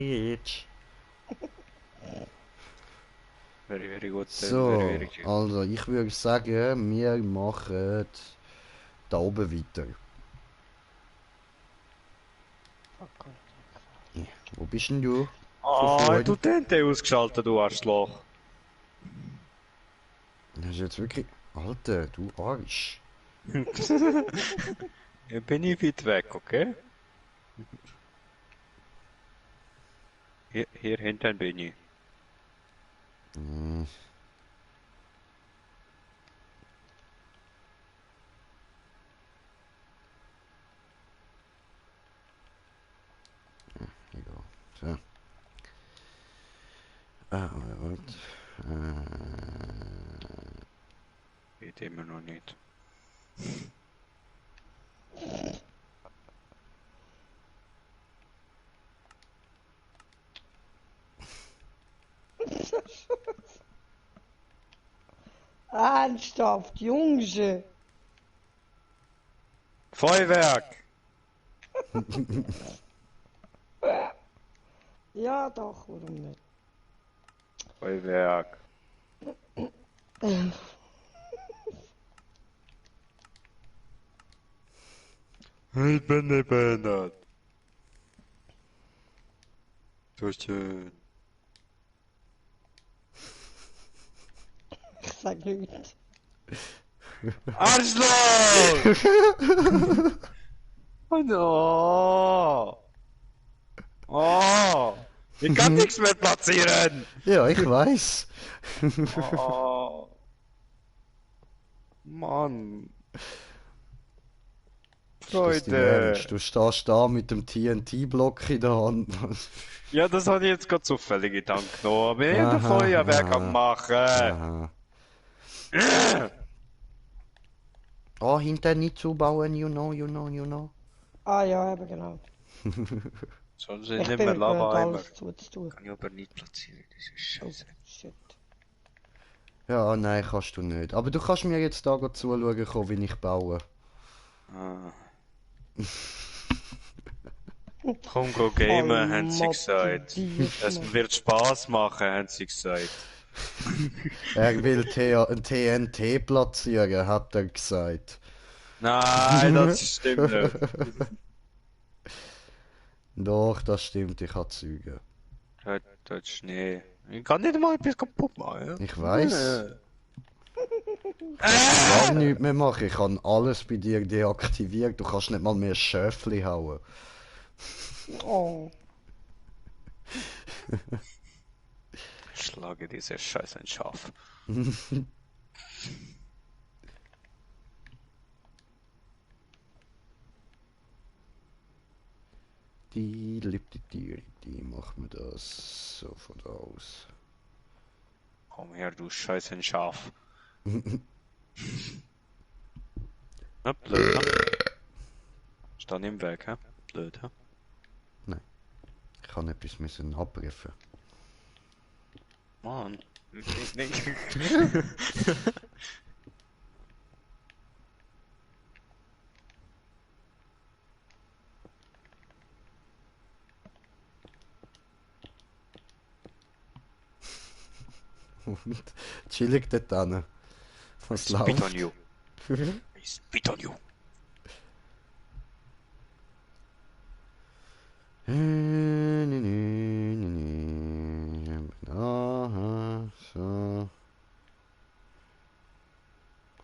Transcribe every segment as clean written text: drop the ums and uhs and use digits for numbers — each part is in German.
Bitch. Very good. So, also ich würde sagen, wir machen da oben weiter. Ja, wo bist denn du? Ah, du TNT ausgeschaltet, du Arschloch. Das ist jetzt wirklich... Alter, du Arsch. Ja, bin ich weit weg, okay? Hier hinten bin ich. Hm, egal. So. Warte. Geht immer noch nicht. Ernsthaft, Junge. Feuerwerk! Ja, doch, warum nicht? Feuerwerk. Ich bin nicht behindert. So schön. Ich sag nichts. Arschloch! Oh no! Oh! Ich kann nichts mehr platzieren! Ja, ich weiß. Oh! Mann! Ist das dein Ernst? Du stehst da mit dem TNT-Block in der Hand. Ja, das habe ich jetzt gerade zufällig in die Hand genommen. Wir haben ein Aha, Feuerwerk am aha, machen. aha. Oh, hinter nicht zubauen, you know, you know, you know. Ah ja, eben genau. Sollen sie Ich nicht bin mehr mir gewöhnt, Lava-Eimer? alles zuzutun. Kann ich aber nicht platzieren, diese Oh, Scheiße. shit. Ja, nein, kannst du nicht. Aber du kannst mir jetzt da gerade zuschauen, kommen, wie ich baue. Ah. Komm, go gamen, haben sie gesagt. Es wird Spaß machen, haben sie gesagt. Er will ein TNT platzieren, hat er gesagt. Nein, das stimmt nicht. Doch, das stimmt, ich habe Züge. Dort Schnee. Ich kann nicht mal etwas kaputt machen. Ja? Ich weiß. Ich kann gar nichts mehr machen. Ich habe alles bei dir deaktiviert. Du kannst nicht mal mehr Schöfli hauen. Oh. Schlage diese Scheiße ein Schaf. Die machen wir das sofort aus. Komm her, du Scheiße ein Schaf. Na, blöd, ne? Stand im Weg, hä? Blöd, hä? Nein. Ich kann etwas müssen abrufen. Mann. Und chillig dort hin. Was Spit on läuft? you. I spit on you. Aha, so.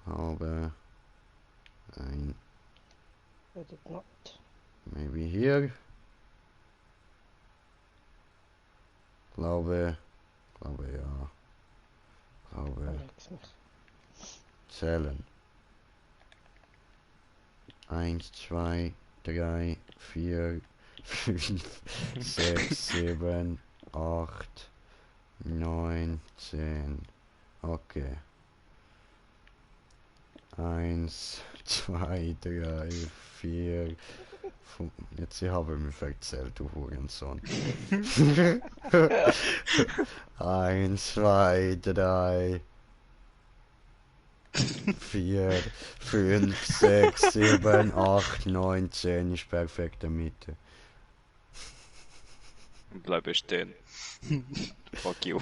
Halbe. Ein. Wird it not? Maybe here. Glaube ja. Glaube. Verleg's mich. Zählen. 1, 2, 3, 4, 5, 6, 7, 8, 9, 10. Okay. 1, 2, 3, 4, 5. Jetzt habe ich mich verzählt, du Hurensohn. 1, 2, 3, 4, 5, 6, 7, 8, 9, 10 ist perfekt in der Mitte. Bleibe stehen. Fuck you.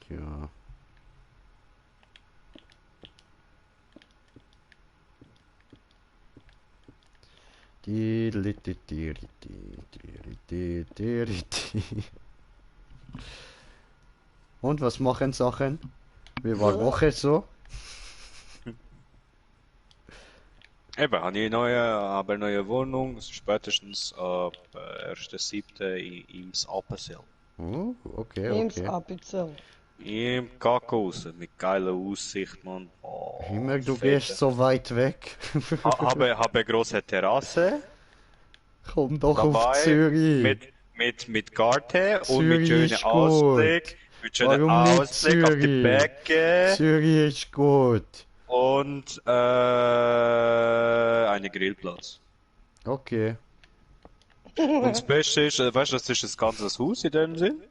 Ja. Und was machen Sachen? Wie war Woche so? Eben, habe eine neue Wohnung, spätestens ab 1.7. ins Appenzell. Oh, okay, Nimm's okay. ab, bitte. Im Kackhaus, mit geiler Aussicht, man. Oh, Himmel, du fette. gehst so weit weg. Habe große Terrasse Komm doch auf dabei, Zürich. mit Garten und mit Zürich schönem ist Ausblick, gut. mit schönem Warum nicht Ausblick auf die Zürich? Berge Zürich ist gut. und einen Grillplatz. Okay. Und das Beste ist, weißt du, das ist ein ganzes Haus in dem Sinn.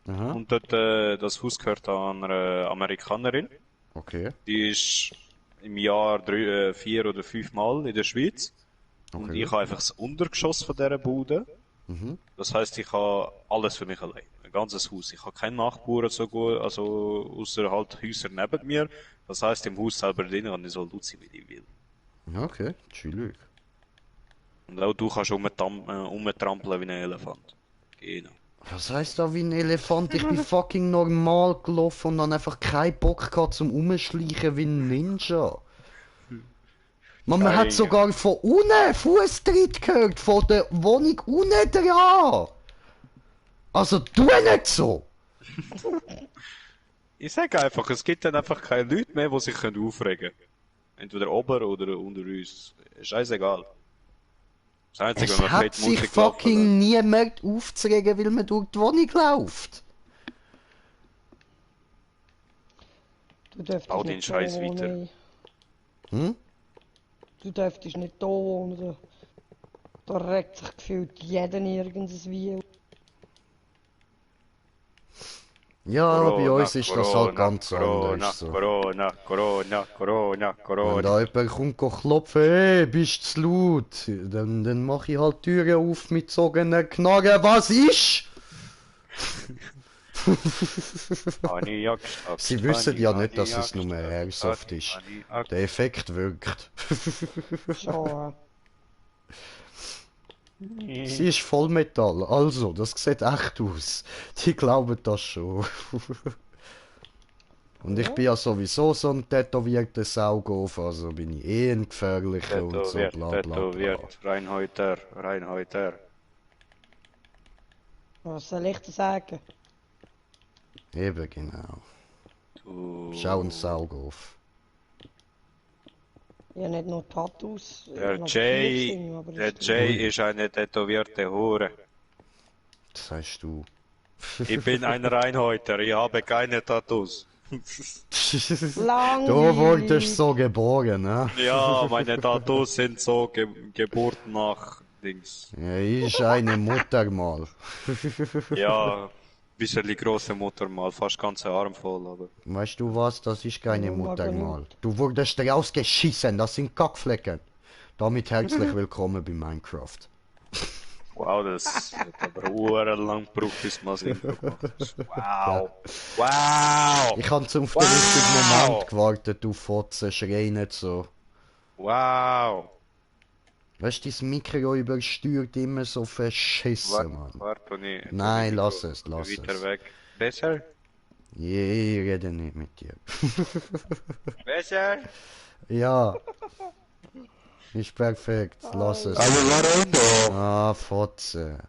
Aha. Und dort, das Haus gehört an einer Amerikanerin. Okay. Die ist im Jahr 4 oder 5 Mal in der Schweiz. Und Okay. ich habe einfach das Untergeschoss von dieser Bude. Mhm. Das heisst, ich habe alles für mich allein. Ein ganzes Haus. Ich habe keinen Nachbarn so gut, also außer halt Häuser neben mir. Das heisst, im Haus selber drin kann ich so laut sein, wie ich will. Okay, chillig. Und auch du kannst rumtrampeln wie ein Elefant. Genau. Was heißt da wie ein Elefant? Ich bin fucking normal gelaufen und dann einfach keinen Bock gehabt zum Umschleichen wie ein Ninja. Man hat sogar von unten Fußtritt gehört, von der Wohnung unten dran. Also tu nicht so. Ich sage einfach, es gibt dann einfach keine Leute mehr, die sich aufregen können. Entweder oben oder unter uns. Scheißegal. Das Einzige, Es wenn man hat fette sich Musik laufen fucking niemand aufzuregen, weil man durch die Wohnung läuft. Du dürftest Bau den nicht Scheiß da weiter. wohnen. Hm? Du dürftest nicht da wohnen. Da regt sich gefühlt jeder nirgends wie. Ja, bei uns ist das halt Corona, ganz Corona, anders so. Corona, Corona, Corona, Wenn Corona. da jemand kommt klopfen, hey, bist zu laut, dann mach ich halt Türen auf mit zogenen Knarren. Was ist? Sie wissen ja nicht, dass es nur Airsoft ist. Der Effekt wirkt. Schon. Sie ist Vollmetall, also, das sieht echt aus. Die glauben das schon. Und ich bin ja sowieso so ein tätowierter Saugof, also bin ich eh ein gefährlicher und so bla bla bla. Tätowiert, Reinhäuter, Reinhäuter. Was soll ich dir sagen? Eben genau. Du. Schau ein Saugof. Ja, nicht nur Tattoos. ich Der habe noch Jay, Piercing, aber der das Jay ist eine tätowierte Hure. Das sagst du. Ich bin ein Reinhäuter, ich habe keine Tattoos. Du Langweilig. wurdest so geboren, ne? Ja, meine Tattoos sind so Geburt nach Dings. Ja, ist eine Mutter mal. Ja, bisschen die große Mutter mal, fast ganze Arm voll, aber. Weißt du was? Das ist keine Ja, mag Mutter er mal. Du wurdest rausgeschissen, das sind Kackflecken. Damit herzlich willkommen bei Minecraft. Wow, das hat aber uhrenlang gebraucht, bis man es hinbekommt. Wow. Wow! Ich habe zum auf den richtigen Moment gewartet, du Fotze, schrei nicht so. Wow! Weißt du, dein Mikro übersteuert immer so verschissen, Mann. Warte, Toni. Nein, lass es, lass Weiter es. weg. Besser? Je, ich rede nicht mit dir. Besser? Ja. Ist perfekt, lass es. warum? Ah, Fotze.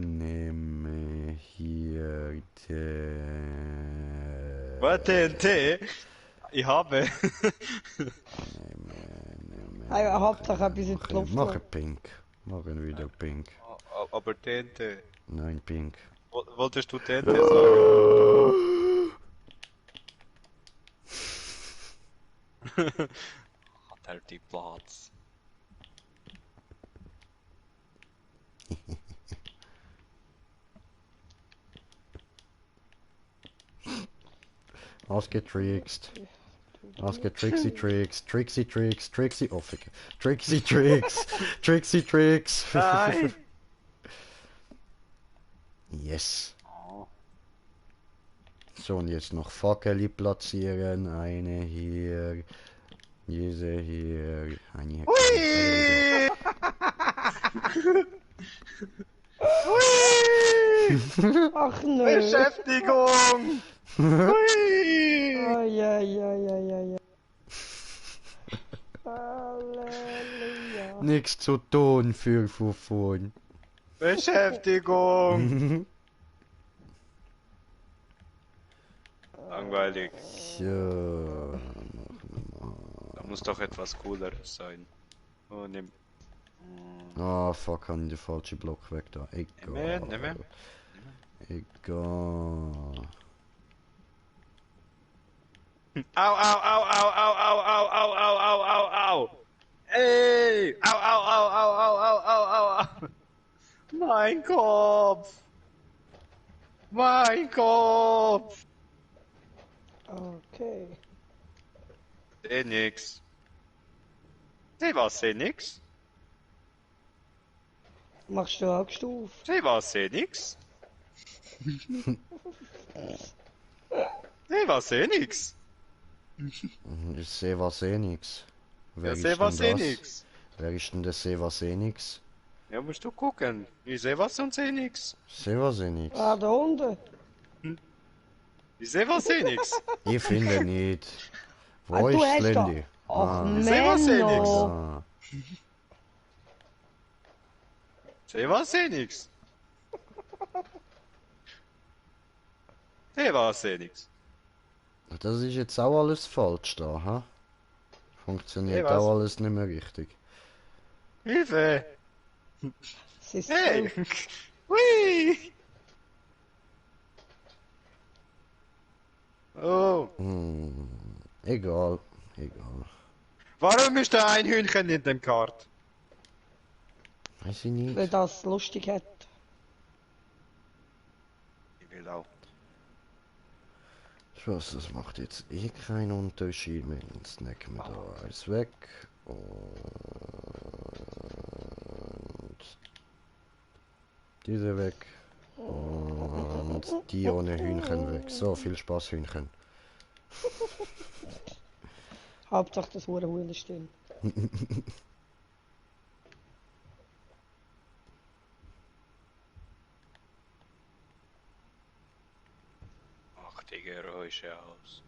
Nehme hier den... Warte, TNT? Ich habe. Hauptsache etwas in die Luft. Machen pink. Machen wieder pink. Aber TNT. Nein, pink. Wolltest du TNT sagen? Hat er die Platz? Ausgetrickst. Trixie Tricks. Trixie Tricks. Trixie. Oh, fick. Trixie Tricks. Trixie Tricks. Nein! Yes. Oh. So, und jetzt noch Fackel platzieren. Eine hier. Diese hier. Eine hier. Hui! Hui! Ach nö. Beschäftigung! Hui! Eieieiei. Halleluja. Nichts zu tun für Fufun. Beschäftigung! Langweilig. So. Da muss doch etwas Cooleres sein. Oh, nimm. Ah, fuck, han den falschen Block weg da. Egal. Nimm. Egal. Au, au, au, au, au, au, au, au, au, au, au, au. Ey! Au, au, au, au, au, au, au, au. Mein Kopf! Mein Kopf! Okay. Seh nix. Seh nix. Machst du auch gestuft? Seh nix. Seh nix. Ich seh was eh nix. Wer Ja, seh das? nix. Wer ist denn der seh was eh nix? Ja, musst du gucken. Ich seh was und seh nix. Seh was eh nix. Ah, da unten. Ich seh was, seh nix. Ich finde nicht. Ah, Wo du ist hast da. Slendy? Ach, Ich seh was, seh nix. Menno. Ah. Seh was, seh nix. Seh was, seh nix. Das ist jetzt auch alles falsch da, ha? Funktioniert Hey, was? auch alles nicht mehr richtig. Hilfe! Es ist Hey! so. Hui! Oh, Egal. Egal. warum ist da ein Hühnchen in dem Kart? Weiß ich nicht. Weil das lustig hat. Ich will auch. Ich weiß, das macht jetzt eh keinen Unterschied mehr. Jetzt necken wir da alles weg. Und diese weg. Und die ohne Hühnchen weg. So, viel Spaß, Hühnchen. Hauptsache das Huren stimmt. Ach, die Geräusche aus.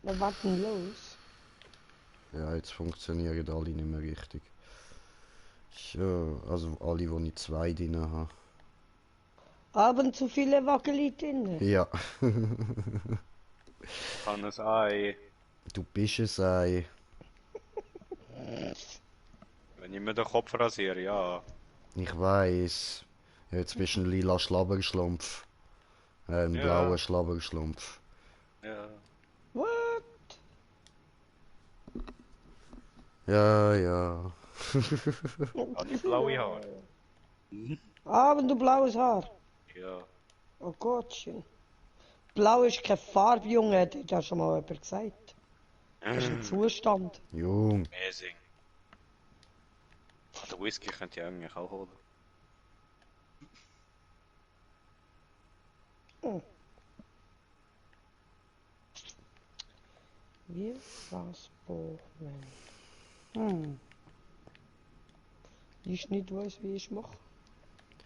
Was war denn los? Ja, jetzt funktionieren alle nicht mehr richtig. So, also alle, die ich zwei drin habe. Haben zu viele Wackeli drin. Ja, Kann es Ei. du bist es Ei. Wenn ich mir den Kopf rasiere, ja. Ich weiß. Jetzt bist du ein lila Schlabberschlumpf. Ein Ja. blauer Schlabberschlumpf. Ja. What? Ja, ja. Hat die blaue Haar. Haben du blaues Haar? Ja. Oh Gottchen. Blau ist keine Farbe, Junge, hat ja schon mal jemand gesagt. Das ist ein Zustand. Jung. Amazing. Den Whisky könnt ihr eigentlich auch holen. Wir rausbohren. Ich nicht weiß, wie ich mache.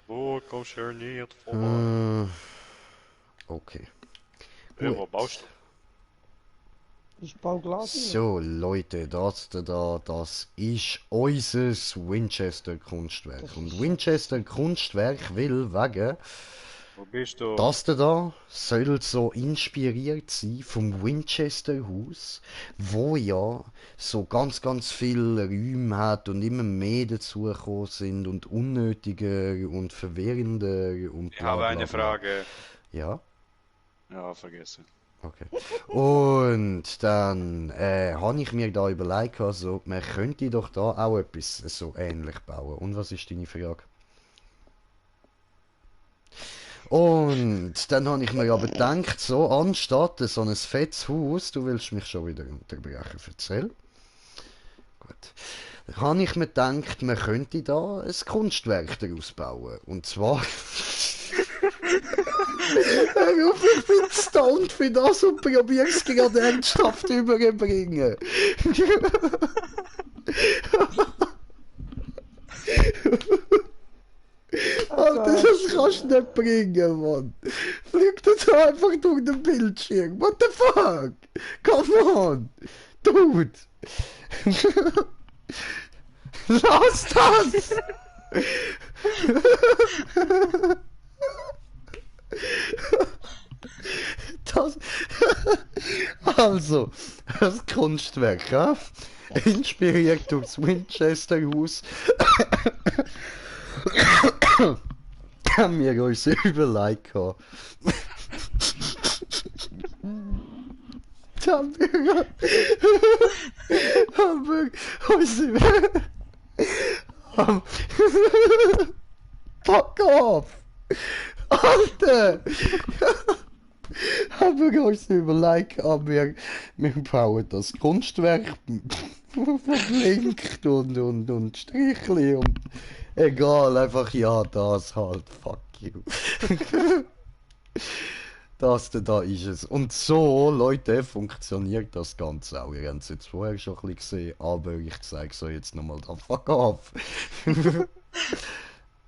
Wo kommst du nicht vorbei? Okay. Ja, wo baust du? Ich baue Glas rein. So, Leute, das da, das ist unser Winchester Kunstwerk. Und Winchester Kunstwerk will wegen, Wo bist du? das da soll so inspiriert sein vom Winchester Haus, wo ja so ganz viele Räume hat und immer mehr dazugekommen sind und unnötiger und verwirrender und Ich bla habe bla eine bla. Frage. Ja, Ja, vergessen. Okay. Und dann habe ich mir da überlegt, also, man könnte doch da auch etwas so ähnlich bauen. Und was ist deine Frage? Und dann habe ich mir aber gedacht, so anstatt so ein fettes Haus, du willst mich schon wieder unterbrechen, erzähl. Gut. Dann habe ich mir gedacht, man könnte da ein Kunstwerk daraus bauen. Und zwar... Hör auf, ich bin stoned für das und probier's gerade ernsthaft überbringen. Alter, das kannst du nicht bringen, Mann. Fliegt das einfach durch den Bildschirm. What the fuck? Come on. Dude. Lass das! Das... Also, das Kunstwerk, ja? Inspiriert durchs Winchester-Haus, haben wir uns überlegt. Haben wir uns Fuck off! Alter! Haben wir uns überlegt, wir bauen das Kunstwerk verlinkt und Strichli und egal, einfach ja, das halt, fuck you. Das da ist es. Und so, Leute, funktioniert das Ganze auch. Ihr habt es jetzt vorher schon ein bisschen gesehen, aber ich zeige es euch jetzt nochmal da. Fuck off!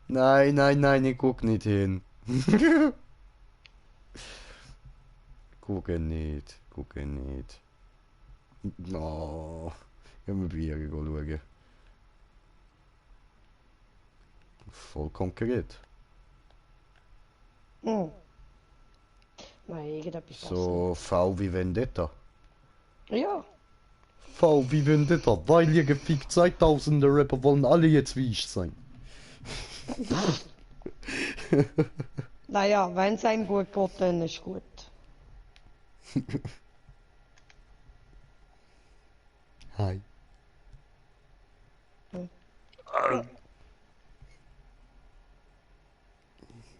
Nein, nein, nein, ich guck nicht hin. Gucke nicht, gucke nicht. No, ich muss wieder schauen. Voll konkret. Hm. Nein, irgendetwas So V wie Vendetta. passt. Ja. V wie Vendetta, weil ihr gefickt seid, tausende Rapper wollen alle jetzt wie ich sein. Naja, wenn es einem gut geht, dann ist gut. Hi.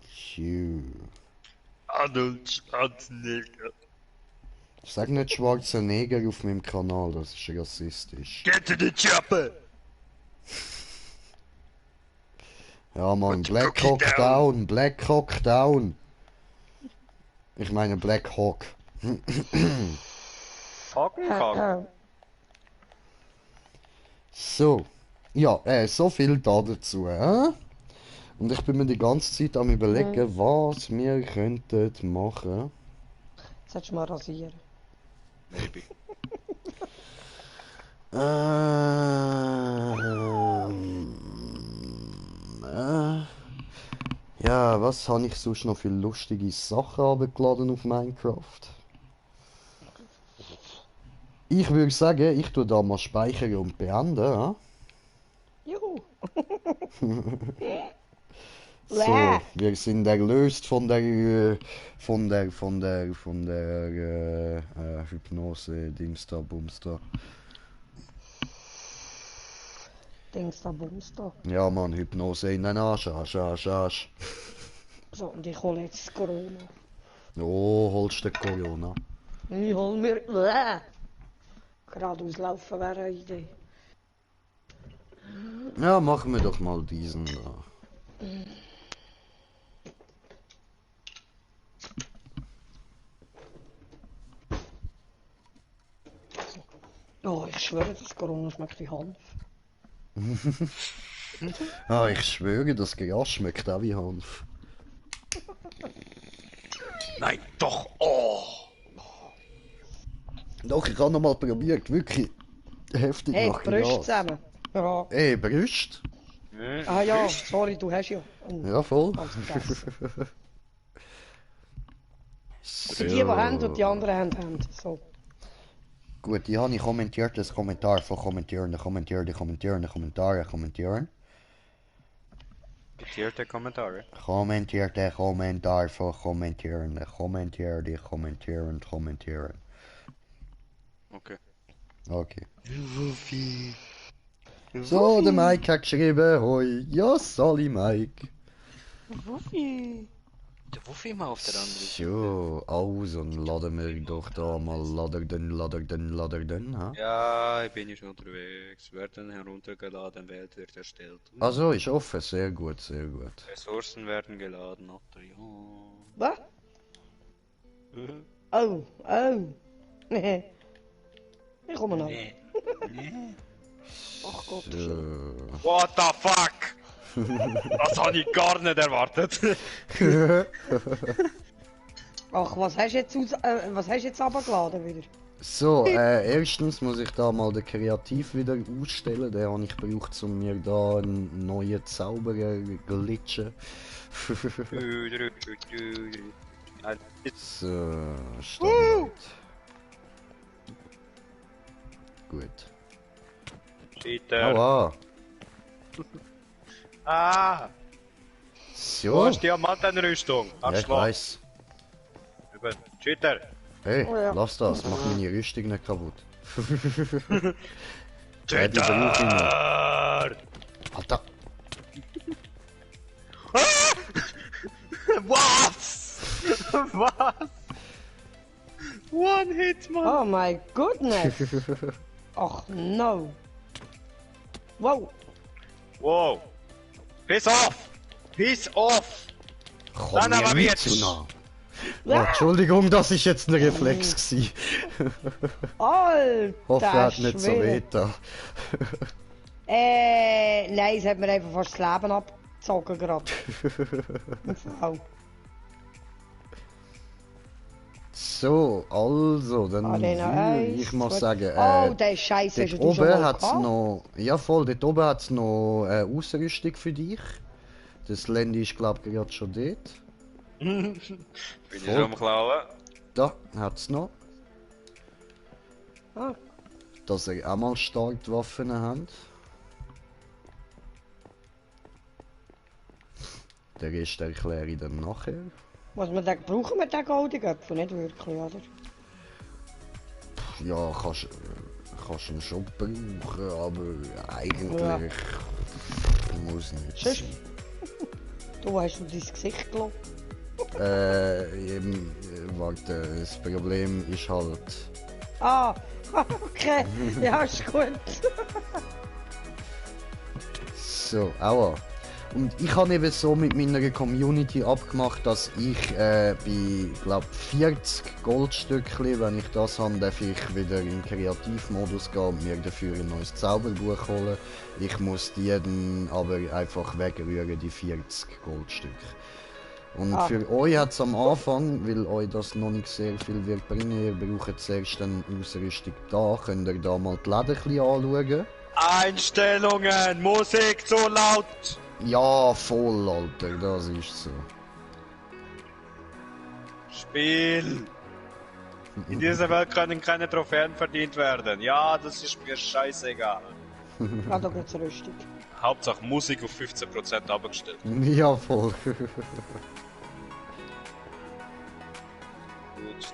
Phew. Arnold Schwarzenegger. Sag nicht schwarzer Neger auf meinem Kanal, das ist rassistisch. Get to the chopper! Ja Mann, Put the Black cookie Hawk down. down, Black Hawk down. Ich meine Black Hawk. Hockencock. So. Ja, so viel da dazu. Und ich bin mir die ganze Zeit am überlegen, was wir könnten machen. Solltest du mal rasieren. Maybe. Ja, was habe ich sonst noch für lustige Sachen runtergeladen auf Minecraft? Ich würde sagen, ich tue da mal speichern und beenden. Ja? Juhu. So, wir sind erlöst von der Hypnose, Dingster, Bumster. Dings da, Bums da. Ja Mann, Hypnose in den Arsch, Arsch. So, und ich hole jetzt das Corona. Oh, holst du Corona? Ich hol mir... Geradeaus laufen wäre eine Idee. Ja, machen wir doch mal diesen da. Oh, ich schwöre, das Corona schmeckt wie Hanf. Ah, ich schwöre, das Gras schmeckt auch wie Hanf. Nein, doch! Oh! Doch, ich habe noch mal probiert, wirklich heftig Hey, nach Brüste Gras. zusammen. Ja. Ey, Brüste? Ah ja, sorry, du hast ja. Ja, voll. Ganz vergessen. So. Für die, die haben und die anderen haben. So. Gut, die habe ich kommentiert, das Kommentar von kommentieren. Geteilte Kommentare. Kommentiert der Kommentar für Kommentieren. Kommentier die kommentieren, kommentieren. Okay. Okay. Wuffi. So, der Mike hat geschrieben, hoi, ja, Sally Mike. Wuffi. Der Wuffi immer auf der anderen Seite. So, also, dann laden wir doch da mal laden, ha? Ja, ich bin ja schon unterwegs. Werden heruntergeladen, Welt wird erstellt. Also, ist offen, sehr gut, sehr gut. Ressourcen werden geladen, Material. Was? Oh, oh. Ich komme noch. Ach Gott. So. What the fuck? Das habe ich gar nicht erwartet. Ach, was hast du jetzt runtergeladen wieder? So, erstens muss ich da mal den Kreativ wieder ausstellen. Den habe ich gebraucht, um mir da einen neuen Zauberer glitschen. So, Standard. Gut. Cheater. Aua. Ah! Du So. hast Diamantenrüstung. Ja, ich Arschloch. weiß. Eben. Cheater. Hey, Oh ja. lass das, mach meine Rüstung nicht kaputt. Ja, die brauche ich noch. Cheater! Alter, Was? Was? One hit, man. Oh my goodness. Ach no. Wow. Wow. Piss off! Piss off! komm Dann mir aber nicht jetzt. zu nah. Oh, Entschuldigung, das ist jetzt ein Reflex gsi. Alter Hoffe, er hat nicht so Schwede. weh da. Nein, es hat mir einfach fast das Leben abgezogen gerade. Wow. So, also, dann Arena würde 1, ich mal 2. sagen, Oh, der ist scheiße, hast dort du schon oben mal hat's gehabt? noch, ja voll, dort oben hat's noch Ausrüstung für dich. Das Landy ist glaub ich gerade schon dort. Bin ich schon am Klauen? Da hat's noch, Ah, dass ihr auch mal Startwaffen habt. Den Rest erkläre ich dann nachher. was wir da brauchen wir den goldenen Gipfel nicht wirklich, oder? Ja, kannst ihn schon brauchen, aber eigentlich muss nicht Sonst- sein. Du hast du dein Gesicht gelassen. Warte, das Problem ist halt... Ah, okay. Ja, ist gut. So, aua. Und ich habe eben so mit meiner Community abgemacht, dass ich bei, glaub 40 Goldstückchen, wenn ich das habe, darf ich wieder in Kreativmodus gehen und mir dafür ein neues Zauberbuch holen. Ich muss die dann aber einfach wegrühren, die 40 Goldstücke. Und Ah. für euch hat es am Anfang, weil euch das noch nicht sehr viel wird bringen, ihr braucht zuerst eine Ausrüstung da, könnt ihr da mal die Läden ein bisschen anschauen. Einstellungen! Musik zu laut! Ja, voll, Alter, das ist so. Spiel! In dieser Welt können keine Trophäen verdient werden. Ja, das ist mir scheißegal. Ah, da geht's Rüstung. Hauptsache Musik auf 15% abgestellt. Ja, voll. Gut,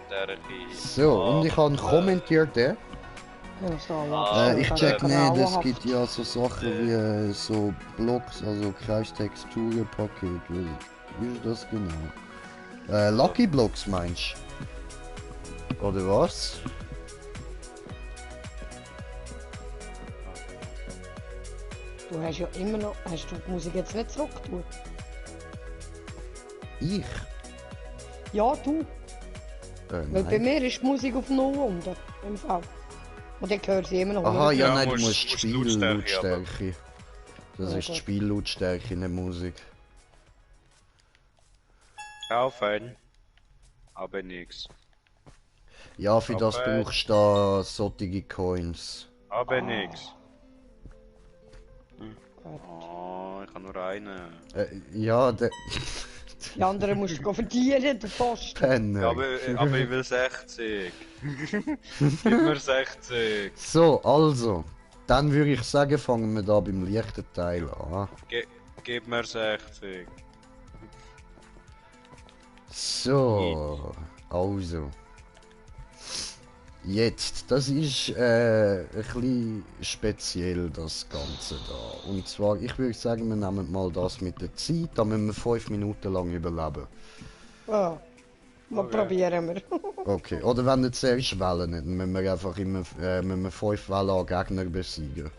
Stärke. So, und ich habe kommentiert, Ja, so, ich check nicht, es grauenhaft. gibt ja so Sachen wie so Blocks, also Kreistexturenpaket. Wie ist das genau? Lucky Blocks meinst du? Oder was? Du hast ja immer noch. Hast du die Musik jetzt nicht zurückgetan? Ich? Ja, du. Weil bei Nein. mir ist die Musik auf 0 unten. Im Fall. Und ich höre sie immer noch. Aha, ja, Ja, nein, du musst- musst musst Spiellautstärke. Das Ja, ist die gut. Spiellautstärke, nicht Musik. Kaufen. Aber nix. Ja, für das Okay. brauchst du da solche Coins. Aber nix. Gut. Oh, ich habe nur einen. Ja, der Die anderen musst du verdienen, der Post. Penner. Ja, aber ich will 60. Gib mir 60. So, also. Dann würde ich sagen, fangen wir da beim leichten Teil an. Gib mir 60. So, also. Jetzt, das ist ein bisschen speziell, das Ganze da. Und zwar, ich würde sagen, wir nehmen mal das mit der Zeit, da müssen wir 5 Minuten lang überleben. Ja. Mal probieren wir. Okay, oder wenn ihr zuerst Wellen nicht, dann müssen wir einfach immer müssen wir 5 Wellen an Gegner besiegen.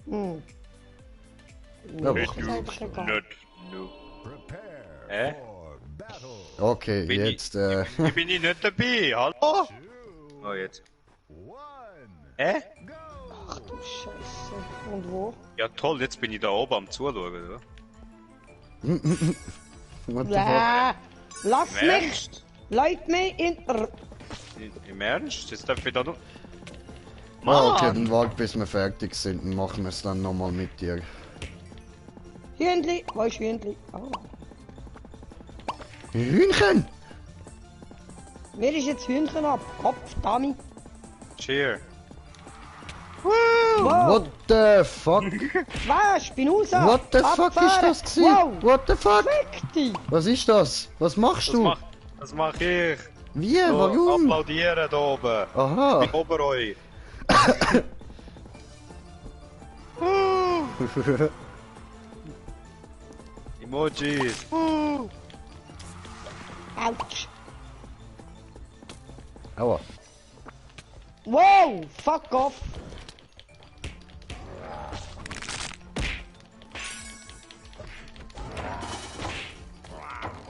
Hm. Ja, Mir mach ist mal. eigentlich egal. Nicht. No. Okay, Bin jetzt, Ich bin ich nicht dabei, hallo? Oh, jetzt. Ach du Scheiße. Und wo? Ja toll, jetzt bin ich da oben am Zuschauen, oder? what the fuck? Lass Im mich! Ernst? Leut mich in... Im Ernst? Jetzt darf ich da noch... Ah, okay, dann warte bis wir fertig sind, dann machen wir es dann nochmal mit dir. Hühnli! Wo ist Hühnli? Oh. Hühnchen! Mir ist jetzt Hühnchen ab. Kopf, Dummy. Cheer. Wow! What the fuck? Was? Spinoza! What the fuck ist Abfahren. das gewesen? Wow! What the fuck? Fick dich! Was ist das? Was machst du? Das mach ich. Wie? So, Warum? Applaudieren da oben. Aha. Ich ober euch. Emojis. Autsch! Aua. Wow! Fuck off!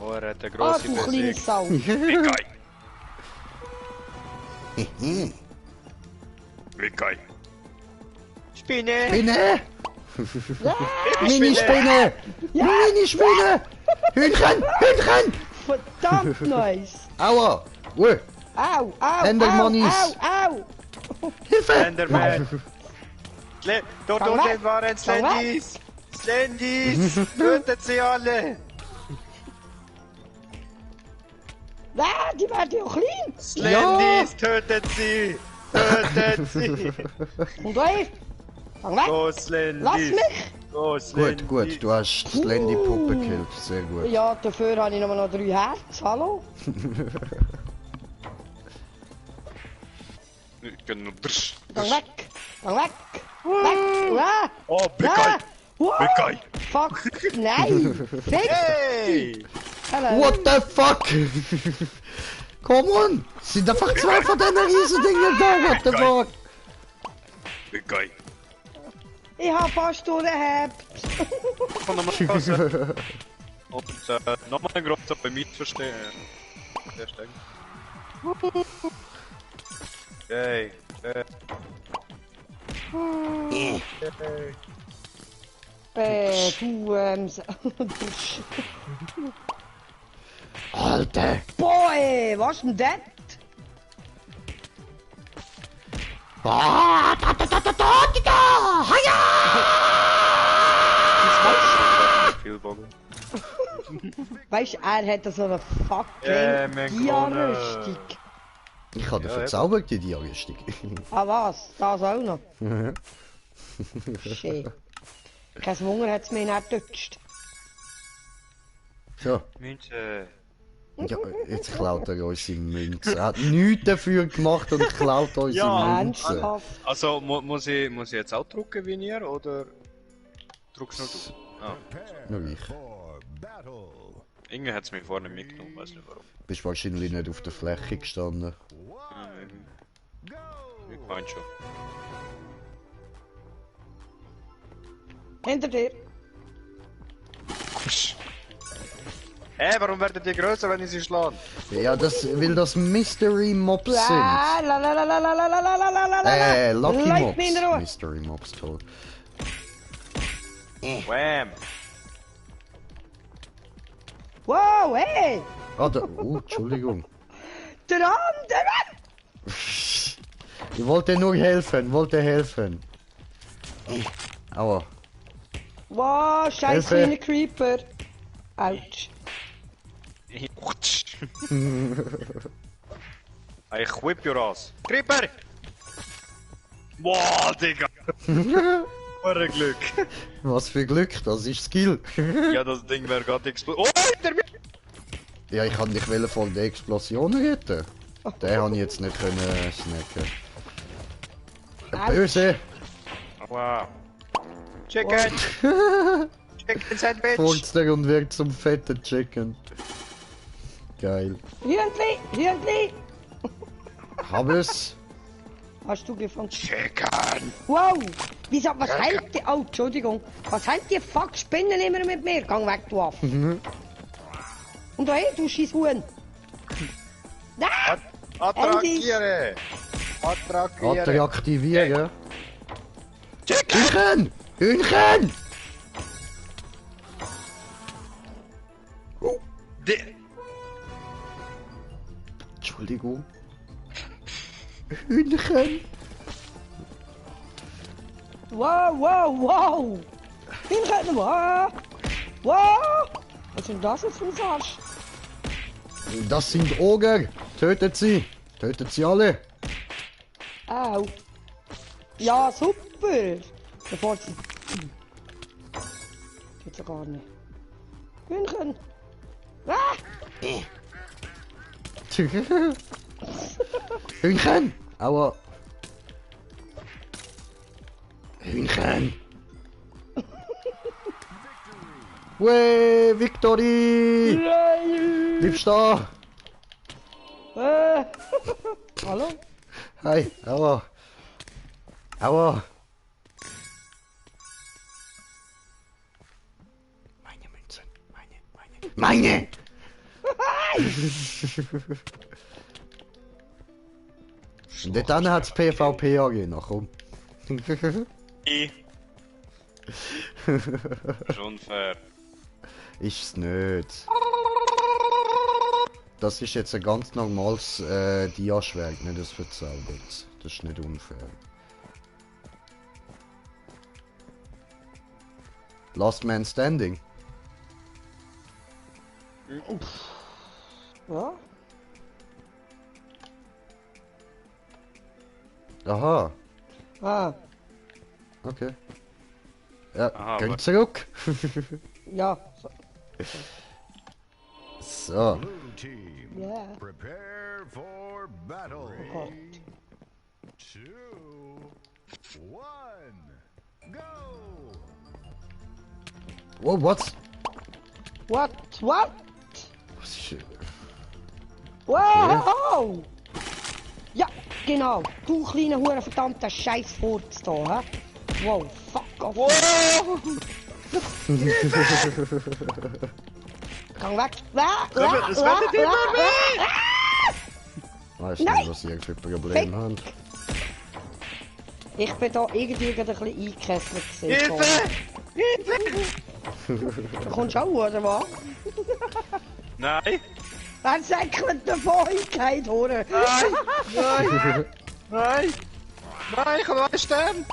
Oh, er hat eine Ah, grosse du kleine Besieg. Sau! Wie geil. Wie geil. Spinne. Spinne! Ja! Mini-Spinne! Ja! Mini-Spinne! Hühnchen! Hühnchen! Verdammt nice! Aua! Ui! Au! Au! Endermannis. Au! Au! Hilfe! Enderman. Dort Komm unten weg. waren Slendys. Slendys. Tötet sie alle. Ah, die werden ja klein! Slendys, tötet sie. Tötet sie. Und weg! Komm weg! Go Slendys. Lass mich! Go Slendys. Gut, du hast die Slendy-Puppe gekillt. Sehr gut. Ja, dafür habe ich noch 3 Herz. Hallo? Ich kann nur drsch. Komm weg! Komm weg! Weg! Ah! Oh, wie Ah! geil. Wow! Wie geil. Fuck! Nein! Fick! Hey. Hello! What the fuck? Come on! Sind einfach 2 von diesen Riesendingen da, what the fuck? Wie geil. Ich hab fast durchgehabt! Komm nochmal raus. Und nochmal ein großer bei mir verstehen. Verstehen. Yay. Du, Alter! Boah, ey, was ist denn das? Ah, da, da, da, da, da, da, da, haja! Viel Bogen. Weißt du, er hat so eine Ja, fucking mein Dia-Rüstung. Ich habe Ja, verzaubert die Diaristik. Ah was? Das auch noch? Shit. Kein Wunder hat es mich nicht getutscht. So, Münze. ja, jetzt klaut er unsere Münze. Er hat nichts dafür gemacht und klaut unsere Ja, Münze. Ernsthaft? Also, muss ich jetzt auch drucken wie ihr, oder druckst nur du? Ah, Nur ich. irgendwie hat es mich vorne mitgenommen, weiß nicht warum. Bist wahrscheinlich nicht auf der Fläche gestanden. Ich mein schon. Hinter dir. Warum werden die größer, wenn ich sie schlage? Ja, weil das Mystery Mobs sind. Ah, la la la la la la la la la la la la. Lucky Lass mich in Mobs. Ruhe. Mystery Mobs, toll. Wham! Wow, hey! Ah, da, Entschuldigung. Der andere! Ich wollte nur helfen, Aua. Wow, scheiß Hilfe. kleiner Creeper. Autsch. Ich whip your ass. Creeper! Wow, Digga! Glück. Was für Glück, das ist Skill. Ja, das Ding wäre gerade explodiert. Oh, hinter mir! Ja, ich kann dich von der Explosion retten. Den habe ich jetzt nicht können snacken. Böse! Wow. Chicken! Chicken Sandwich! Folgt der und wird zum fetten Chicken. Geil. Hühnli, Hühnli! Hab es. Hast du gefangen? Chicken! Wow! Wieso, was hält die... Oh, Entschuldigung. Was hält die Fuck Spinnen immer mit mir? Gang weg, du Affe. Und da hey, du scheiß Huhn. Nein! Attrakiere! Attrakiere! Atraktivieren. Chicken! Hühnchen! Hühnchen! Entschuldigung. Hühnchen! Wow, wow, wow! Hühnchen, wow! Wow! Was ist denn das jetzt für ein Arsch? Das sind Oger! Tötet sie! Tötet sie alle! Au! Ja, super! Bevor sie... Geht's ja gar nicht. Hühnchen! Ah! Hühnchen! Aua! Hühnchen! Weh, Victory! Nein! Bleibst da! Hallo? Hi, aua! Aua! Meine Münzen, meine! Und dann hat's PvP angehen, komm. Ist unfair. Ist's nicht. Das ist jetzt ein ganz normales Diaschwerk, nicht das verzaubert. Das ist nicht unfair. Last Man Standing. Ja? Aha, Ah, okay. Ja, Aha, geh aber- zurück. ja. So. Blue team, Ja. prepare for battle. Oh Gott. 2, 1, go! Oh, what? What? What? Was ist... Wow! Ja, genau. Du kleiner Hure verdammter Scheißfurz da, hä? Wow, fuck off. Gang weg. Es wird immer mehr! Weißt Nein! nicht, was sie für Probleme haben. Ich bin da irgendwie gerade ein bisschen eingekesselt gewesen. Hilfe! Du kommst auch, oder was? Nein! Er säckelt davon, ich kein Hure. Nein! Nein! Nein! Nein, ich habe noch einen Stern!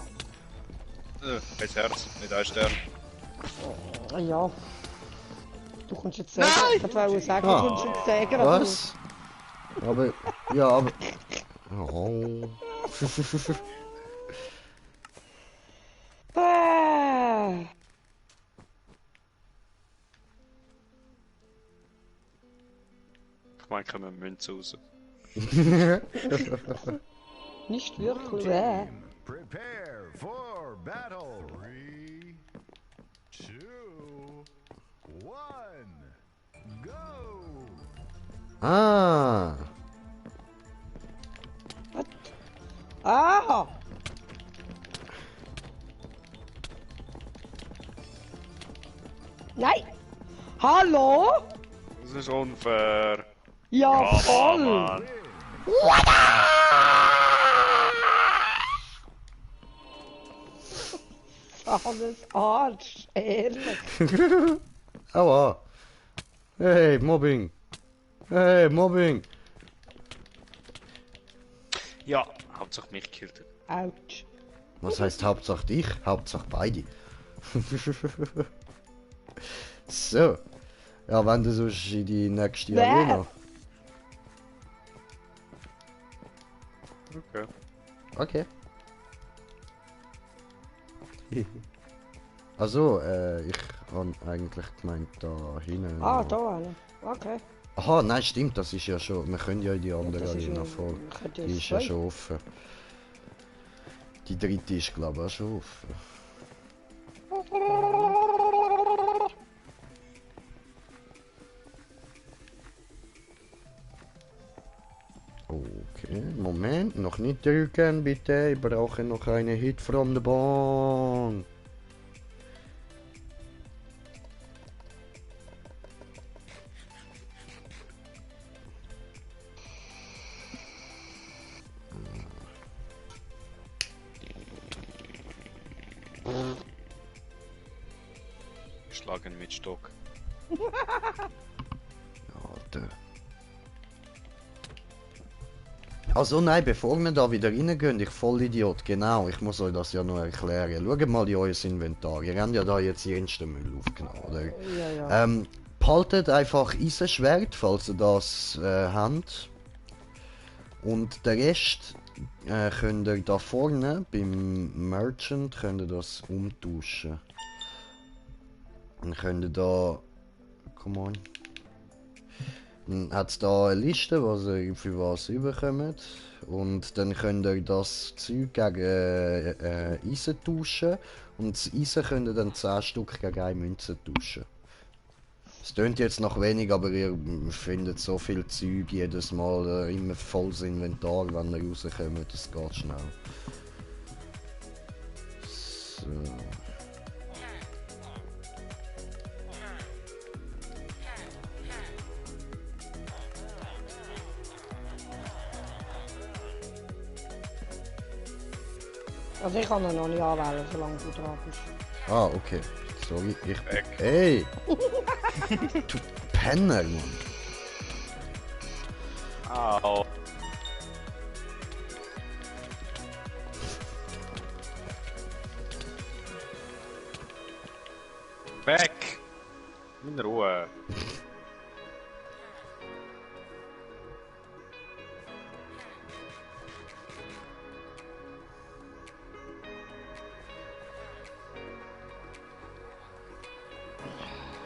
Ein Herz, nicht ein Stern. Ja. Du kommst jetzt sagen. Nein! Ich wollte sagen, Ah. du kommst jetzt sagen. aber Was? Aber... Ja, aber... Oh. du- Ich meine, kommen Münze raus. Nicht wirklich. Team, prepare for battle. 3, 2, 1, go! Ah. Ah! Nein! Hallo? Das ist unfair. Ja, voll! Mann. Alles Arsch, ehrlich. Aua. Hey, Mobbing. Hey, Mobbing. Ja, Hauptsache mich killt. Autsch. Was heißt Hauptsache dich? Hauptsache beide. So. Ja, wenn du sonst in die nächste Wer? Arena. Okay. Okay. Also, ich habe eigentlich gemeint, da hinten. Ah, da einer. Okay. Aha, nein, stimmt, das ist ja schon. Wir können ja in die andere Das ist Arena ja- voll. wir können Die jetzt ist ja zwei. schon offen. Die dritte ist, glaube ich, auch schon offen. Okay, Moment, noch nicht drücken, bitte. Ich brauche noch einen Hit from the Bone. Schlagen mit Stock. Alter. Also nein, bevor wir da wieder reingehen, ich Vollidiot, genau, ich muss euch das ja noch erklären. Schaut mal in euer Inventar, ihr habt ja da jetzt den ersten Müll aufgenommen, oder? Ja, ja. Behaltet einfach Eisenschwert, falls ihr das habt. Und den Rest könnt ihr da vorne beim Merchant könnt ihr das umtauschen. Dann könnt ihr da... Come on. Dann hat es da eine Liste, was ihr für was überkommt. Und dann könnt ihr das Zeug gegen Eisen tauschen. Und das Eisen könnt ihr dann 10 Stück gegen eine Münze tauschen. Es klingt jetzt noch wenig, aber ihr findet so viel Zeug jedes Mal, immer volles Inventar, wenn ihr rauskommt, das geht schnell. So. Also ich kann ihn noch nicht anwählen, solange du dran bist. Ah, okay. Sorry, ich... Weg. Ey! Du Penner, Mann! Au. Weg! In Ruhe.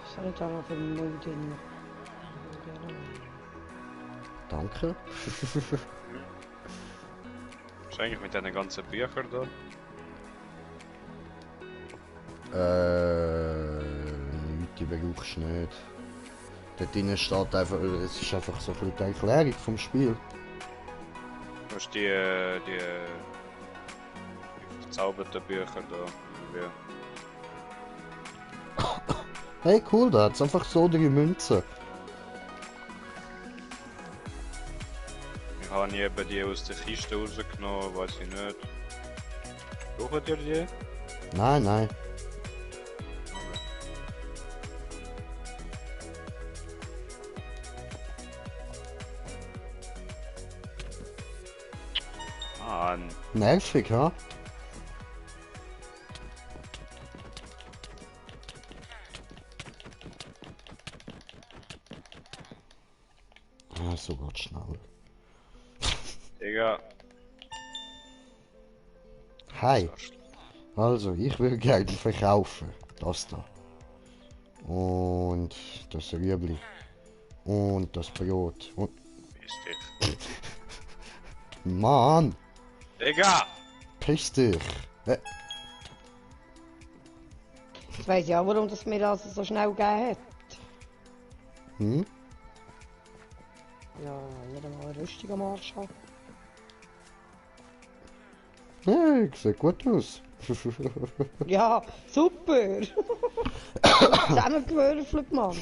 Was habe ich da noch für einen Müll drin? Danke. Was ist eigentlich mit diesen ganzen Büchern da? Die brauchst du nicht. Dort drinnen steht einfach, es ist einfach so ein bisschen die Erklärung vom Spiel. Du hast die verzauberten Bücher da. Irgendwie. Hey cool, da hat's einfach so 3 Münzen. Ich habe eben die aus der Kiste rausgenommen, weiß ich nicht. Braucht ihr die? Nein, nein. Mann. Nervig, ha? Ah, so geht's schnell. Digga. Hi. Also, ich will gerne verkaufen. Das da. Und das Rüebli. Und das Brot. Und... Piss dich. Mann! Digga! Piss dich! Jetzt weiss ich auch, warum das mir das so schnell gegeben hat. Hm? Ja, nicht einmal eine Rüstung am Arsch haben. Ja, sieht gut aus. Ja, super! Zusammengewürfelt, Mann.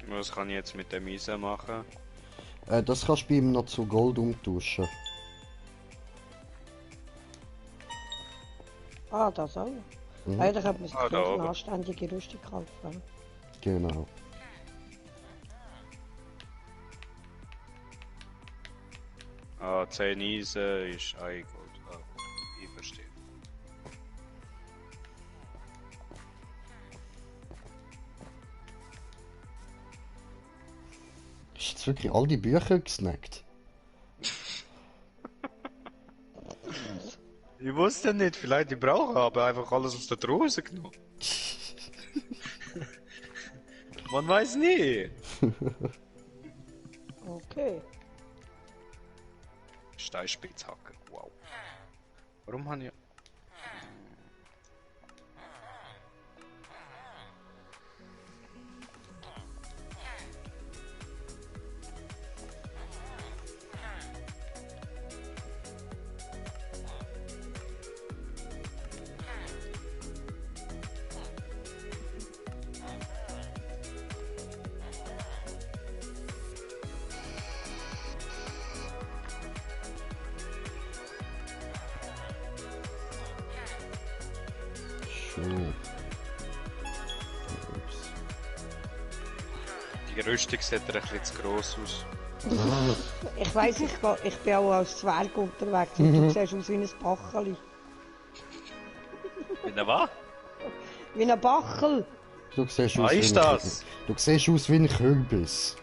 Was kann ich jetzt mit dem Eisen machen? Das kannst du bei ihm noch zu Gold umtauschen. Ah, das auch. Mhm. Eigentlich könnte man sich Ah, da eine oben. anständige Rüstung kaufen. Genau. Ah, 10 Eisen ist 1 Gold. Ah, ich verstehe. Ist jetzt wirklich all die Bücher gesnackt? Ich wusste nicht, vielleicht die brauchen, aber einfach alles aus der Dose genommen. Man weiß nie. Okay. Steinspitzhacke, wow. Warum habe ich... So. Ups. Die Rüstung sieht ein bisschen zu gross aus. Ich weiss, ich bin auch als Zwerg unterwegs und du siehst aus wie ein Bacheli. Wie der was? Wie ein Bachel. Du siehst Ah, aus wie ist ein das? Du siehst aus wie ein Kürbis.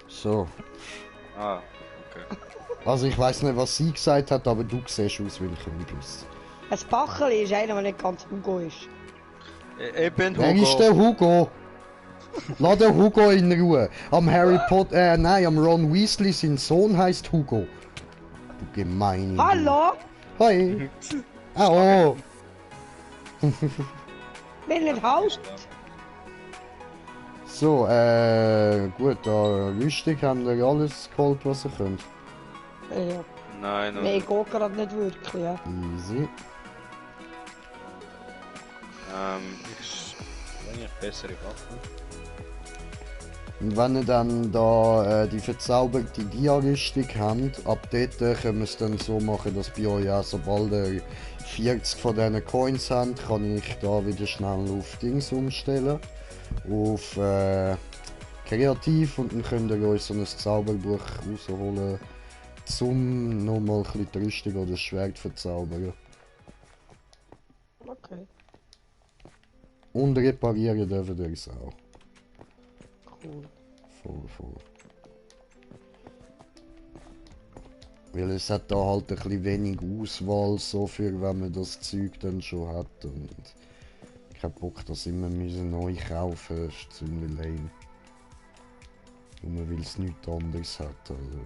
So. Ah, okay. Also ich weiß nicht, was sie gesagt hat, aber du siehst aus wie ein Kürbis. Ein Bacheli ist einer, der nicht ganz Hugo ist. Ich bin Wer ist der Hugo? Lass den Hugo in Ruhe. Am Harry Potter, nein, am Ron Weasley, sein Sohn heißt Hugo. Du gemeine. Hallo? Hi. Ah, oh. Will nicht halt? So, gut, da Rüstung haben wir alles geholt, was ihr könnt. Ja. Nein, Nee, ich gehe gerade nicht wirklich, ja. Easy. ich... Eigentlich bessere Waffen. Und wenn ihr dann da die verzauberte Dia-Rüstung habt, ab dort können wir es dann so machen, dass bei euch auch, sobald ihr 40 von diesen Coins habt, kann ich da wieder schnell auf Dings umstellen. Auf Kreativ, und dann könnt ihr euch so ein Zauberbuch rausholen, zum nochmal ein bisschen die Rüstung oder das Schwert verzaubern. Okay, Und reparieren dürfen ihr es auch. cool. Voll. Weil es hat da halt ein bisschen wenig Auswahl, so für wenn man das Zeug dann schon hat. Und kein Bock, das immer müssen neu kaufen, das ist ziemlich lame. Nur weil es nichts anderes hat. Also.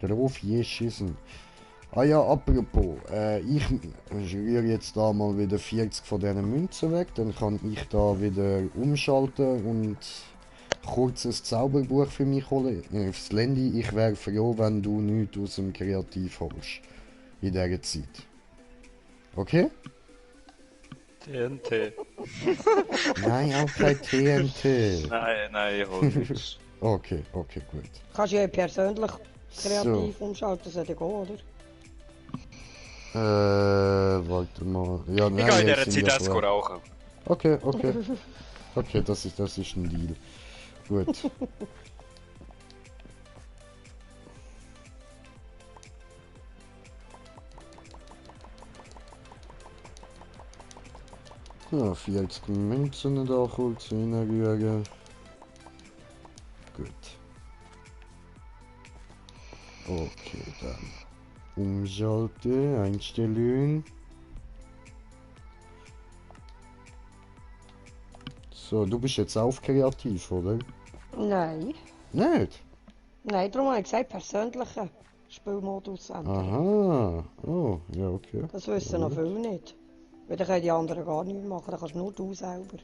Darauf je schießen. Ah ja, apropos, ich rühre jetzt da mal wieder 40 von diesen Münzen weg, dann kann ich da wieder umschalten und kurz ein Zauberbuch für mich holen, aufs Handy. Ich wäre froh, wenn du nichts aus dem Kreativ holst. In dieser Zeit. Okay? TNT. Nein, auch kein TNT. Nein, ich hol nichts. Okay, gut. Kannst du ja persönlich kreativ umschalten, das sollte gehen, oder? Warte mal. Ja, Ich gehe in dieser jetzt sind Zeit wir erst vor. rauchen. Okay. Okay, das ist ein Deal. Gut. Ja, 40 Münzen da kurz reinrühren. Gut. Okay, dann. Umschalten, Einstellungen. So, du bist jetzt auf kreativ, oder? Nein. Nicht? Nein, darum habe ich gesagt, persönlichen Spielmodus ändern. Aha. Oh, ja, okay. Das wissen noch viele nicht. Weil dann können die anderen gar nichts machen, dann kannst nur du selber.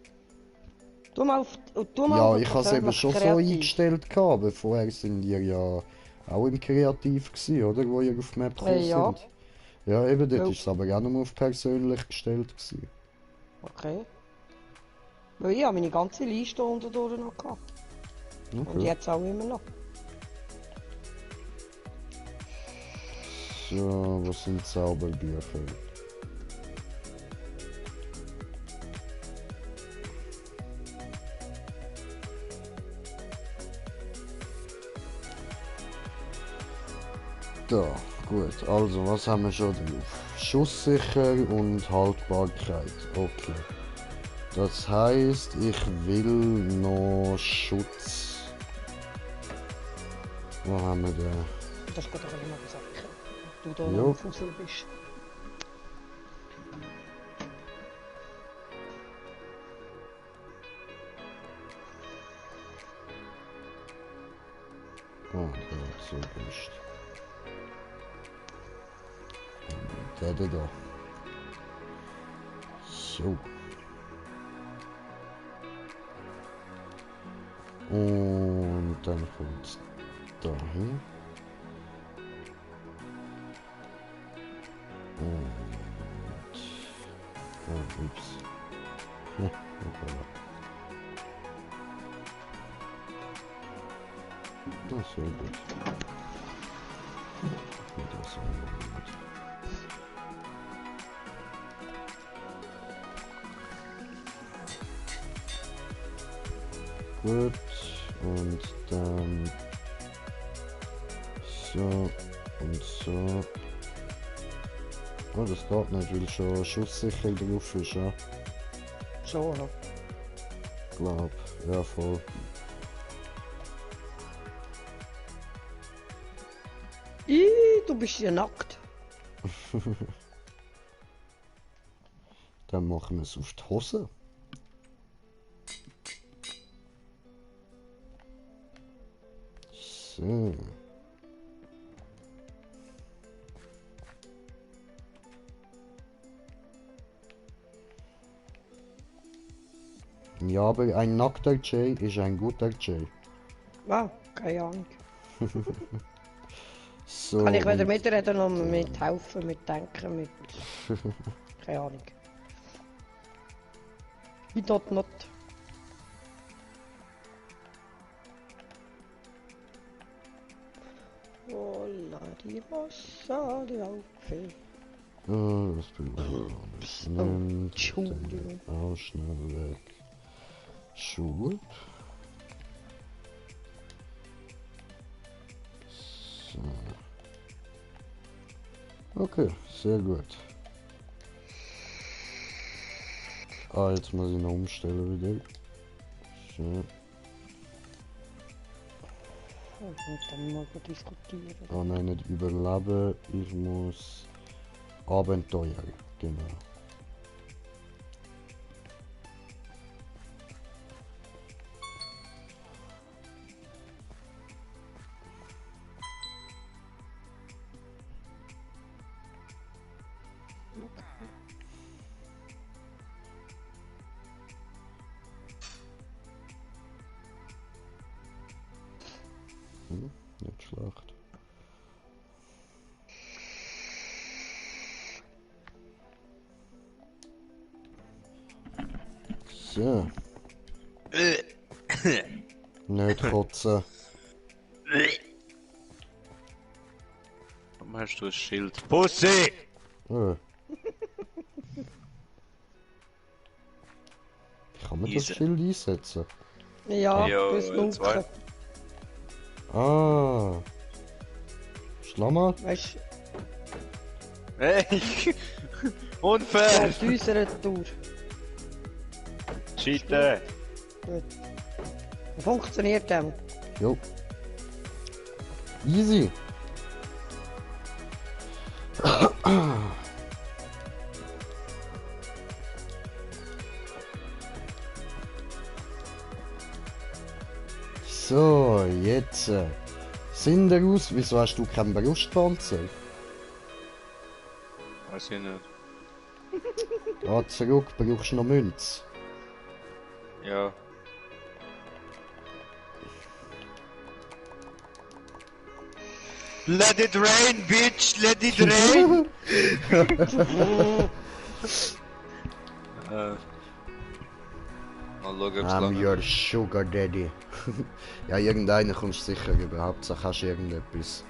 Tu mal auf Ja, ich habe es eben persönlich schon so kreativ. eingestellt gehabt, aber vorher sind ihr ja auch im Kreativ gewesen, oder? Wo ihr auf die Map gekommen Ja. sind. Ja, eben, dort Ja. ist es aber auch nur auf persönlich gestellt gewesen. Okay. Weil ich habe meine ganze Liste unten durch noch gehabt. Und Okay. jetzt auch immer noch. So, was sind Zauberbücher? Da, gut. Also, was haben wir schon drauf? Schusssicher und Haltbarkeit. Okay. Das heißt, ich will noch Schutz. Wo haben wir den? Das geht doch immer gesagt. Du da Jo. noch Fussel bist. Ah, ja, so ist. Der da. So. Und dann kommt dahin. Und... Oh, ups. Okay. Das ist sehr gut. Das ist sehr gut. Gut, und dann so und so. Oh, das geht nicht, weil schon schusssicher drauf ist, ja. So, ja. Glaub, ja voll. Du bist ja nackt. Dann machen wir es auf die Hose. So. Ja, aber ein nackter Jay ist ein guter Jay. Wow, keine Ahnung. So, Kann ich weder und- mitreden noch mithelfen, mitdenken, mit... Keine Ahnung. Ich dort not. Hola, die Wasser, die Augen. Oh, das brauche ich nicht. Nimm Entschuldigung. auch schnell weg. Schon gut. So. Okay, sehr gut. Ah, jetzt muss ich noch umstellen wieder. So. Und dann mal diskutieren. Oh nein, nicht überleben. Ich muss Abenteuer. Genau. Nicht schlecht. So. Nicht kotzen. Warum hast du ein Schild? Pussy! Äh. Kann man das Easy. Schild einsetzen? Ja, Ja, das ja, zwei. Lunken. Ah. Schlag mal. Weißt Hey! du, Unfair! auf unserer Tour. Cheaten! Gut. Funktioniert auch. Jo. Easy. So, jetzt. Sind wir aus? Wieso hast du keinen Brustpanzer? Weiß ich nicht. Ah, zurück, brauchst du noch Münz. Ja. Let it rain, bitch! Let it rain! Mal schauen, ob's I'm lange. your sugar daddy. Ja, irgendeiner kommst du sicher über. Hauptsache hast du irgendetwas.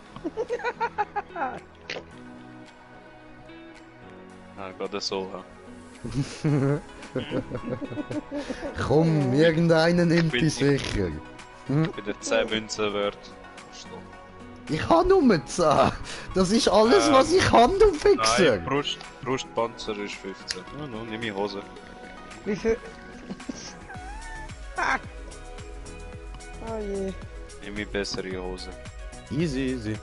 Ah, gerade so. Ja. Komm, irgendeiner nimmt bin dich nicht- sicher. Bei den 10 Münzen wird. Ich habe nur 10. Das ist alles, was ich kann, du Fixer. Nein, Brustpanzer ist 15. Oh, no, nimm die Hose. Wie viel? Ah. Oh je. Nimm die bessere Hose. Easy, easy.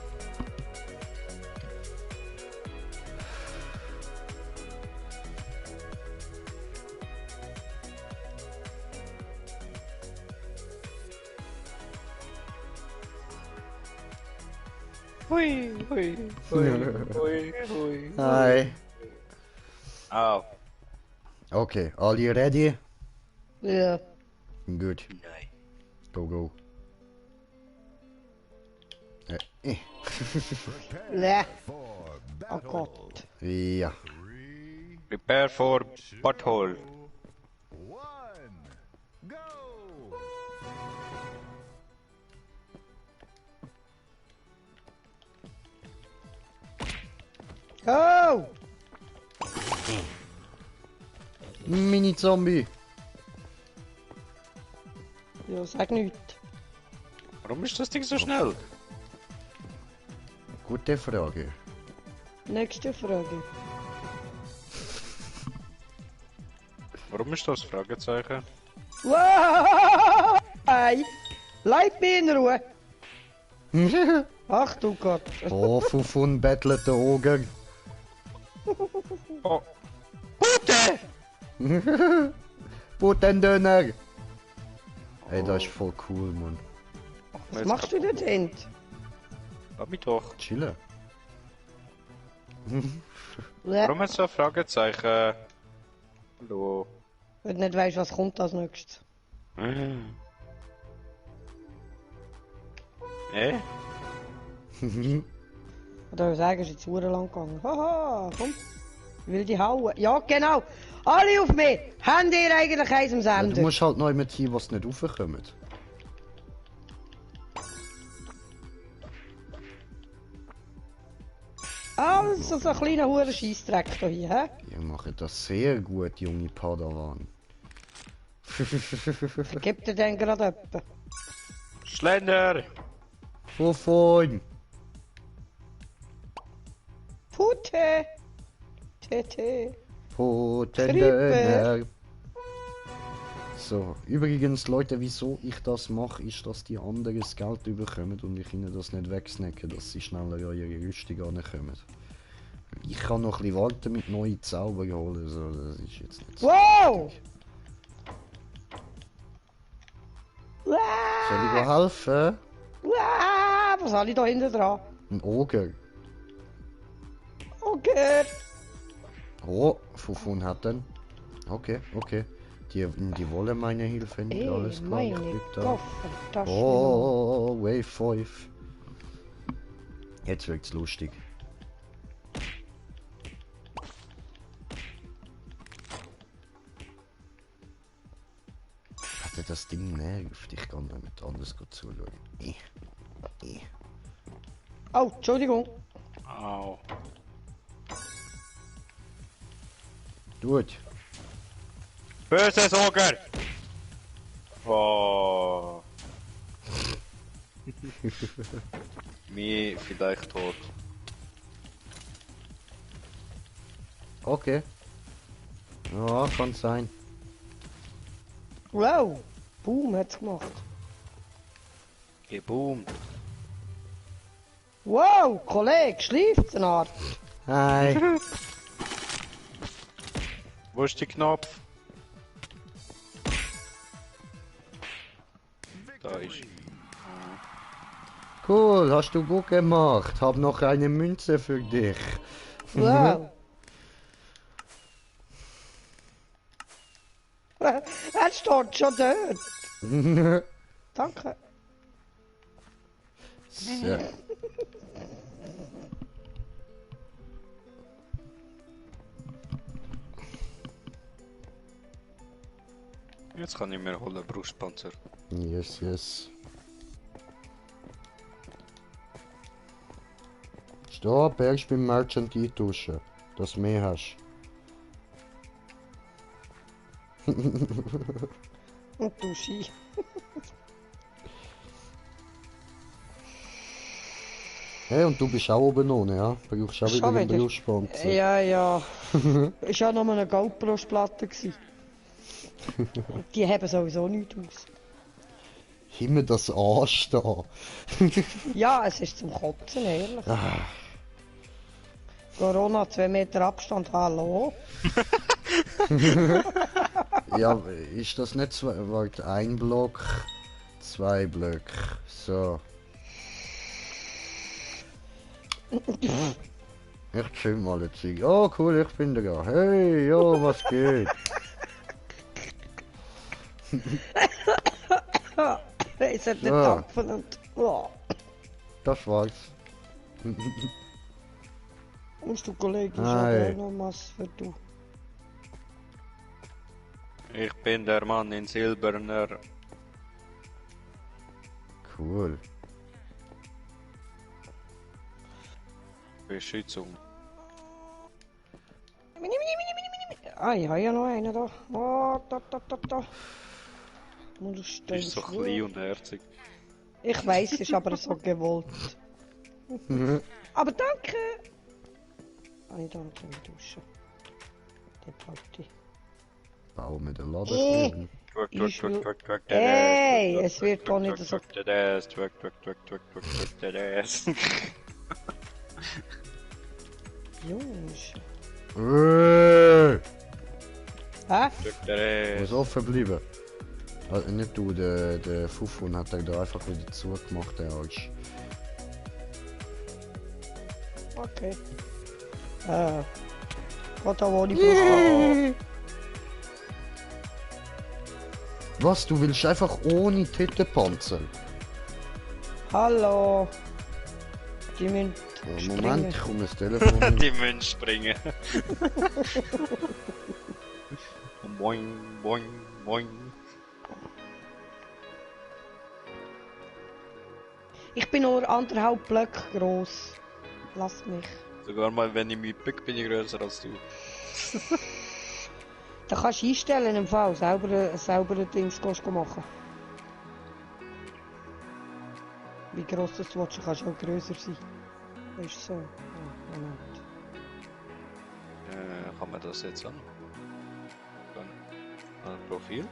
Hui, hui, hui, hui, hui. Hi. Au. Okay, are you ready? Ja. Good. Nein. Go, go. Eh. Nee. For Oh battle. Gott. Ja. 3, Prepare for butthole. 1, go! Go! Mini-Zombie. Ja, sag nichts. Warum ist das Ding so schnell? Gute Frage. Nächste Frage. Warum ist das? Fragezeichen. Wow! Hey! Bleib mir in Ruhe! Ach du Gott. Oh, Fufun bettelt den Oger. Oh. Pute! Putendöner. Ey, das ist voll cool, Mann. Was machst du denn denn? Lass mich doch. Chillen. Warum hat so ein Fragezeichen? Hallo. Wenn du nicht weißt, was kommt als nächstes. Oder sagen, es ist jetzt lang gegangen. Haha, komm. Ich will die hauen. Ja, genau. Alle auf mich. Habt ihr eigentlich eins am Ja, du Sender? musst halt neu mit hier, was nicht raufkommt. Also so ein kleiner hure Scheissdreck hier, hä? Ihr macht das sehr gut, junge Padawan. Gibt dir denn gerade jemanden? Slender! Wovon? Pute! TT. Potendöner. So, übrigens, Leute, wieso ich das mache, ist, dass die anderen das Geld überkommen und ich ihnen das nicht wegsnacken, dass sie schneller an ihre Rüstung ankommen. Ich kann noch ein bisschen warten mit neuen Zauber holen, so, das ist jetzt nicht so. Wow! Soll ich dir helfen? Was habe ich da hinten dran? Ein Oger. Okay. Oh, Fufun hat den. Okay, okay. Die wollen meine Hilfe nicht, Ey, alles klar. meine ich bleib da. Koffertasche. Oh, Wave 5. Jetzt wird's lustig. Alter, das Ding nervt. Ich kann damit anders zuschauen. Oh, Entschuldigung. Au. Gut. Böses Oger! Oh. Mir vielleicht tot. Okay. Ja, kann sein. Wow. Boom hat's gemacht. Geboomt. Wow, Kollege, schläft's eine Art. Hi. Wo ist der Knopf? Da ist. Cool, hast du gut gemacht. Hab noch eine Münze für dich. Wow. Er steht schon dort. Danke. So. Jetzt kann ich mir holen, Brustpanzer. Yes, yes. Stopp, erst beim Merchant eintauschen, dass du mehr hast. Und du Ski. Hey, und du bist auch oben ohne, ja? Brauchst auch wieder Schon einen wieder? Brustpanzer. Ja, ja. Ist ja noch eine GoPro-Platte gewesen. Die haben sowieso nichts aus. Himmel das anstehen. Ja, es ist zum Kotzen, ehrlich. Corona, 2 Meter Abstand, hallo. Ja, ist das nicht zwei? Warte, ein Block, 2 Blöcke. So. Ich chill mal jetzt. Oh cool, ich bin da. Hey, jo, was geht? Es hat nicht Ja. tapfen und... Oh. Das war's. Und du Kollege, ich Hi. habe auch noch was für du. Ich bin der Mann in silberner. Cool. Beschützung. Ah, ich habe ja noch einen da. Oh, da. Muss ich Du bist so klein und herzig. Ich weiß, ist aber so gewollt. Aber danke! Habe ich da noch zum Duschen? Die Party. Bau mit der Laden. Twerk, Ich twerk, will- twerk, twerk, Ey, twerk, es wird twerk, doch nicht twerk, so- twerk, twerk, twerk, twerk, twerk, twerk, twerk, twerk, twerk. Jungs. Hey, Hä? muss offen bleiben. Also nicht du, der Fufun hat er da einfach wieder zugemacht, der Arsch. Okay. Gott, da wo ich Brust. Was, du willst einfach ohne Tittenpanzer? Hallo. Die müssen Ja, springen. Moment, ich komme das Telefon. Die müssen springen. Boing, boing, boing. Ich bin nur 1,5 Blöcke groß. Lass mich. Sogar mal wenn ich mich bück, bin ich größer als du. Da kannst du einstellen im Fall, selber Dings kannst du machen. Wie gross das du willst, kannst du auch grösser sein. Ist so. Ja, Moment. Kann man das jetzt an? Dann Profil.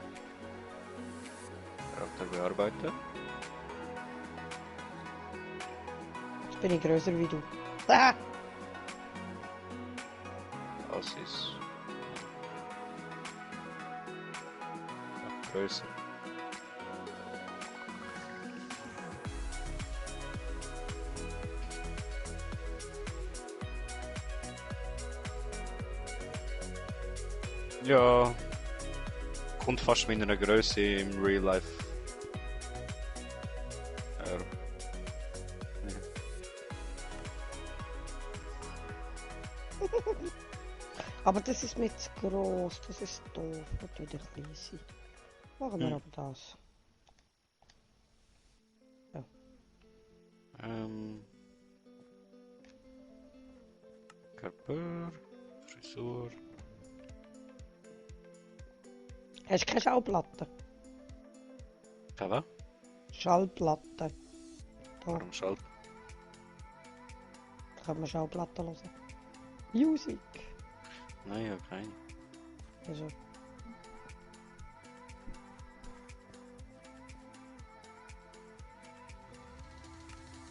Charakter bearbeiten. Jetzt bin ich grösser wie du. Ah! Das ist größer. Ja, kommt fast mit einer Größe im Real Life. Ja. Aber das ist mir zu gross, das ist doof. Das wird wieder klein sein. Machen wir aber das. Körper, Frisur. Hast du keine Schallplatte? Was? Schallplatte. Da Warum Schalt? kann man Schallplatte hören. Music. Nein, ja, kein. Also.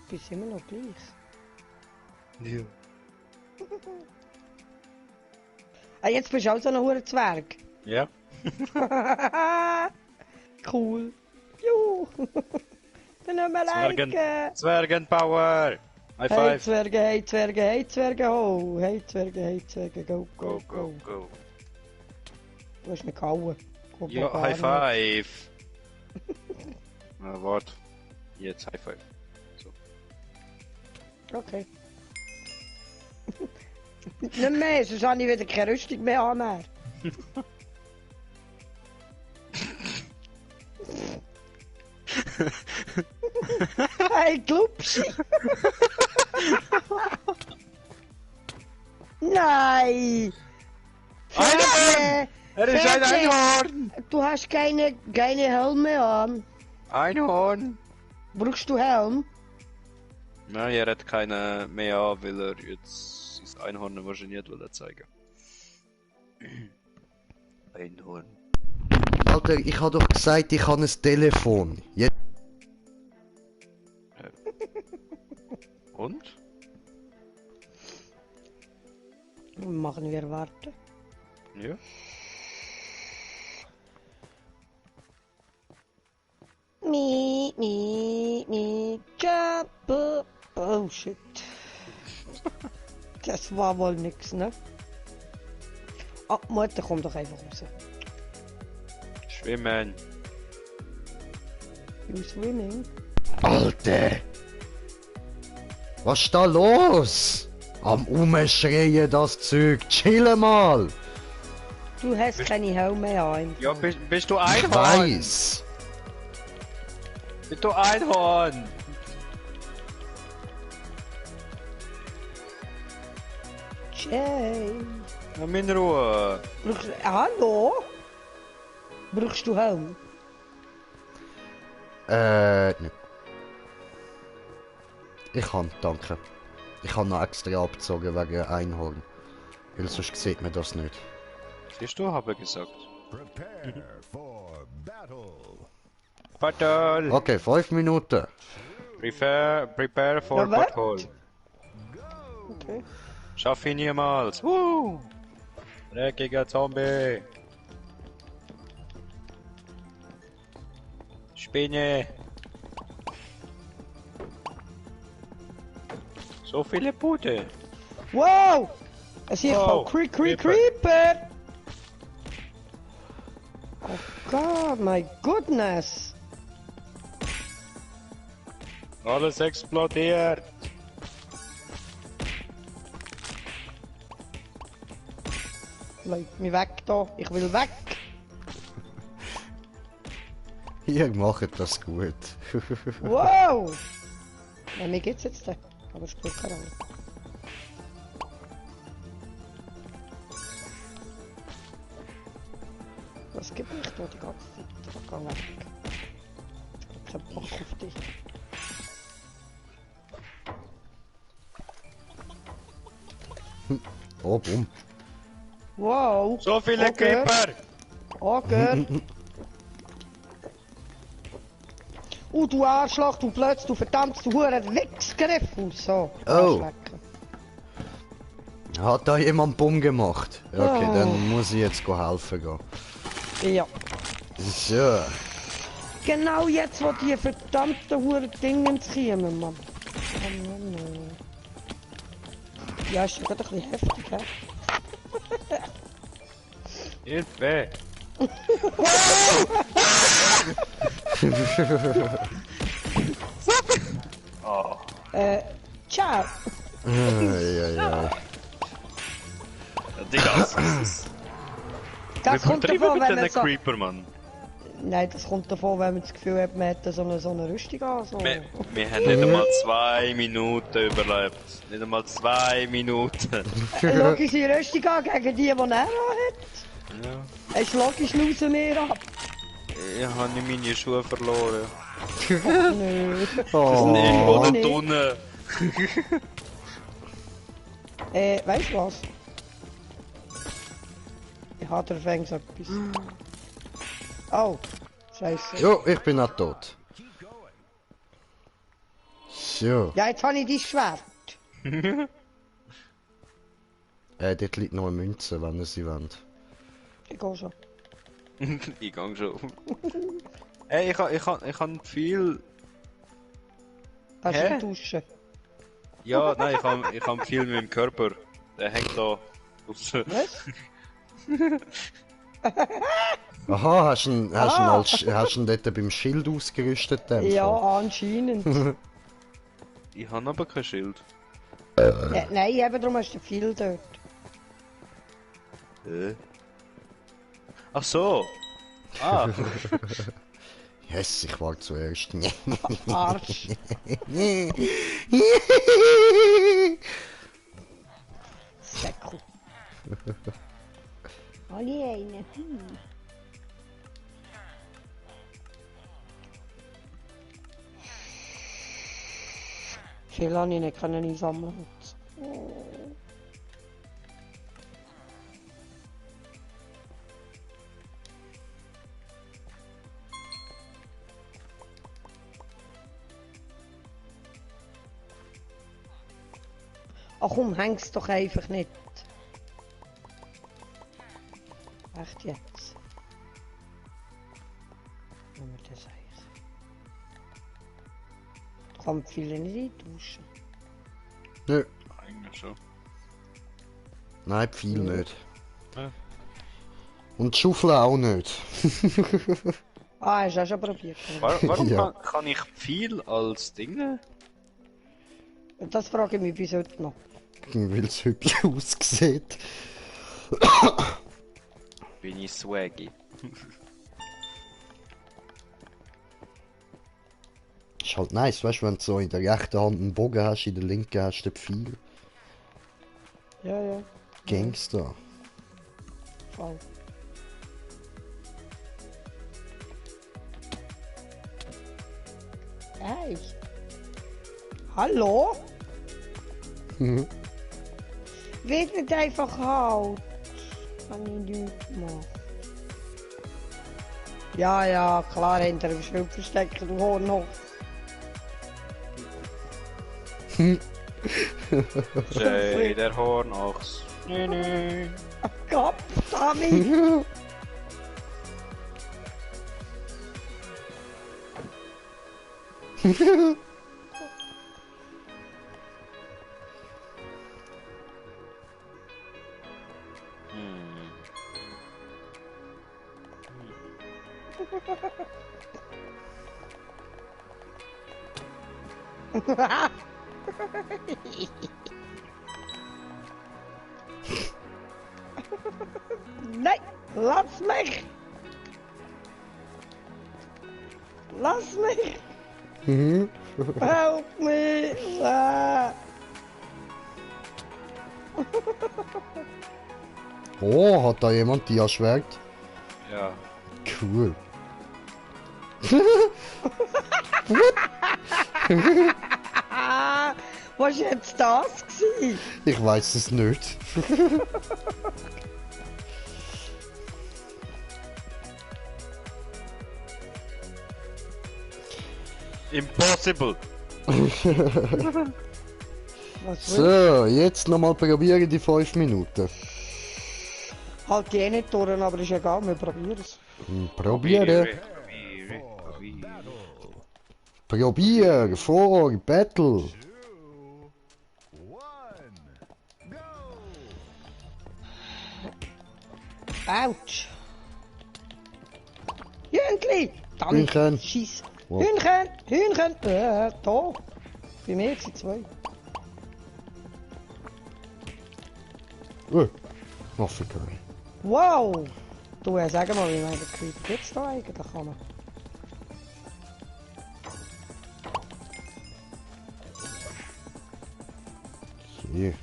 Bist immer noch gleich. Ja. Ah, jetzt bist du auch so ein hoher Zwerg. Ja. Cool. Juhu. Dann haben wir Zwergen. liken. Zwergenpower! High Hey five! Zwerge, hey Zwerge, hey Zwerge, ho. Hey Zwerge, go, Go, go, go. Du hast mich gehauen. Geht Ja, noch gar High nicht. five! Na, warte. Jetzt High five. Okay. Nicht mehr, sonst habe ich wieder keine Rüstung mehr an. Hey, Glubschi! Nein! Einhorn! Er ist ein Fertig. Einhorn! Du hast keine Helme an. Einhorn! Brauchst du Helm? Nein, er hat keine mehr an, weil er jetzt sein Einhorn wahrscheinlich nicht will zeigen. Einhorn. Alter, ich hab doch gesagt, ich habe ein Telefon. Jetzt Und? Machen wir warten. Ja. Jump. Oh shit. Das war wohl nix, ne? Ah, Mutter, komm doch einfach raus. Schwimmen. You swimming? Alter! Was ist da los? Am Umschreien das Zeug. Chill mal! Du hast keine Helme mehr an. Ja, bist du Ich Einhorn? weiß! Bist du Einhorn? Jay. Nimm in Ruhe. Hallo? Brauchst du Helm? Nicht. Ich kann, danke. Ich habe noch extra abgezogen wegen Einhorn. Weil sonst sieht man das nicht. Siehst du, habe ich gesagt. Prepare for battle. Battle! Okay, 5 Minuten. Prepare for Ja, was? Battle. Okay. Schaff ihn niemals. Woo! Dreckiger Zombie. Spinne. So viele Pute. Wow! Es hier Wow, von Creeper. Creeper! Oh God, my goodness! Alles explodiert. Leute, mich weg da. Ich will weg. Ihr macht das gut. Wow! Ja, mir geht's jetzt da. Aber es geht keine Ahnung. Was gibt mich da die ganze Zeit? Geh weg. Ich hab keinen Bock auf dich. Oh, bumm. Wow! So viele Okay. Creeper. Okay. Du Arschloch, du Plötz, du verdammst, du Hure Wichsgriff. So. Oh. Arschlecken. Hat da jemand Bumm gemacht? Okay, Oh. dann muss ich jetzt helfen gehen. Ja. So. Genau jetzt, wo die verdammten Hure Dingens kommen, Mann. Oh Mann, ja, ist gerade ein bisschen heftig, hä? Hilfe. Oh. Ciao. Ja. Digga, Das kommt davon, wenn man so... Creeper, Mann. Nein, das kommt davon, wenn man das Gefühl hat, man hätte so eine Rüstung an. So. Wir haben nicht einmal 2 Minuten überlebt. Nicht einmal 2 Minuten. Logische Rüstung an gegen die er hat. Ja. Es ist logisch, lausen wir ab. Ich habe nicht meine Schuhe verloren. Nö. Oh. Irgendwo eine nicht. Tonne. Weißt du was? Ich hatte fängt so etwas. Oh, scheiße. Jo, ich bin auch tot. So. Ja, jetzt habe ich dein Schwert. Dort liegt noch eine Münze, wenn ihr sie wollt. Ich gehe schon. Ich gang schon. Ey, ich kann viel. Hast Hä? du duschen? Ja, nein, ich kann viel mit dem Körper. Der hängt da draussen. Was? Aha, hast du ihn dort beim Schild ausgerüstet? in dem Ja, Fall? anscheinend. Ich habe aber kein Schild. Nein, eben darum hast du viel dort. Ach so. Ah, Yes, ich war zuerst. Arsch. Säckel. Alle eine. viel habe ich nicht können einsammeln. Ach komm, häng's doch einfach nicht. Echt jetzt? Wenn wir das eigentlich. Da kann man viele nicht eintauschen. Nö. Eigentlich schon. Nein, viel nicht. Ja. Und die Schaufel auch nicht. Ah, hast du auch schon probiert? Warum Ja. kann ich viel als Dinge? Das frage ich mich bis heute noch. Weil es hübsch aussieht. Bin ich swaggy? Ist halt nice, weißt du, wenn du so in der rechten Hand einen Bogen hast, in der linken hast du den Pfeil. Ja, ja. Gangster. Voll. Hey. Hallo? Mhm. Wird nicht einfach halt. Kann ich nichts machen. Ja, ja, klar, hinter dem Schild versteckt im Hornhof. Jay, der Hornochs. Nö, nö. Gott, Tommy! Nein, lass mich! Lass mich! Mhm. Help me! Ah. Oh, hat da jemand die erschwert? Ja. Cool. Ah, was war jetzt das gewesen? Ich weiß es nicht. Impossible! Was will? So, jetzt nochmal probieren die 5 Minuten. Halt die eh nicht durch, aber ist egal, wir probieren es. Probieren. Probier vor Battle. 2, 1, go! Autsch! Hühnchen! Hühnchen. Scheiss! Wow. Hühnchen! Hühnchen! Da! Bei mir sind 2. Waffencurry. Wow! Du, sag mal, wie man den Creeper jetzt da eigentlich kann. Hier.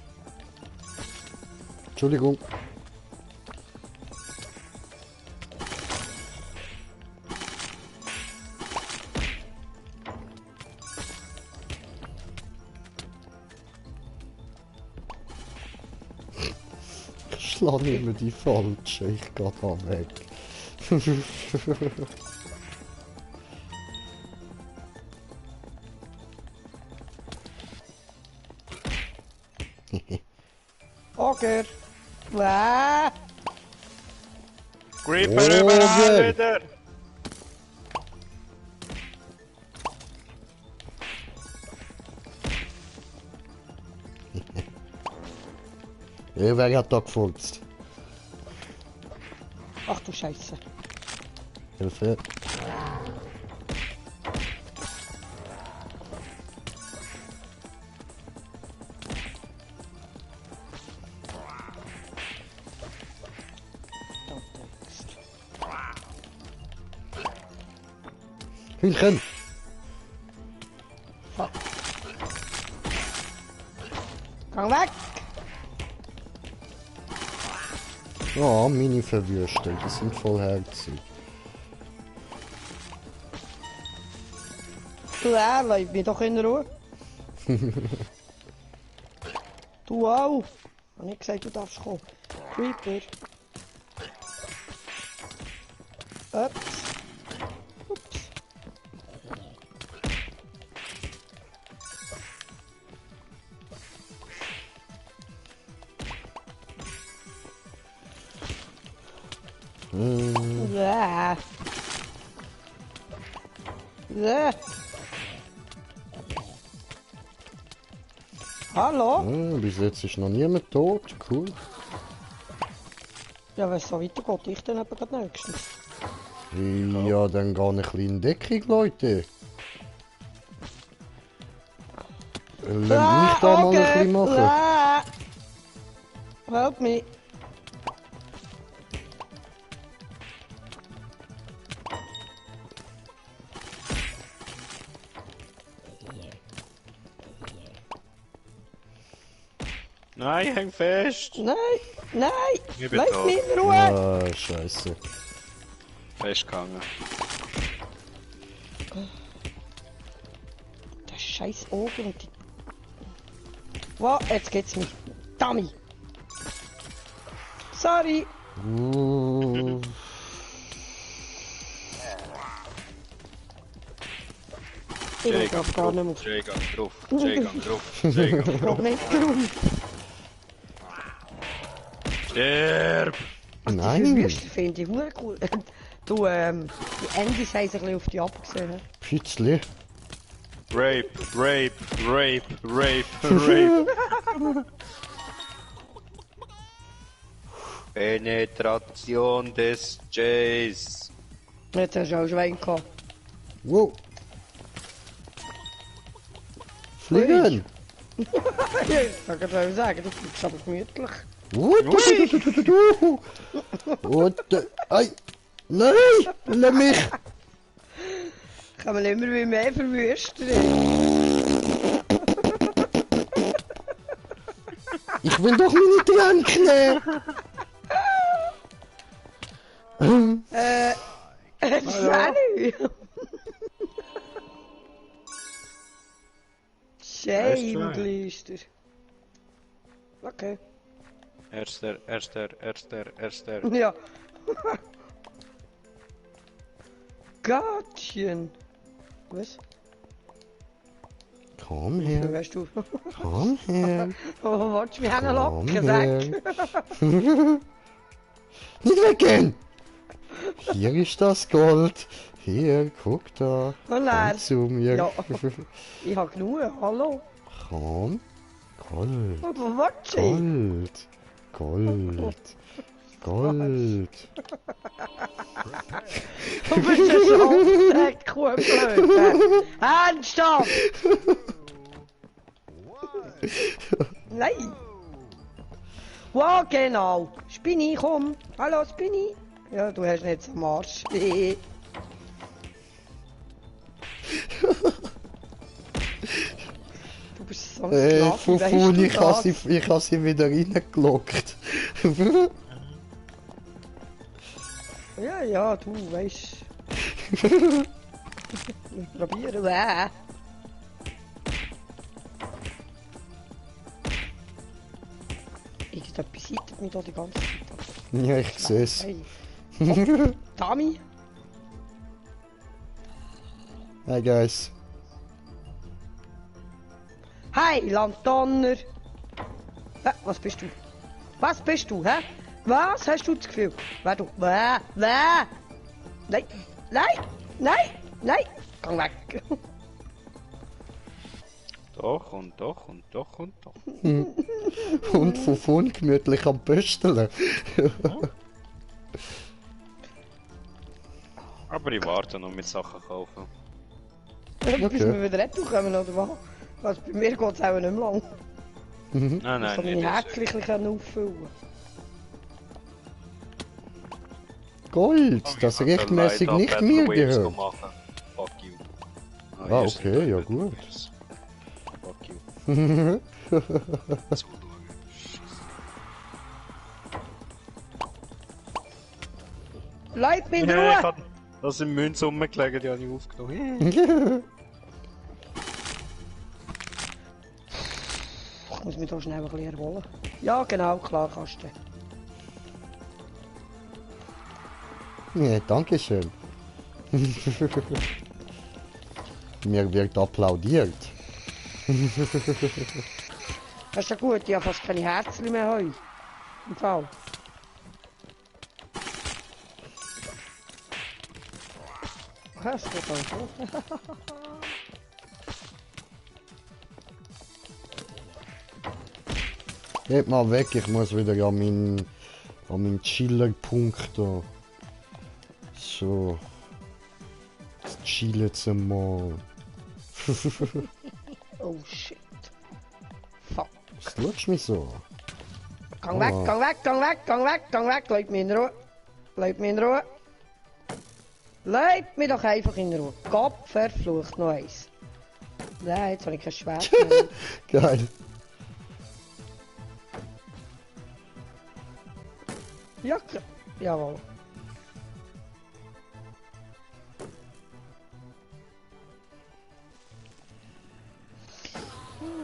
Entschuldigung. Ich schlage immer die falsche, ich gehe da weg. Okay. Ah, Creeper Oh, überall yeah. wieder! Wer hat da gefurzt? ach du Scheiße. Hilfe. Hühnchen! Fuck. Gang weg! Oh, Mini verwürstet, die sind voll herzig. Du, bleib mich doch in Ruhe. Du auch. Ich hab nicht gesagt, du darfst kommen. Creeper. Ups. Ups. Ja. Ja. Hallo? Bis jetzt ist noch niemand tot. Cool. Ja, wenn es so weitergeht, ich dann eben gerade nächstens. Ja, dann gar eine kleine Deckung, Leute. Lass mich da mal ein bisschen machen. Ah. Help me. Nein, häng fest! Nein, nein, Ich bin lass da. mich in Ruhe. Ah, scheiße. Festgehangen. Der scheiß Ofen und die... Wow, jetzt geht's mich. Dummy. Sorry. Ich glaub gar nicht mehr. J-Gang drauf, J-Gang drauf, J-Gang drauf. Nicht drum. Sterb! Die Nein, Wüste finde ich sehr cool. Du, die Endys haben sich ein bisschen auf die abgesehen. Pitzli. Rape, Rape, Rape, Rape, Rape. Penetration des Jays. Jetzt hast du auch Schwein gehabt. Wow. Fliegen! Ich kann gerade sagen, du bleibst aber gemütlich. Und, ei! Nein! Lass mich! Kann man immer wie mehr verwüsten. Ich will doch meine Tränke nehmen! Sally! Shame, Gleister. Okay. Erster. Ja. Gottchen. Was? Komm Wie her, weißt du? komm her, Oh, willst du mich komm hinlocken? Sag. her. Nicht weggehen! Hier ist das Gold. Hier, guck da. Oh nein. Komm zu mir. Ja. Ich hab genug, hallo. Komm. Gold. Aber was ist? Gold. Gold. Du bist ja so echt kuhblöd. Handstopp! Nein! Wow, genau. Spinni, komm. Hallo, Spinni. Ja, du hast nicht am Arsch. Du bist so ein Sklave, Fufun, weißt du ich habe sie wieder reingelockt. Ja, ja, du weißt. Probieren, Irgendetwas sieht mich da die ganze Zeit. Ja, ich sehe es. Hey. Oh, Tami? Hi guys. Hey, Lantonner! Was bist du? Was bist du, hä? Was hast du das Gefühl? Wer du? Nein! Nein! Nein! Nein! Geh weg! Doch und doch und doch und doch. Und Fufun gemütlich am Pösteln. Aber ich warte noch mit Sachen kaufen. Bis wir wieder retourkommen, oder was? Also bei mir geht es auch nicht mehr lang. Nein, Ich kann nein, meine nicht. Häkchen auffüllen. Gold, das rechtmäßig nicht mir gehört. Fuck you. Ah, okay, ja gut. Fuck you. Leute, mich in Ich Ruhe! hab das in Münze rumgelegen, die habe ich aufgenommen. mich hier schnell ein bisschen erholen. Ja, genau, klar kannst du. Ja, danke schön. Mir wird applaudiert. Das ist ja gut, ich habe fast keine Herzchen mehr heute. Im Fall. Das geht auch so. Geht mal weg, ich muss wieder an meinen Chiller-Punkt da. So. Jetzt chillen jetzt mal. Oh shit. Fuck. Was schaust du mich so? Gang weg, gang weg, gang weg, gang weg, gang weg. Lass mich in Ruhe. Lass mich in Ruhe. Lass mich doch einfach in Ruhe. Gott verflucht noch eins. Nein, jetzt habe ich kein Schwert mehr. Geil. Ja, jawohl.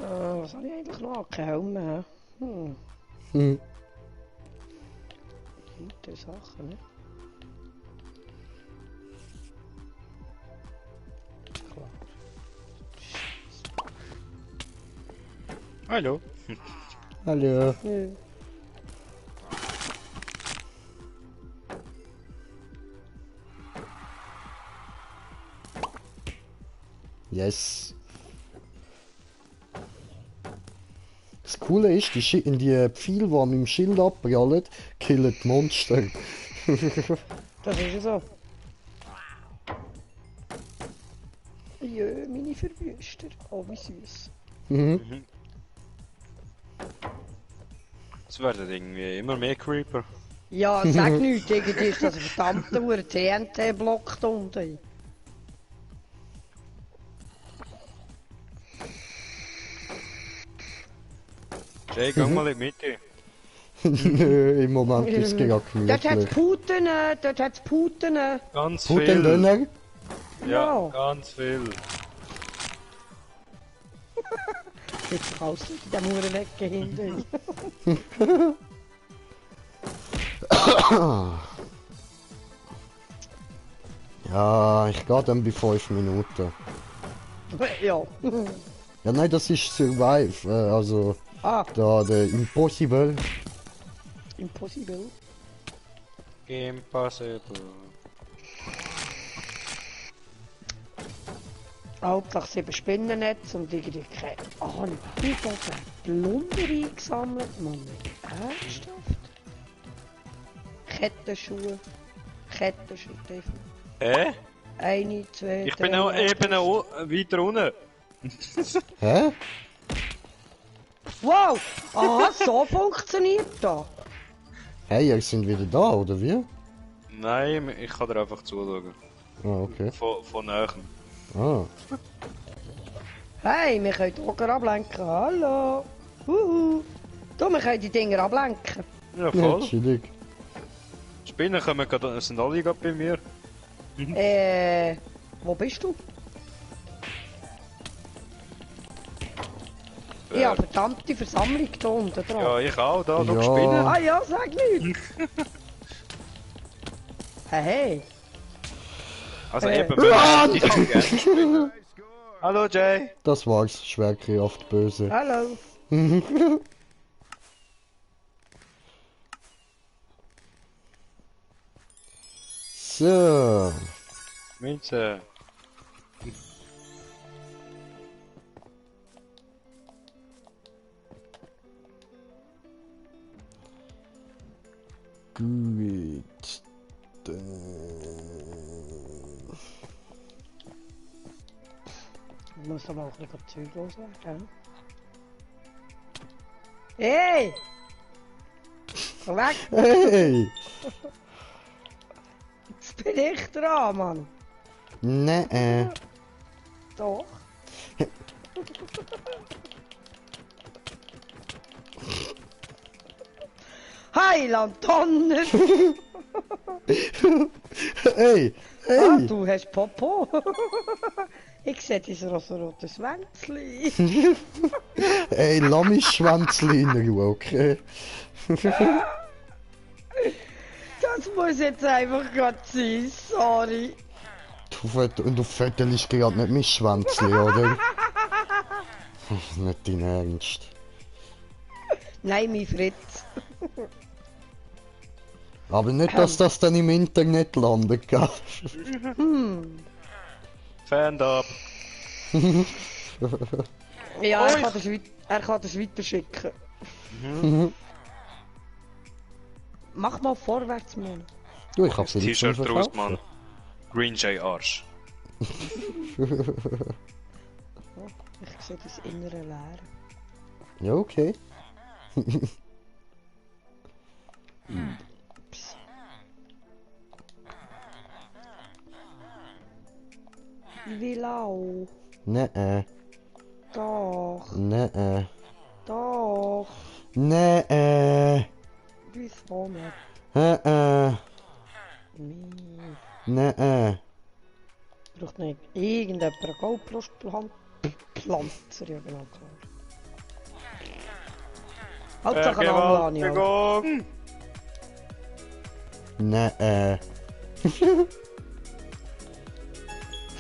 Was habe ich eigentlich noch? Kein Helm mehr. Hm. Gute Sache, ne? Klar. Hallo. Hallo. Ja. Yes. Das Coole ist, die Pfeile, die mit dem Schild abprallen, killen die Monster. Das ist ja so. Jö, meine Verwüster. Oh, wie süß. Mhm. Es werden irgendwie immer mehr Creeper. Ja, sag nichts, irgendwie ist das ein verdammter TNT-Block da unten. Jay, geh mal in die Mitte. Nö, im Moment ist es gerade Dort hat's gemütlich. Puten, dort hat's Puten. Ganz viel. Putendöner? Ja, Ja. ganz viel. Jetzt raus in der Murenecke hinten. Ja, ich gehe dann bei 5 Minuten. Ja. Ja, nein, das ist Survive. Also, Ah, da, der Impossible. impossible. Impossible. Hauptsache 7 Spinnennetz und irgendwie keine Ahnung. Ich habe Plunder eingesammelt, Mann. Ernsthaft? Kettenschuhe. Kettenschuhe. Hä? Eine, zwei, Ich bin auch eben auch weiter unten. Hä? Wow! Aha, so funktioniert das. Hey, ihr sind wieder da, oder wie? Nein, ich kann dir einfach zuschauen. Ah, okay. Von näher. Ah. Hey, wir können die Oger ablenken. Hallo. Du, wir können die Dinger ablenken. Ja, Ja, voll. chillig. Spinnen kommen gerade, sind alle gerade bei mir. Wo bist du? Ja, verdammte Versammlung da unten dran. Ja, ich auch, da, Ja. noch Spinnen. Ah ja, sag nicht. Hey. Also Äh. eben, ich kann gerne Spinnen. Hallo Jay. Das war's, Schwerkraft böse. Hallo. So. Münze. Gut. Dann. Ich muss aber auch nicht Zeug loswerden. Hey! Komm weg! Hey! Jetzt bin ich dran, Mann. Nee. Doch. Heiland Donner! Hey! Ah, Hey! du hast Popo. Ich sehe dein rosa-rotes Schwänzli. Ey, lass mich Schwänzli in Ruhe, okay? Das muss jetzt einfach gerade sein, sorry. Du fötterst gerade nicht mein Schwänzli, oder? Nicht dein Ernst. Nein, mein Fritz. Aber nicht, dass das dann im Internet landet, gell? Fan up. Ja, Oi. er kann das weiterschicken. Mach mal vorwärts, Mann. Du, ich hab Das sie nicht zum T-Shirt draus, Verkaufen. Mann. Green Jay Arsch. Ich sehe das innere Leere. Ja, okay. Psst. Wie lau? Nee, Doch, nee, doch. nee, Wieso nicht? nee, Nee. nee. Braucht nicht irgendjemand einen GoPro-Planzer? Ja, genau, klar. Hauptsache ein Anlani, ja. Vergewaltigung. Nee.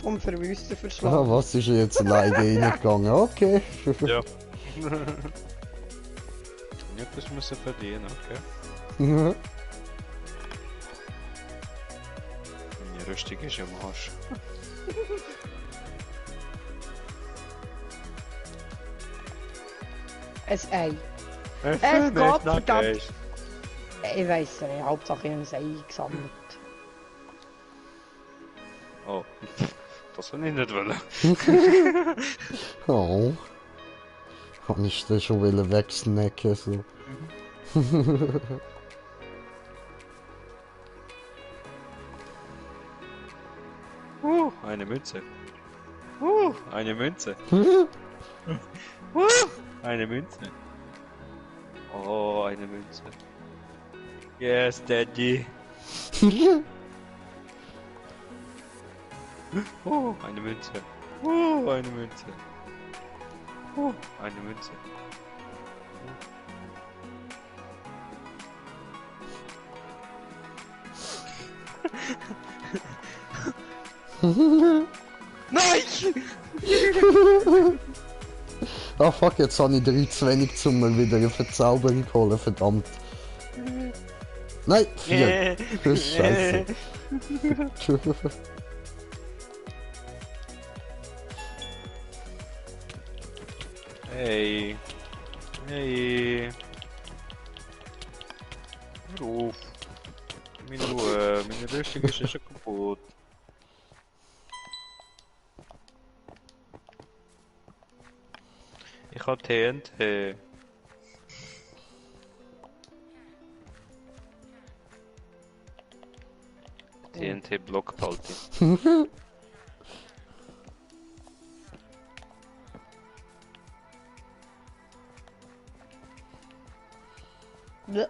Vom Verwüsten Ah, verschlagen. was ist jetzt leider reingegangen? Okay. Ja. Etwas müssen verdienen, okay. Meine Rüstung ist am Arsch. Ein Ei. Es geht verdammt. Ich weiss nicht, Hauptsache ich habe ein Ei gesammelt. Oh, das will ich nicht wollen. Oh. Kann ich das schon wieder wegsnacken, so. Eine Münze. Eine Münze. Eine Münze. Oh, eine Münze. Yes, Daddy. Eine Münze. Eine Münze. Eine Münze. Nein! Ah fuck, jetzt habe ich 3 zu wenig, um mir wieder eine Verzauberung holen, verdammt. Nein, 4. Scheiße. Hey. Hey. Hör auf. Meine Ruhe. Meine Rüstung ist ja schon kaputt. Ich habe TNT. TNT blockt halt. Bleh.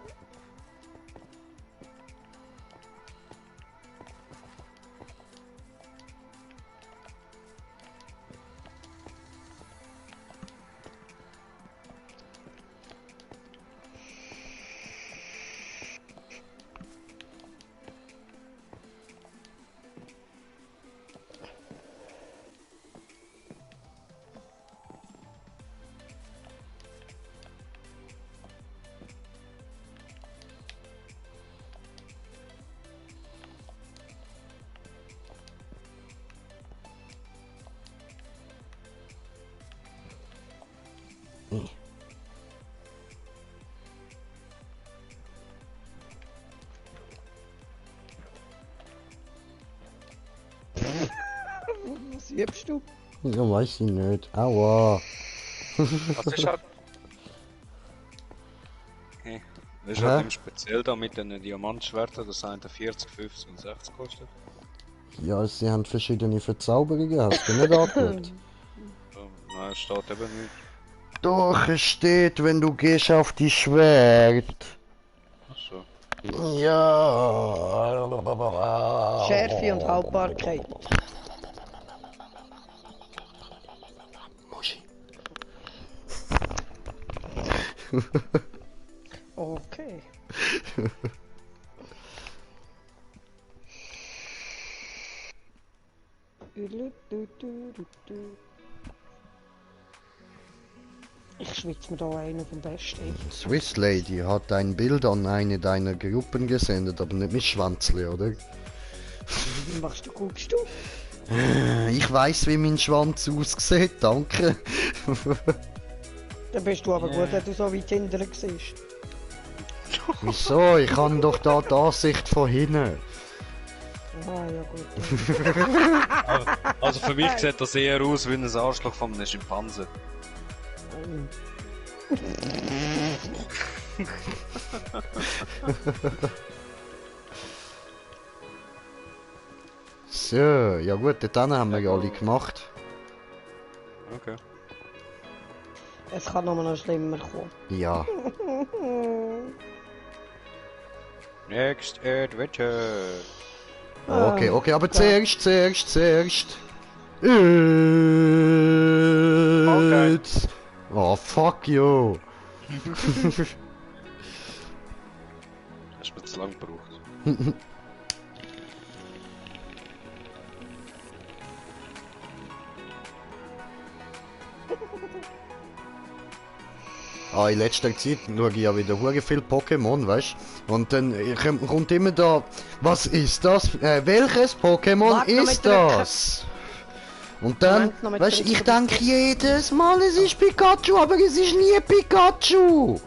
Was übst du? Ja, weiß ich nicht. Aua. Was ist halt. Okay. Das ist halt im Speziell da mit den Diamantschwertern, das eine 40, 50 und 60 kostet. Ja, sie haben verschiedene Verzauberungen, hast du nicht angehört? Nein, es steht eben nicht. Doch, es steht, wenn du gehst auf die Schwert. Achso. Ja. Schärfe und Haltbarkeit. Okay. Ich schwitze mir da einen vom Besten. Swiss Lady hat ein Bild an eine deiner Gruppen gesendet, aber nicht mit Schwanzli, oder? Was machst du, guckst du? Ich weiß, wie mein Schwanz aussieht, danke. Dann bist du aber gut, wenn du so weit hinten siehst. Wieso? Ich habe doch da die Ansicht von hinten. Ah, ja gut. Also für mich sieht das eher aus wie ein Arschloch von einem Schimpanse. So, ja gut, dann haben wir ja alle gemacht. Okay. Es kann noch schlimmer kommen. Ja. Next Adventure. Okay, okay, aber klar. zuerst. Okay. Jetzt. Oh, fuck you. Hast du mir zu lang gebraucht. In letzter Zeit schaue ich ja wieder hure viel Pokémon, weißt du? Und dann kommt immer da, was ist das? Welches Pokémon Warte noch ist mit der das? Und dann, Moment, noch mit weißt du, der ich denke jedes Mal, es ist Pikachu, aber es ist nie Pikachu.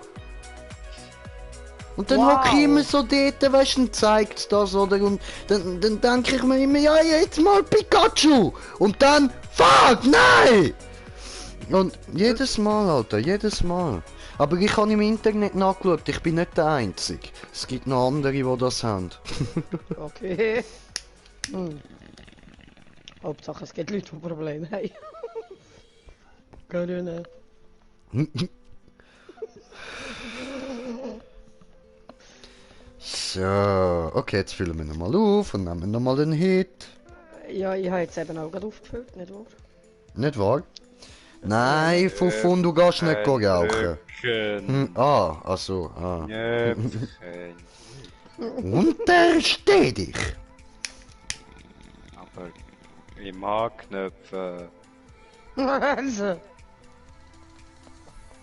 Und dann Wow. hocke ich immer so dort, weißt du, und zeigt das, oder? Und dann denke ich mir immer, ja, jetzt mal Pikachu. Und dann, fuck, nein! Und jedes Mal, Alter, jedes Mal. Aber ich habe im Internet nachgeschaut, ich bin nicht der Einzige. Es gibt noch andere, die das haben. Okay. Hauptsache es gibt Leute, die Probleme haben. Können. So, okay, jetzt füllen wir nochmal auf und nehmen nochmal den Hit. Ja, ich habe jetzt eben auch gerade aufgefüllt, nicht wahr? Nicht wahr? Nein, Fuffun, du gehst nicht rauchen. Also, Nöpfchen. Untersteh dich! Aber ich mag Knöpfe. Also,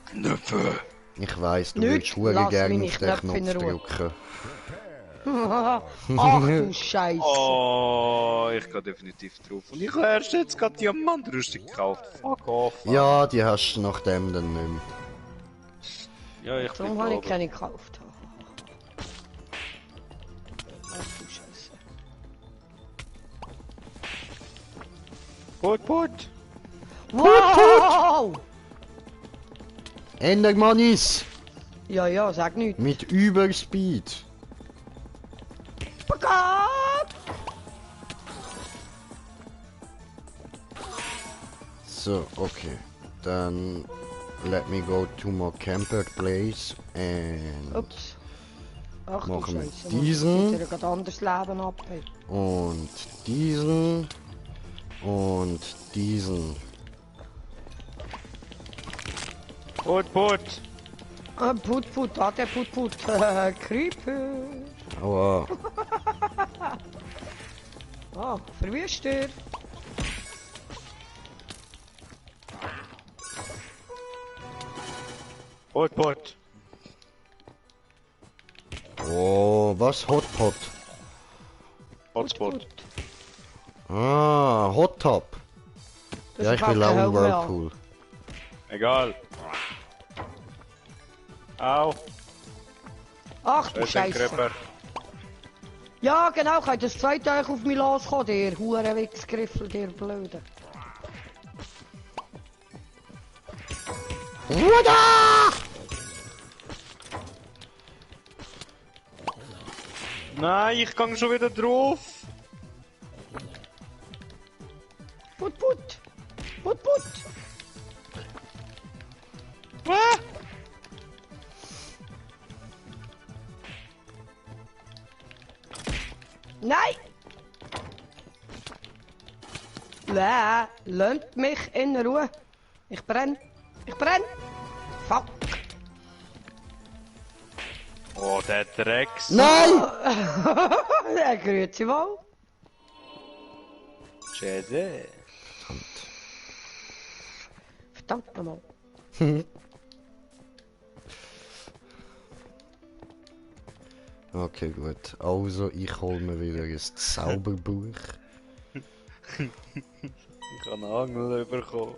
Knöpfe. Ich weiss, du Nicht, willst hure lass gerne meine auf den Knöpfe in Knopf Ruhe. drücken. ach du Scheiße. Oh, ich gehe definitiv drauf. Und ich habe erst jetzt gerade Diamantrüstung gekauft. Fuck off. Ja, die hast du nach dem dann nicht mehr. Ja, ich bin Darum habe ich oben. keine gekauft. Ach du Scheiße. Put. Wow! Endermanis! Ja, sag nichts. Mit Überspeed. Pakat! So, okay. Dann let me go to my camper place and Ups. Ach du Machen wir Scheiße. diesen. Muss ich gerade anderes Leben ab. Hey. und diesen und diesen. Put. Put, hat der Put. Creeper. Aua. Ah, Verwüster. Put. Oh, was? Hotpot. Hotspot. Ah, Hot Top. Das Ja, ist ich will kein auch einen Helm mehr. Whirlpool. Egal. Au. Ach du Das ist ein Scheiße. Creeper. Ja, genau, kann das zweite euch auf mich loskommen, der Hurenwichsgriffel, der Blöde. Wada! Nein, ich gang schon wieder drauf. Put. Ah! Nein! Lasst mich in Ruhe. Ich brenn. Fuck. Oh, der Drecks. Nein! Ja, grüezi wohl. Schäde. Verdammt nochmal. Okay, gut. Also, ich hol mir wieder ein Zauberbuch. Ich habe einen Angel bekommen.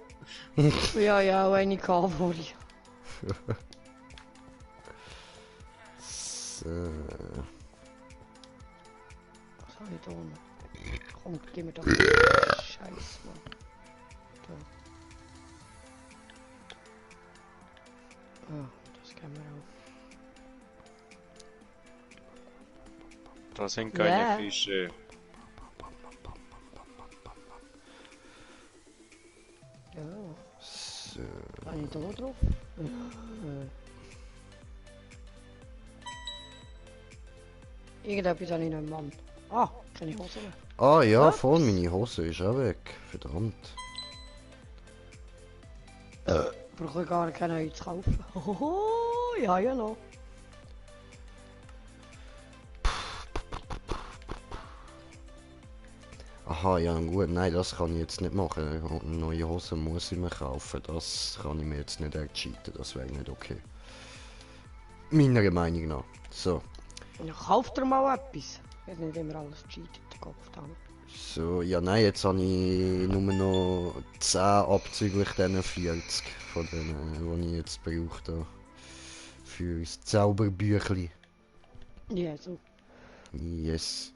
Ja, ja, auch eine gehabt vorhin. So. Was habe ich da noch? Komm, gib mir doch Scheiß, Mann. Da. Ah, das können wir auch. Das sind keine Ja. Fische. Ja, So. habe ich da drauf? Irgendetwas habe ich noch im Mann. Ah, keine Hose mehr. Ah ja, Ups. voll, meine Hose ist auch weg. Verdammt. Brauche ich gar keine neue zu kaufen. Hoho, ja, ja noch. Aha, ja gut, nein, das kann ich jetzt nicht machen. Neue Hosen muss ich mir kaufen. Das kann ich mir jetzt nicht entscheiden. Das wäre nicht okay. Meiner Meinung nach. So. Ja, kauft ihr mal etwas. Wird nicht immer alles cheatet, der Kopf dann. So, ja nein, jetzt habe ich nur noch 10 abzüglich diesen 40 von denen, die ich jetzt brauche da. Für das Zauberbüchli. Ja, so. Yes.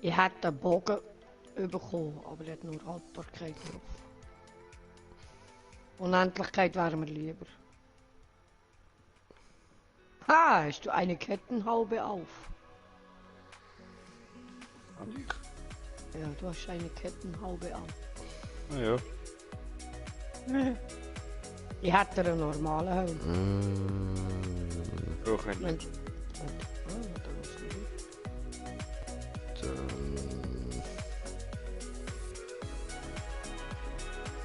Ich hätte einen Bogen bekommen, aber er hat nur Haltbarkeit drauf. Unendlichkeit wäre mir lieber. Ha, hast du eine Kettenhaube auf? Ja, du hast eine Kettenhaube auf. Na ja. Ich hätte einen normalen Helm. Brauche ich nicht. Mensch. Ah, dann ist es gut.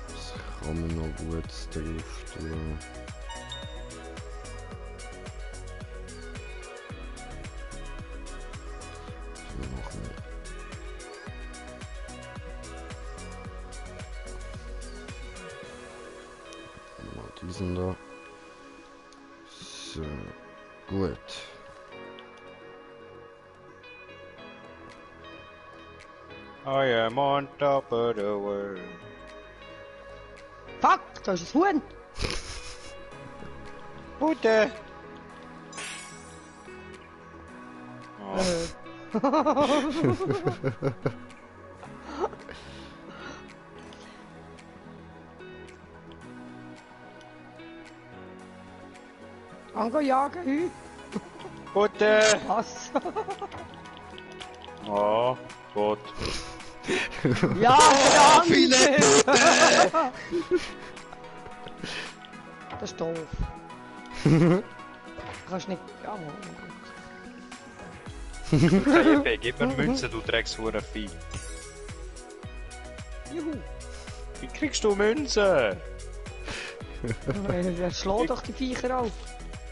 Was kann man noch gut drauf tun? So machen. Mal diesen da. So, gut. I am on top of the world. Fuck, da ist ein Huhn! Gute! Oh, Ango jagen, Hü. Gute! Was? Oh, Gott. Ja, danke! Das ist doof. Kannst nicht... Ja, Okay, gib mir Münze, du Dreckshurenvieh. juhu. Wie kriegst du Münze? Ja, schlag doch die Viecher auf.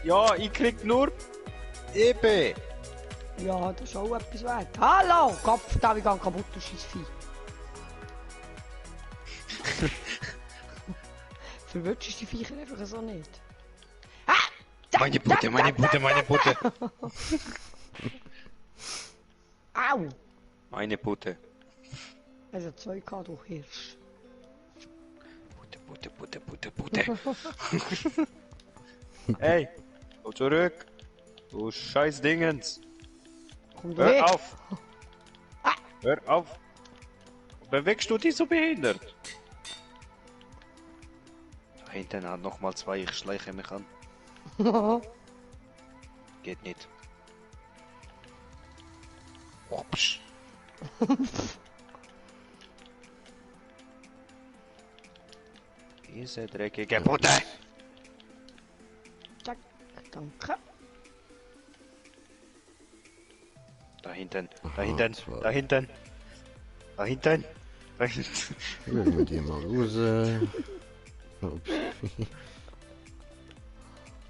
Ja, ich krieg nur Eben. Ja, das ist auch etwas wert. Hallo! Kopf, da ich gang kaputt, du scheiß Vieh. Verwirrst die Viecher einfach so nicht. Ah! Meine Butte, meine Butte, meine Butte. Au! Meine Butte. Also 2K, du Hirsch. Butte, Butte, Butte, Butte, Butte. Hey, komm zurück. Du scheiß Dingens. Komm du weg! Hör auf. Hör auf. Bewegst du dich so behindert? Da hinten hat noch mal zwei, ich schleiche mich an. Geht nicht. Ups. Diese dreckige Butte! Zack, danke. Da hinten, da Aha, hinten, zwei. da hinten. Da hinten. Schauen wir die mal raus. Ups.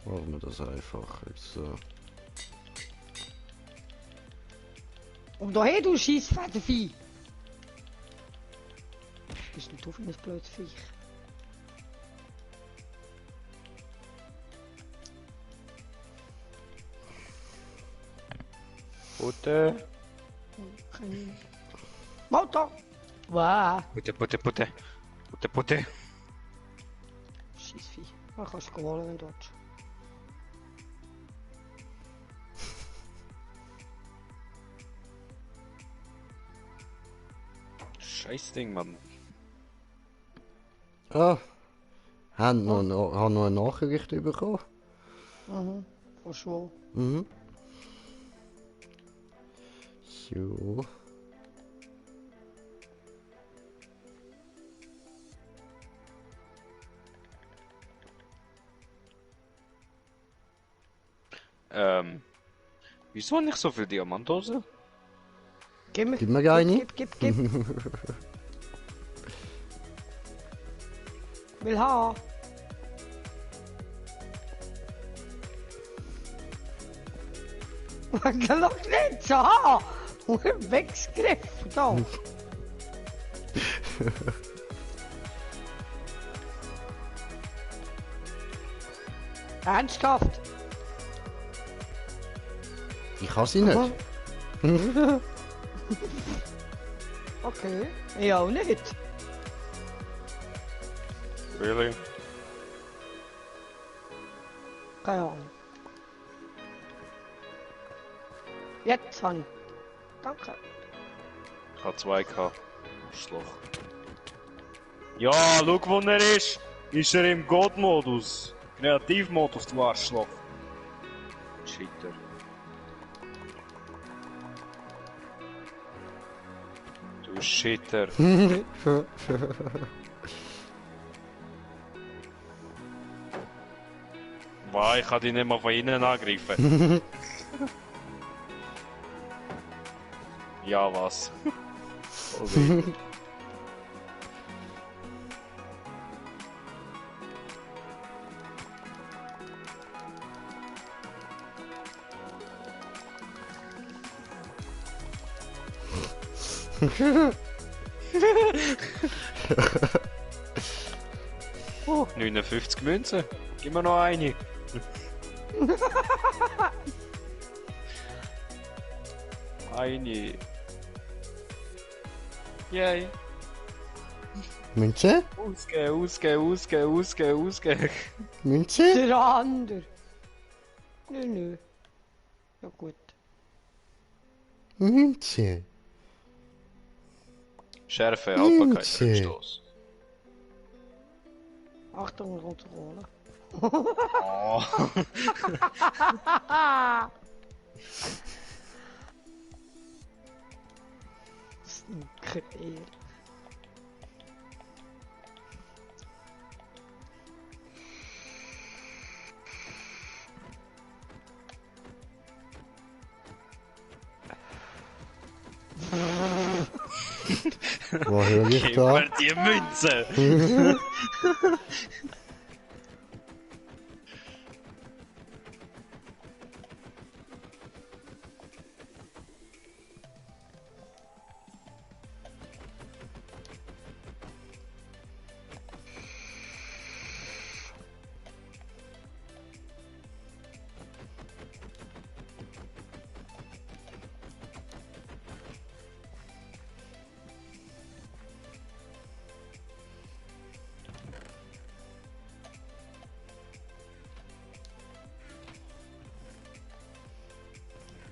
Machen wir das einfach jetzt so. Und daher, du scheiß Federvieh! Was ist denn du für ein blödes Viech? Putte. Kein Motor! Wow! Putte, Putte, Putte. Putte, Putte. Scheiß Vieh. Man kannst du holen, wenn du willst. Scheiß Ding, Mann. Ah, haben noch eine Nachricht bekommen. Mhm. Von Schwul. Mhm. So. Wieso nicht so viel Diamanthose? Gib mir. Gib mir eine. Gib. Will haben. Man kann doch nicht so haben. Wegsgriff da. Ernsthaft? Ich kann sie nicht. Okay. Ich auch nicht. Really? Keine Ahnung. Jetzt, Honey. Danke. Ich habe 2K. Schloch. Ja, schau, wo er ist! Ist er im God-Modus? Kreativmodus, du Arschloch. Cheater. Du Cheater. Wow, ich kann dich nicht mal von innen angreifen. Ja, was? Okay. Oh, 59 Münzen. Gib mir noch eine. Eine. Yay. Münze? Ausgehen. Münze? Der andere. Nö. Ja gut. Münze? Schärfe, Haltbarkeit, Münze. Rückstoß. Achtung, Kontrolle. Oh. Das ist ein Kreer. Wo höre ich Gib da? mir die Münze!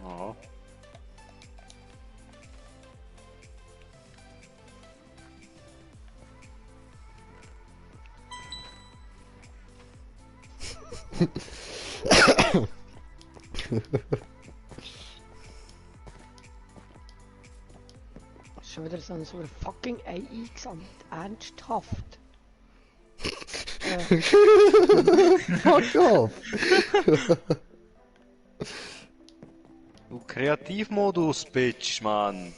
Oh. Schon wieder so ein fucking AI gesammelt. Ernsthaft. Fuck off! Du Kreativmodus, Bitch, Mann.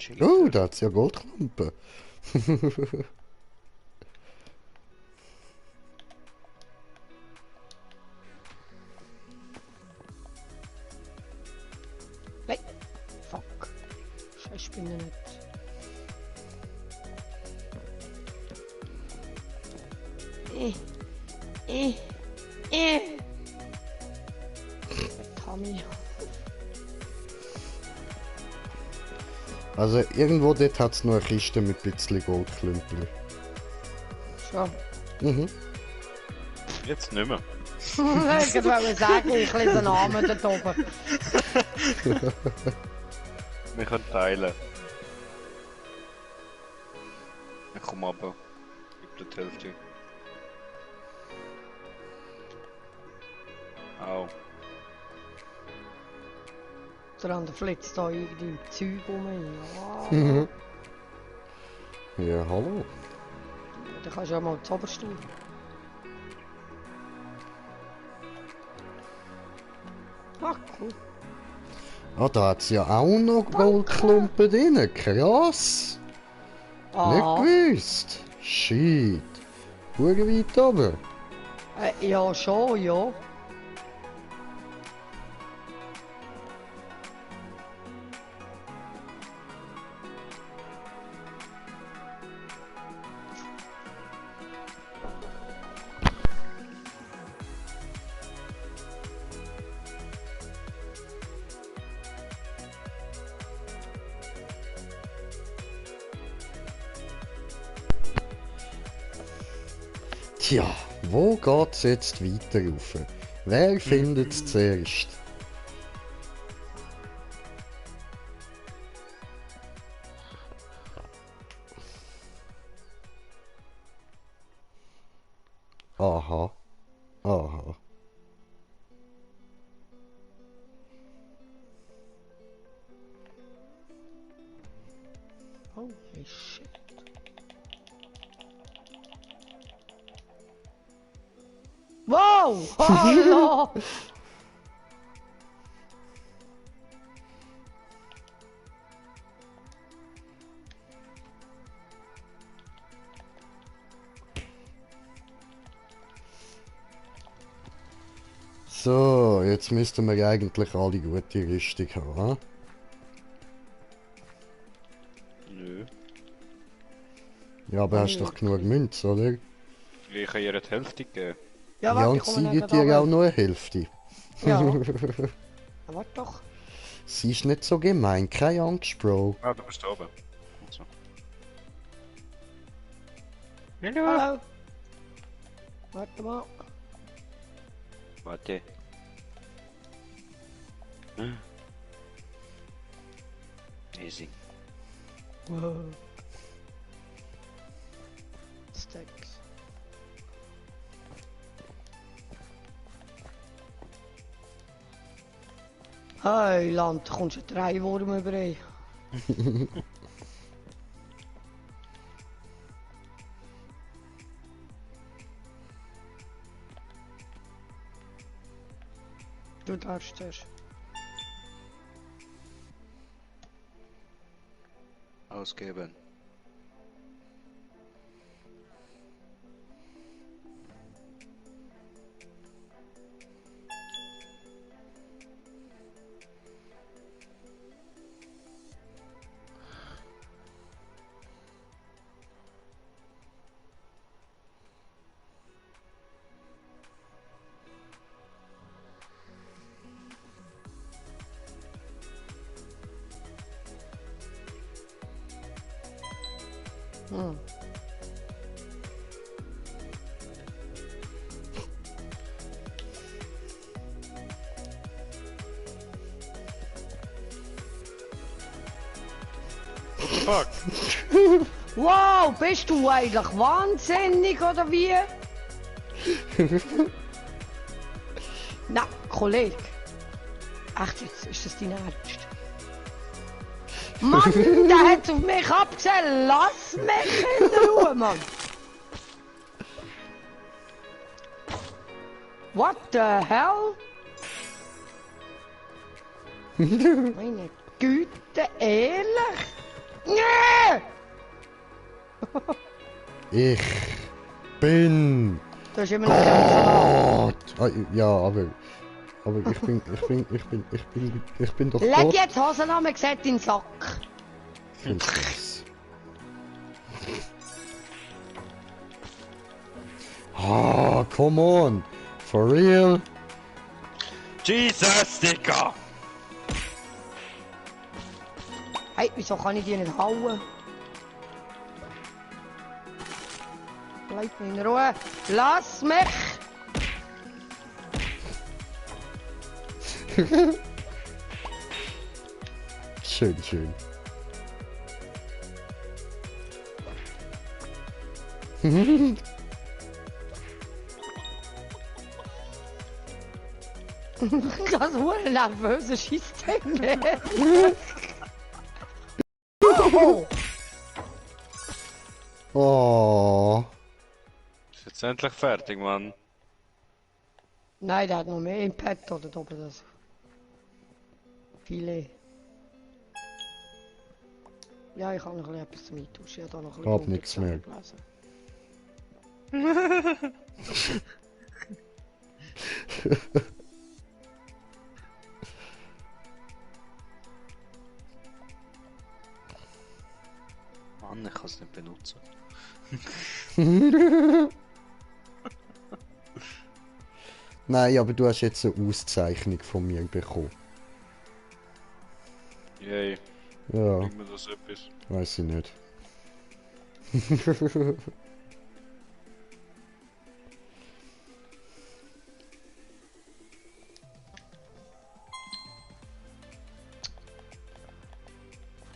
Shit. Oh, da hat's ja Goldklumpen. Nein. Fuck. Scheiß Spinne nicht. Tommy. Also irgendwo dort hat's noch eine Kiste mit ein bisschen Goldklumpen. Schon. Mhm. Jetzt nicht mehr. Ich wollte sagen, ich lese den Namen dort oben. Wir können teilen. Ich komm runter. Gib dir die Hälfte. Au. Der andere flitzt da irgendwie im Zeug rum. Ja. Mhm. Ja, hallo. Dann kannst du ja mal ins Oberstuhl. Ah, cool. Ah, da hat's ja auch noch Goldklumpen drin. Krass. Nicht gewusst. Shit. Hure weit oben. Ja, schon, ja. Tja, wo geht's jetzt weiter rauf? Wer findet's zuerst? Aha. Aha. Holy shit. Wow! Hallo! So, jetzt müssten wir eigentlich alle gute Rüstung haben. Hm? Nö. Ja, aber hast doch genug Münze, oder? Ich kann ihr die Hälfte geben. Ja, Ja, warte, und ich komme sie dann gibt gleich dir auch runter. noch eine Hälfte. Ja. Ja, warte doch. Sie ist nicht so gemein, keine Angst, Bro. Ah, du bist da oben. So. Hallo. Warte mal. Warte. Easy. Wow. Stacks. Hey, Land, da kommst du 3 Wurm über. Du darfst zuerst. Ausgeben. Hm. Fuck! Wow, bist du eigentlich wahnsinnig oder wie? Na, Kollege. Echt jetzt, ist das dein Ernst? Mann, der hat auf mich abgesehen. Lass mich in Ruhe, Mann. What the hell? Meine Güte, ehrlich? Nee! Ich bin Du hast immer noch keinen Salat. Gott! Ah, ja, aber ich bin doch Leg Gott. jetzt Hosen an, man sieht deinen Sack. Ich find's krass. Ah, come on! For real? Jesus, Digga! Hey, wieso kann ich die nicht hauen? Bleib mich in Ruhe. Lass mich! Schön, schön. Das ist ein nervöser Schießtechnik. Oh. Ist jetzt endlich fertig, Mann. Nein, der hat noch mehr im Pet oder oben das. Filet. Ja, ich habe noch etwas zum Eintauschen. Ich habe da noch Hab nichts mehr. gelesen. Mann, ich kann es nicht benutzen. Nein, aber du hast jetzt eine Auszeichnung von mir bekommen. Yay, Ja, bringt mir das etwas? weiß ich nicht.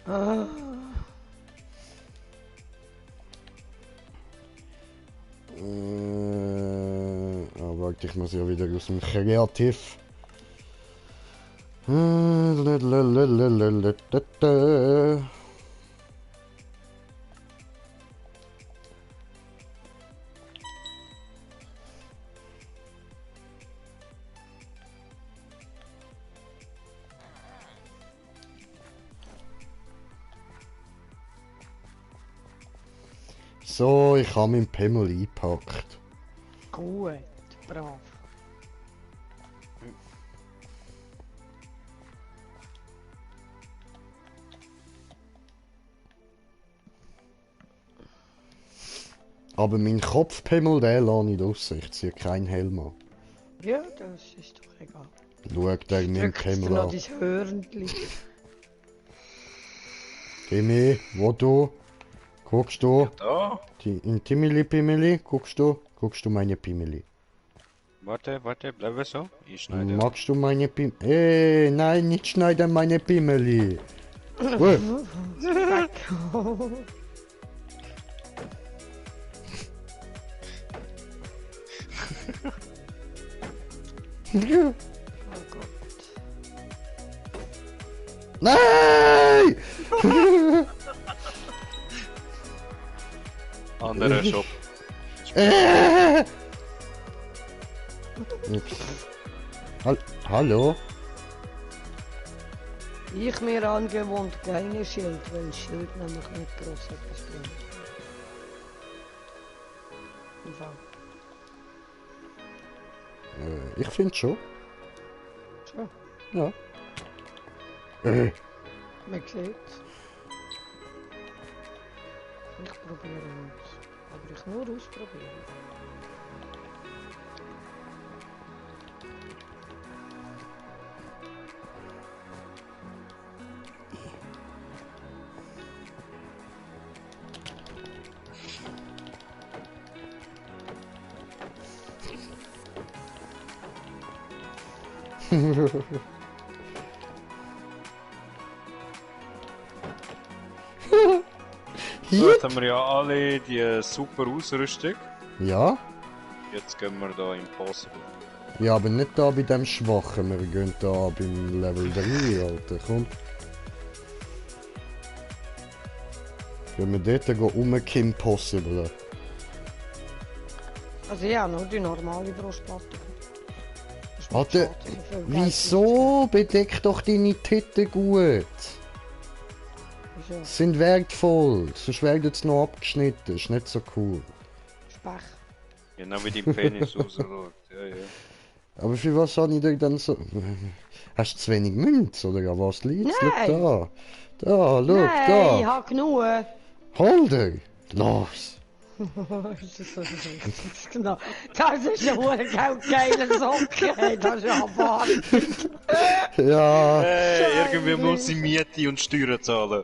Ah. Warte, ich muss ja wieder aus dem Kreativ. So, ich habe meinen Pimmel eingepackt. Gut, brav. Aber mein Kopfpimmel, den lasse ich draussen. Ich ziehe keinen Helm an. Ja, das ist doch egal. Schau dir meinen Drückst du Pimmel noch an. dein Hörnchen? Timmy, wo du? Guckst du? Da? Die in Timmy Pimmeli? Guckst du meine Pimmeli? Warte, bleib so. Ich schneide. Magst du meine Pimmeli? Nein, nicht schneiden meine Pimmeli. Oh Gott. Nein! Anderer Shop. Ups. Hallo? Ich mir angewohnt keine Schild, weil Schild nämlich nicht groß etwas bringt. Im Fall. Ich finde schon. So, Ja. man sieht's. Ich probiere es. Aber ich nur ausprobieren. Jetzt haben wir ja alle die super Ausrüstung. Ja? Jetzt gehen wir da Impossible. Ja, aber nicht da bei dem Schwachen. Wir gehen da beim Level 3, Alter. Komm. Gehen wir dort Impossible. Also ja, nur die normale Brustplatte. Das ist Warte, schade, so viel Geld wieso? Bedeck doch deine Titten gut. Wieso? Sind wertvoll, sonst werden sie noch abgeschnitten. Ist nicht so cool. Spech. Genau wie die Penis rausschaut. Ja, ja. Aber für was habe ich dir dann so... Hast du zu wenig Münz, oder an was liegt's? Nein. Schau da. Da, schau, Nein, ich da. hab genug. Hol dir. Los. Genau. Das ist ein geiler Socke, hey, das ist ja Wahnsinn. Ja. Hey, irgendwie muss ich Miete und Steuern zahlen.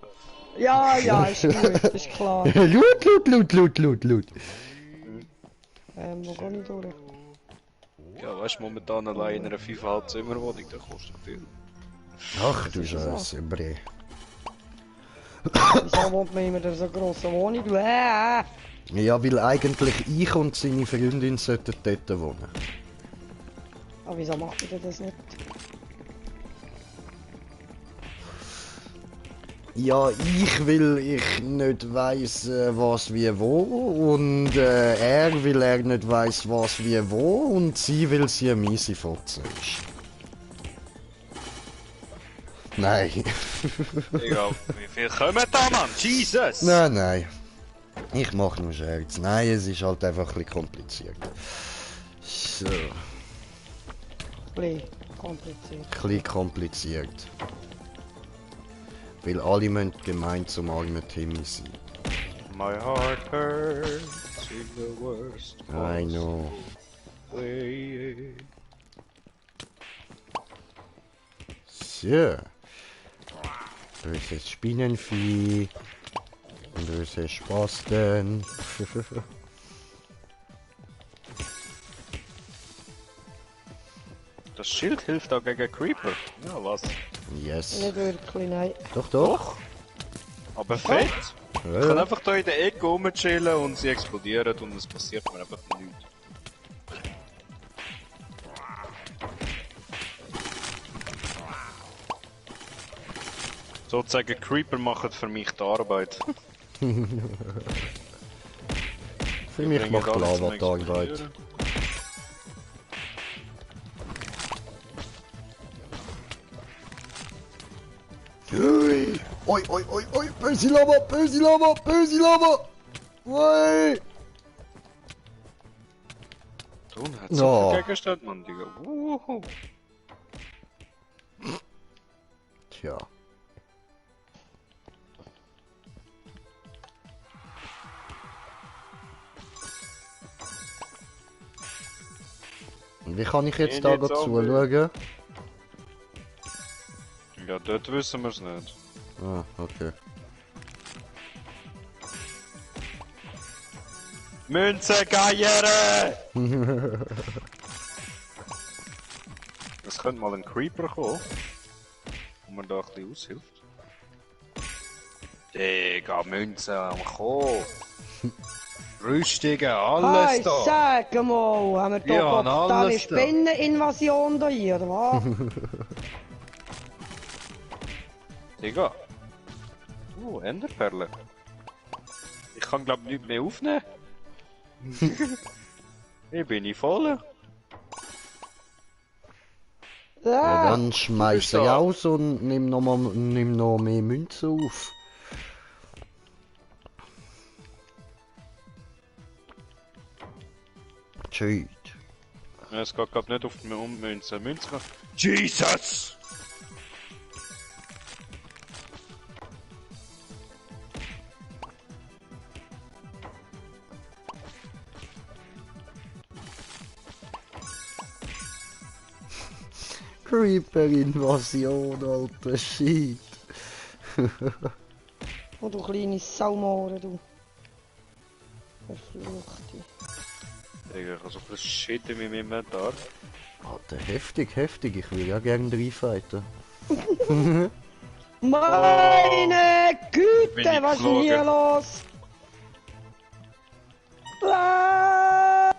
Ja, ja, ist gut, ist klar. Lut. Wo gehe ich durch? Ja, weißt du, momentan allein in einer 5,5 Zimmerwohnung, das kostet viel. Ach du Scheiße, Bre. Wieso wohnt man immer in so grossen Wohnung? Ja, weil eigentlich ich und seine Freundin sollten dort wohnen. Aber wieso macht ihr das nicht? Ja, weil ich nicht weiss, was wie wo und er will er nicht weiss, was wie wo und sie will sie eine miese Fotze ist. Nein. Egal, wie viel kommen da, Mann? Jesus! Nein. Ich mach nur Scherz. Nein, es ist halt einfach ein bisschen kompliziert. So, ein Bisschen kompliziert. bisschen kompliziert. Weil alle müssen gemeint zum armen Timmy sein. My heart hurts in the worst I know. way. So. Böses Spinnenvieh. Böse Spasten. Das Schild hilft auch gegen Creeper. Ja, was? Yes. Nicht wirklich, nein. Doch. Aber fett! Ich kann Ja. einfach da in der Ecke rumchillen und sie explodieren und es passiert mir einfach nichts. Sozusagen Creeper machen für mich die Arbeit. Für mich Bringen macht alles zum Lava die Arbeit. Explodieren. Ui, oi, böse Lava! Ui! Du, hat so Ja. viel Gegenstand, Mann, Digga. Wuhu. Tja. Und wie kann ich jetzt da Nicht dazu so schauen? Ja, dort wissen wir es nicht. Ah, okay. Münze geiere! Es könnte mal ein Creeper kommen, wo man da ein bisschen aushilft. Digga, Münze am Kommen! Rüstungen, alles Hey, da! sag mal, haben wir da Ja, totale alles da. Spinneninvasion da hier, oder was? Digga! Enderperle! Ich kann glaub nicht mehr aufnehmen! Ich bin nicht voll! Ja, Ja, dann schmeiß bist sie da. raus und nimm noch mehr Münze auf. Tschüss. Ja, es geht grad nicht auf die Münze. Münze. Jesus! Creeper-Invasion, alter Shit. oh, du kleine Saumore, du. Verfluchte. Digga, ich hab so viel Shit in meinem Inventar. Alter, heftig. Ich will ja gerne reinfighten. Meine Bin Güte, ich was ist denn hier geflogen? los? Ah!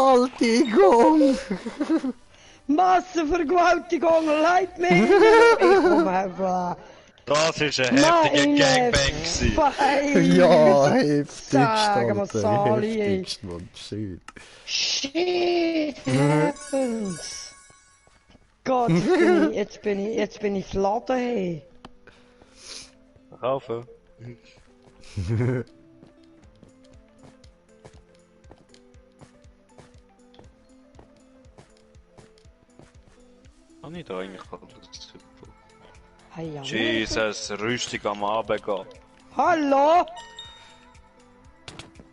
Vergewaltigung! Massenvergewaltigung, leid mir! Ich komme einfach. Das ist ein heftiger Gangbang gewesen. Fein! Ja, heftigst, Sag mal, Alter. Sali, ey. Heftigst, Mann. Shit. Shit happens! Gott, jetzt bin ich fladen, hey. Kaufen. Habe ich da eigentlich alles super? Hey, ja. Jesus, Rüstung am Abend gehen. Hallo?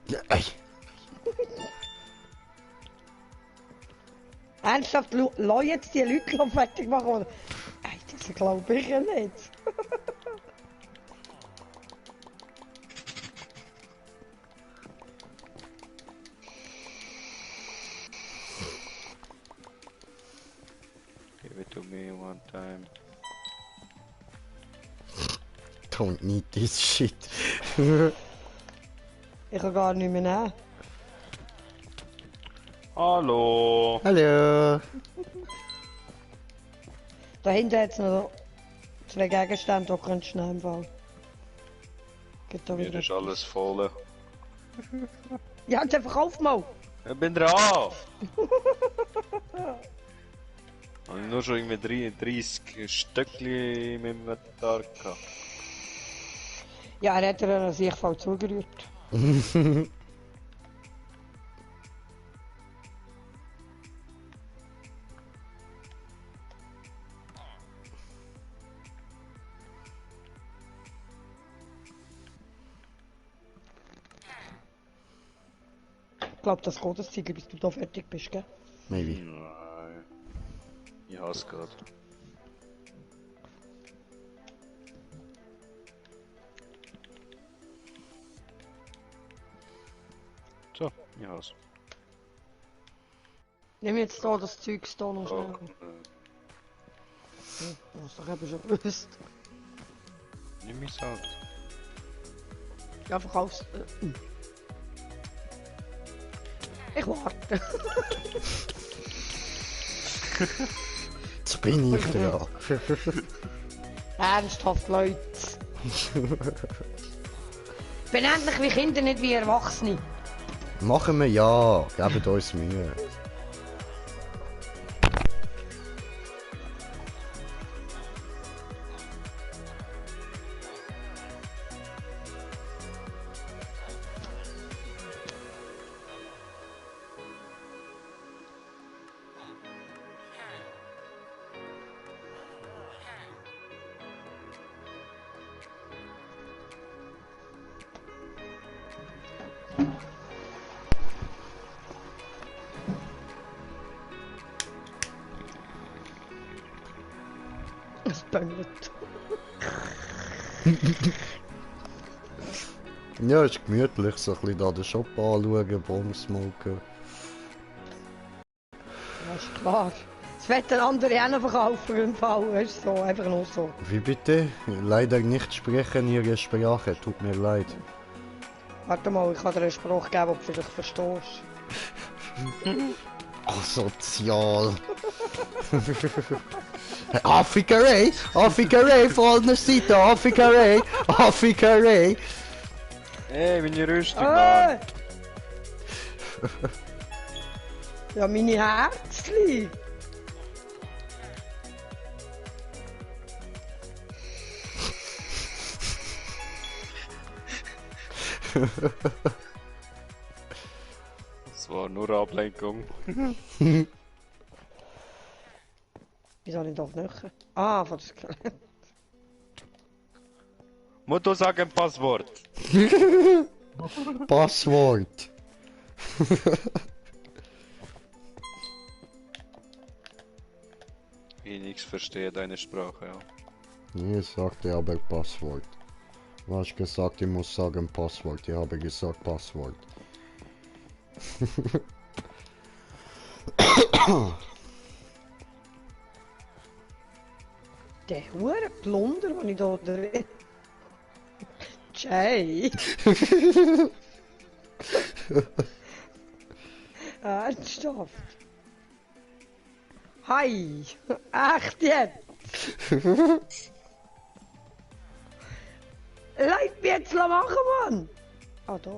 Ja, ey. Ernsthaft, lass jetzt die Leute noch fertig machen, oder? Ey, das glaube ich ja nicht. Give it to me one time. Don't need this shit. Ich kann gar nicht mehr nehmen. Hallo. Hallo. Da hinten hat es noch 2 Gegenstände, die kannst du nehmen im Fall. Geht da Mir wieder. ist alles voll. Ja, jetzt einfach auf mal! Ich bin dran. Habe ich nur schon irgendwie 30 Stückchen im Inventar gehabt. Ja, er hat dir an sich voll zugerührt. Ich glaube, das geht das Ziel, bis du da fertig bist, gell? Maybe. Nein. Ich hasse gerade. So, ich hasse. Nimm jetzt da das Zeug da noch schnell. Okay. Das doch eben schon gewusst. Nimm mich aus. Ja, verkaufst. Ich warte. Jetzt bin ich dran. Ernsthaft, Leute. Bin endlich wie Kinder, nicht wie Erwachsene. Machen wir ja. Gebt uns Mühe. Es böngelt. Ja, ist gemütlich. So ein bisschen da den Shop anschauen, Bombs smoken. Das ist klar. Das wird der andere auch noch verkaufen im Fall. Weißt du, so, einfach nur so. Wie bitte? Leider nicht sprechen Ihre Sprache. Tut mir leid. Warte mal, ich kann dir einen Spruch geben, den du vielleicht verstehst. Asozial. Affikerei! Affikerei von allen Seiten! Affikerei! Affikerei! Hey, meine Rüstung, Mann. Ja, meine Herzli. Das war nur Ablenkung. Wieso nicht auf Nöcher? Ah, von das Skelett. Musst du sagen Passwort? Passwort! Ich nichts verstehe deine Sprache, ja. Ich sagte aber Passwort. Du hast gesagt, ich muss sagen Passwort. Ich habe gesagt Passwort. Der hure Plunder, den ich da drin. Jay. Ernsthaft. Hi. Echt jetzt? jetzt machen, Mann? Ah, da.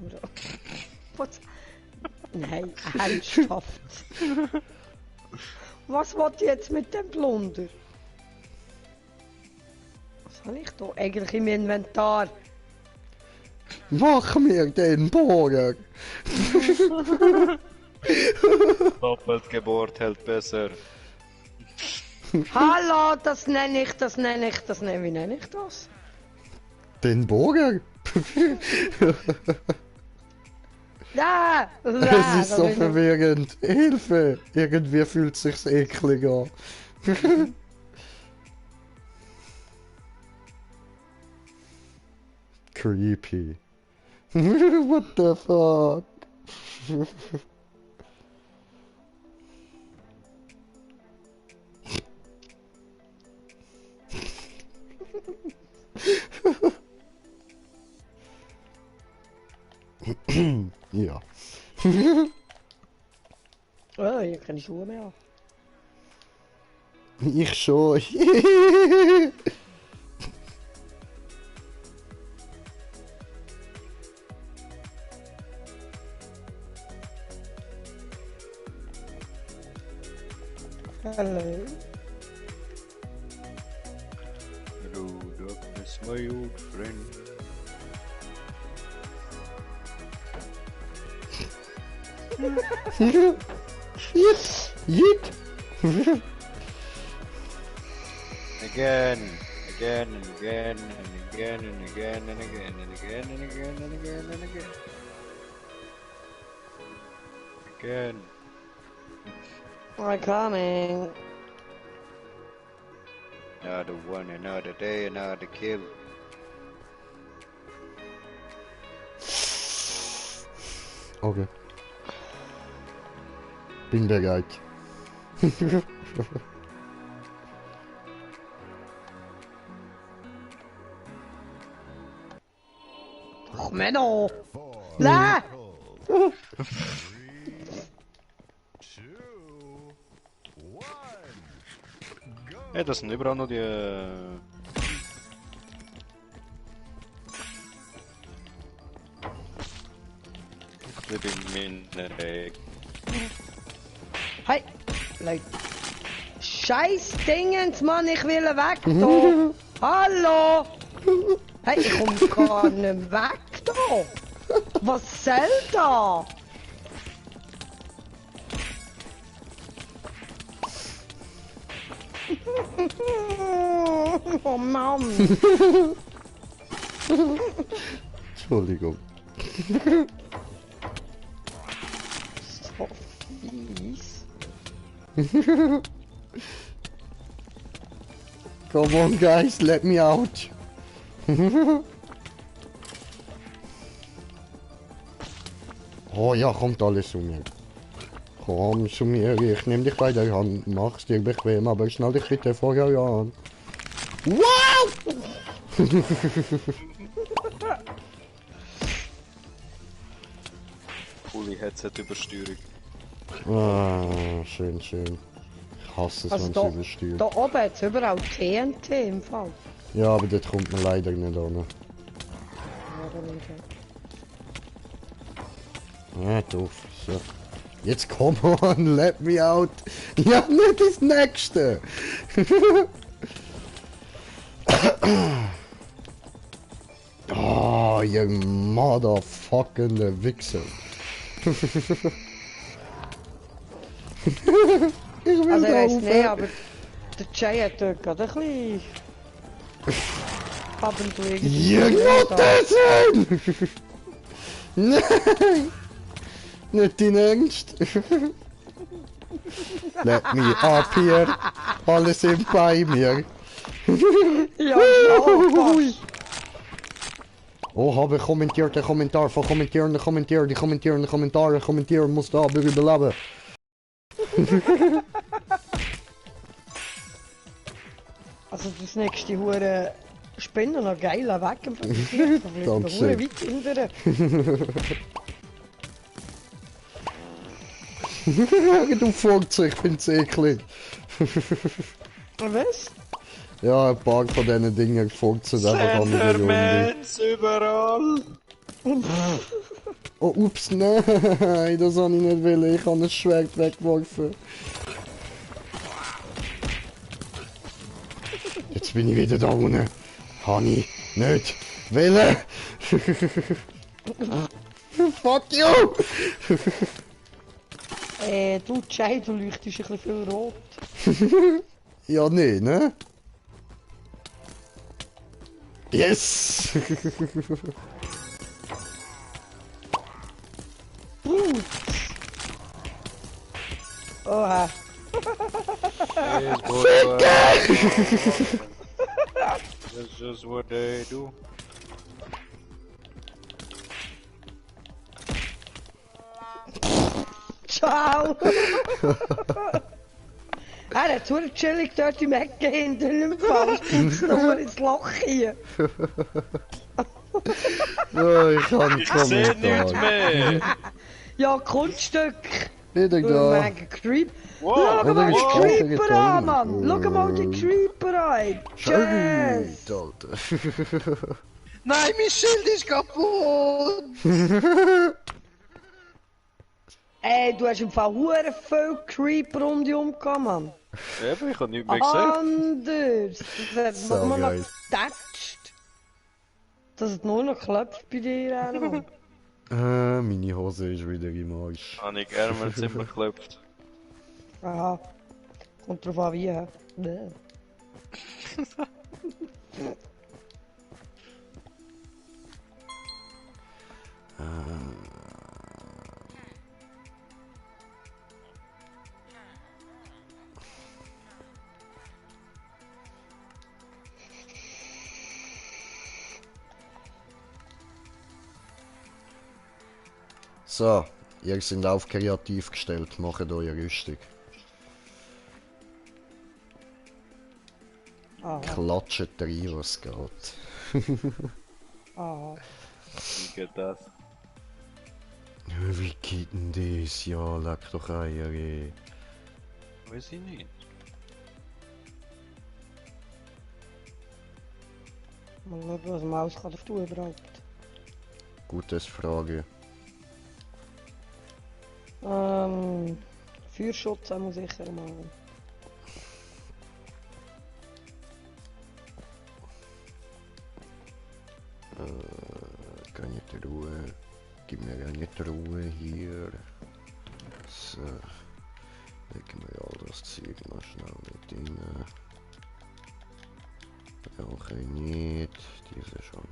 Oder... Was? Nein, ernsthaft. Was wollt ihr jetzt mit dem Plunder? Was habe ich da eigentlich im Inventar? Mach mir den Burger! Doppelt gebohrt hält besser. Hallo, wie nenne ich das? Den Burger? Ja! Es ist so verwirrend. Hilfe! Irgendwie fühlt sich's eklig an. Creepy. What the fuck? Ja. Oh, hier keine Schuhe mehr. Ich schon. Hallo. Hello, darkness, my old friend. Jetzt! Jetzt! Again, again and again and again and again and again and again and again and again and again. Again. I'm coming. Another one, another day, another kill. Okay. Bin bereit. Ach, Menno! Nein! Ja, das sind überall noch die... Ich bin in Hey! Leute! Scheiß Dingens, Mann, ich will weg da! Hallo! Hey, ich komm gar nicht weg da! Was soll da? Oh Mann! Entschuldigung. So fies. Come on guys, let me out. Oh ja, kommt alles zu mir. Komm zu mir, ich nehme dich bei der Hand, mach's dir bequem, aber schnall dich bitte vorher an. Wow! coole Headset-Übersteuerung. Ah, schön, schön. Ich hasse es, Also wenn da, es übersteuert. da oben hat es überall TNT im Fall. Ja, aber dort kommt man leider nicht an. Ah, doof. So. Jetzt come on, let me out. Ja, nicht das nächste. Oh, ihr motherfuckende Wichser. Ich will Also ich weiss drauf. nicht, aber der Jay hat dort gerade ein bisschen... Abenteuer. Jenotessen! Nein! Nicht dein Ernst? Let me up here. Alle sind bei mir. Ja, ja, Oh, habe kommentiert den Kommentar von kommentierende Kommentier. Die kommentierende Kommentare kommentieren muss da überleben. Also das nächste Hure Spinnen noch geiler weg im Verkehr. Da bleibt noch Hure weit hinterher. Du folgst, ich find's eklig. Was? Ja, ein paar von diesen Dingen furzen einfach an mir rum. Endermans überall! Oh, ups, nein, das habe ich nicht wollen. Ich habe ein Schwert weggeworfen. Jetzt bin ich wieder da unten. Habe ich nicht wollen. Fuck you! Du, Jay, du leuchtest ein bisschen viel rot. Ja, nee, ne? Yes! Oha. That's just what they do. Ciao! Er hat so chillig dort im Eck hinter ihm gefallen. Ich nur ins Loch hier. Oh, ich kann Ich sehe nichts mehr! Ja, Kunststück. Wieder da. Mega Creep. Wow! Schau mal die wow. Creeper an, Mann! Schau mal die Creeper an! Yes! Shit, Alter. Nein, mein Schild ist kaputt! Ey, du hast im Fall hure viel Creeper um dich herum, Mann. Eben, ich habe nichts mehr gesehen. Anders! Das So hat man noch geil. getatscht. Dass es nur noch klopft bei dir, Mann. Meine Hose ist wieder im Arsch. Habe ich Ärmel ziemlich geklopft. Aha. Kommt drauf an, wie, hä? Bäh. So, ihr seid auf kreativ gestellt, macht eure Rüstung. Aha. Klatscht rein, was geht. Aha. Wie geht das? Wie geht denn das? Ja, leck doch Eier, ey. Weiß ich nicht. Mal schauen, was Maus kann auf tun überhaupt. Gutes Frage. Feuerschutz haben wir sicher mal. Kann nicht Ruhe. Gib mir ja nicht Ruhe hier. So. Legen wir all das Zeug mal schnell mit rein. Brauche ich nicht. Diese schon.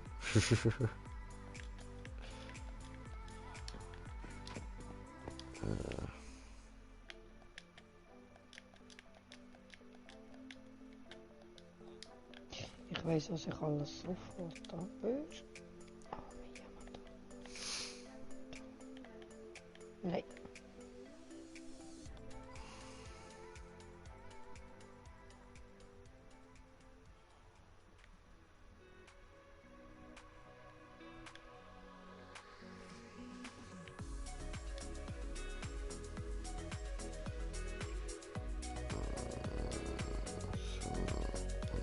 Ich weiß, was ich alles sofort habe. Nein.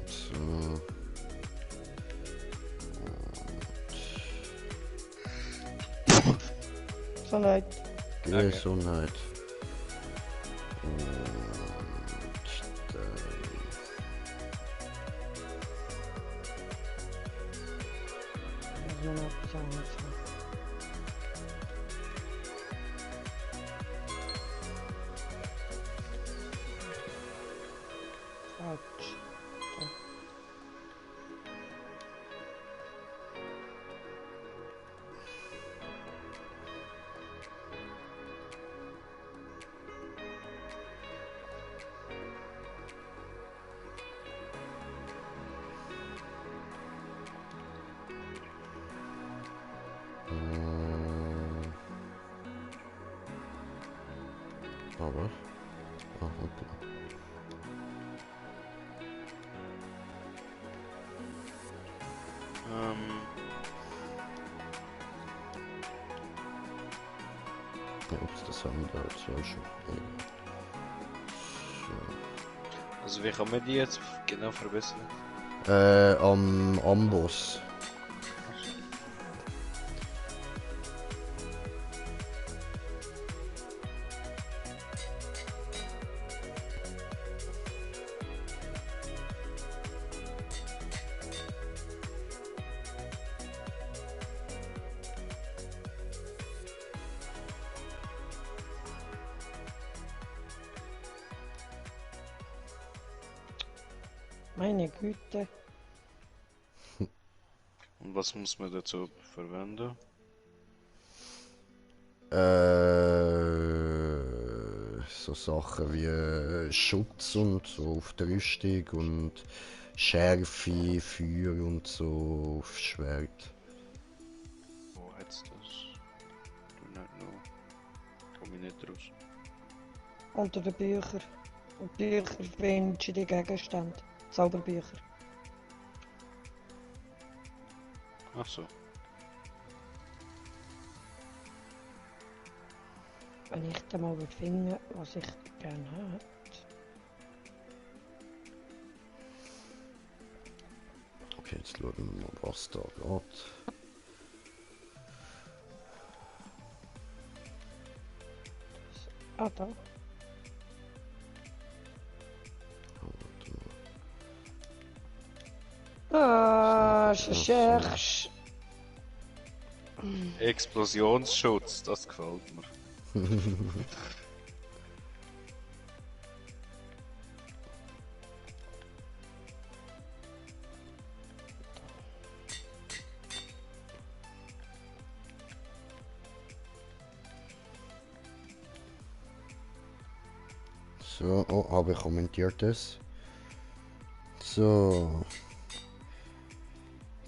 So. Gesundheit. Gesundheit. Das ist noch etwas anderes. Autsch. Aber. Ah, okay. Ja, ups, das haben wir da jetzt ja schon. So. Also wie kann man die jetzt genau verbessern? Am Amboss. Meine Güte. Und was muss man dazu verwenden? So Sachen wie Schutz und so auf die Rüstung und Schärfe, Feuer und so aufs Schwert. Wo hat's das? Do not know. Komm ich nicht raus. Unter den Büchern. Und Bücher findest du die Gegenstände. Zauberbücher. Ach so. Wenn ich dann mal finde, was ich gerne habe. Okay, jetzt schauen wir mal, was da geht. Ah, da. Ah, je cherche. Explosionsschutz, das gefällt mir. So, oh, habe ich kommentiert das. So.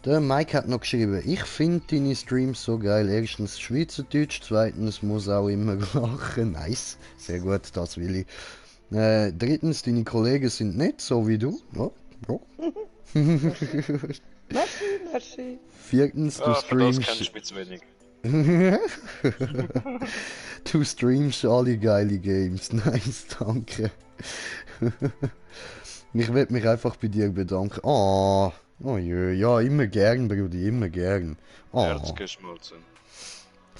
Der Mike hat noch geschrieben, ich finde deine Streams so geil. Erstens Schweizerdeutsch, zweitens muss auch immer lachen. Nice, sehr gut, das will ich. Drittens, deine Kollegen sind nicht so wie du. Ja, ja. Merci, merci. Viertens, du Ah, für das kennst streamst. du mich zu wenig. Du streamst alle geile Games. Nice, danke. Ich will mich einfach bei dir bedanken. Oh, oh je, ja, immer gern, Brudi, immer gern. Oh, Herz geschmolzen.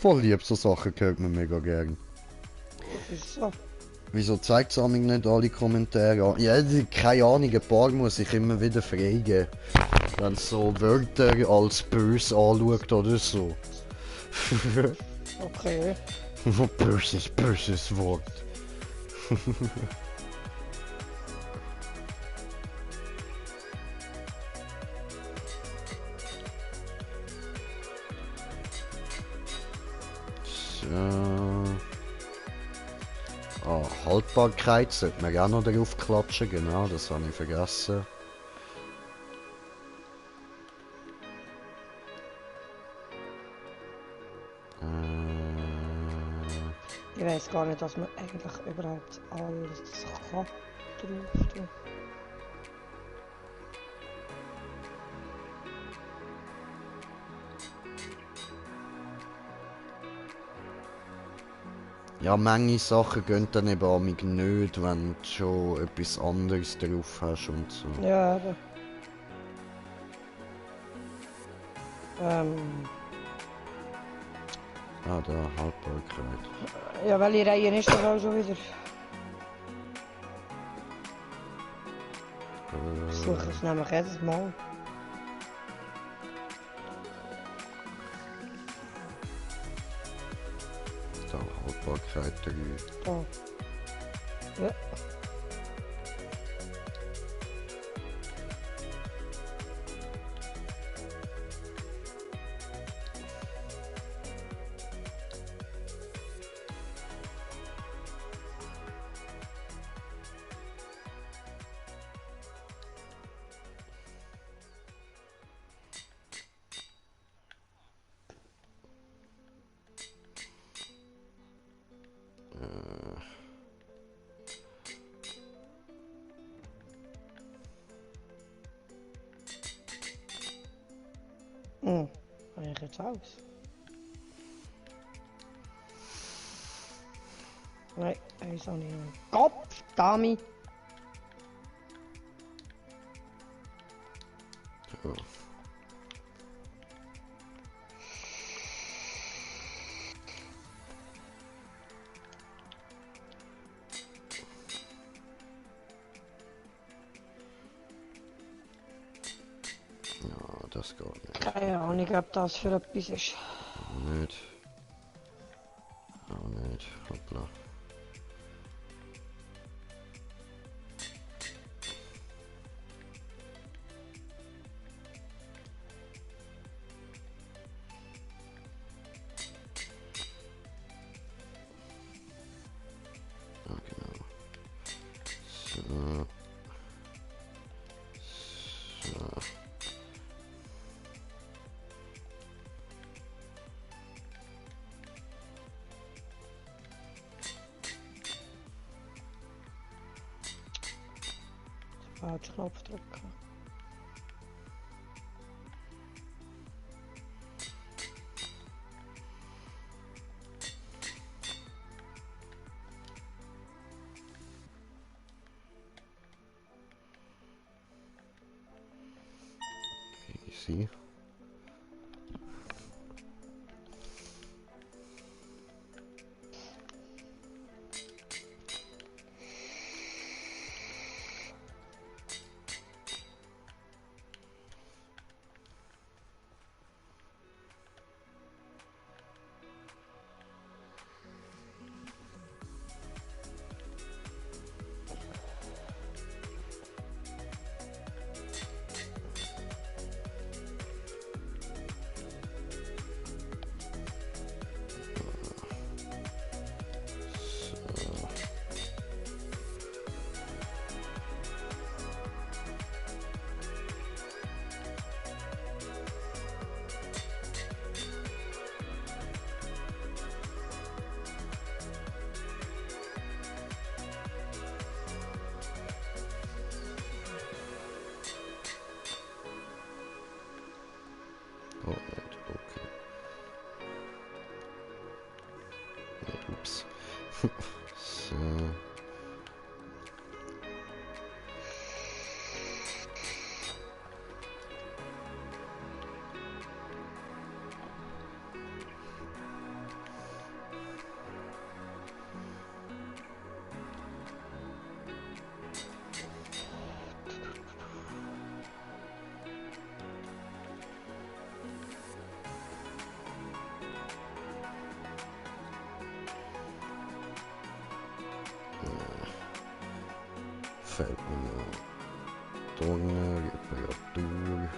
voll lieb, so Sachen hört man mega gern. Das ist so. Wieso zeigt es nicht alle Kommentare an? Ja, keine Ahnung, ein paar muss ich immer wieder fragen. Wenn es so Wörter als böse anschaut oder so. Okay. Böses Wort. So. Ah, Haltbarkeit sollte man auch noch drauf klatschen, genau, das habe ich vergessen. Ich weiß gar nicht, dass man eigentlich überhaupt alles kann drauf tun. Ja, manche Sachen gehen dann eben an mich nicht, wenn du schon etwas anderes drauf hast und so. Ja, aber. Ah, da, Haltbarkeit. Ja, welche Reihe ist das auch schon wieder? Ich suche es nämlich jedes Mal. Da, Haltbarkeit 3. Da. Ja. Hm. Habe ich jetzt aus? Nein, er ist auch nicht. Kopf, Dami! Keine Ahnung, ob das für etwas ist. Nicht. Auch nicht. Hoppla. Ja, genau. So. So. Falsch Knopf drücken. Easy. Oh, nicht. Okay. Nee, ups. So. Fällt mir noch Donner, Reparatur.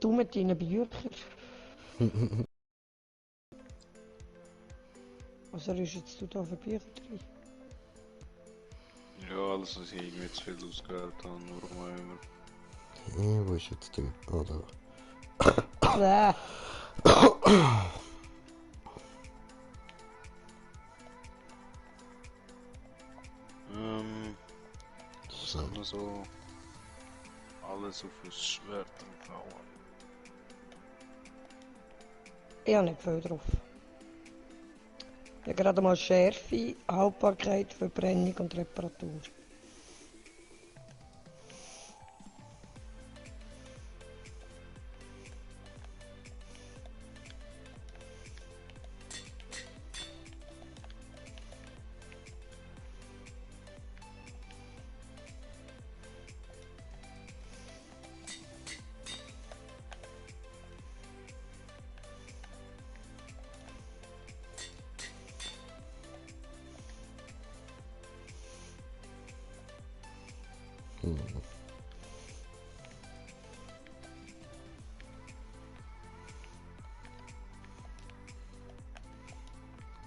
Du mit deinen Büchern. Was ist jetzt du da für Bücher drin? Ja, alles was ich irgendwie zu viel ausgewählt habe, warum auch immer. Hey, wo ist jetzt der? Oh, da. Bäh. Was So. hat man so alles auf das Schwert empfohlen? Ich habe nicht viel drauf. Ich habe gerade mal Schärfe, Haltbarkeit, Verbrennung und Reparatur.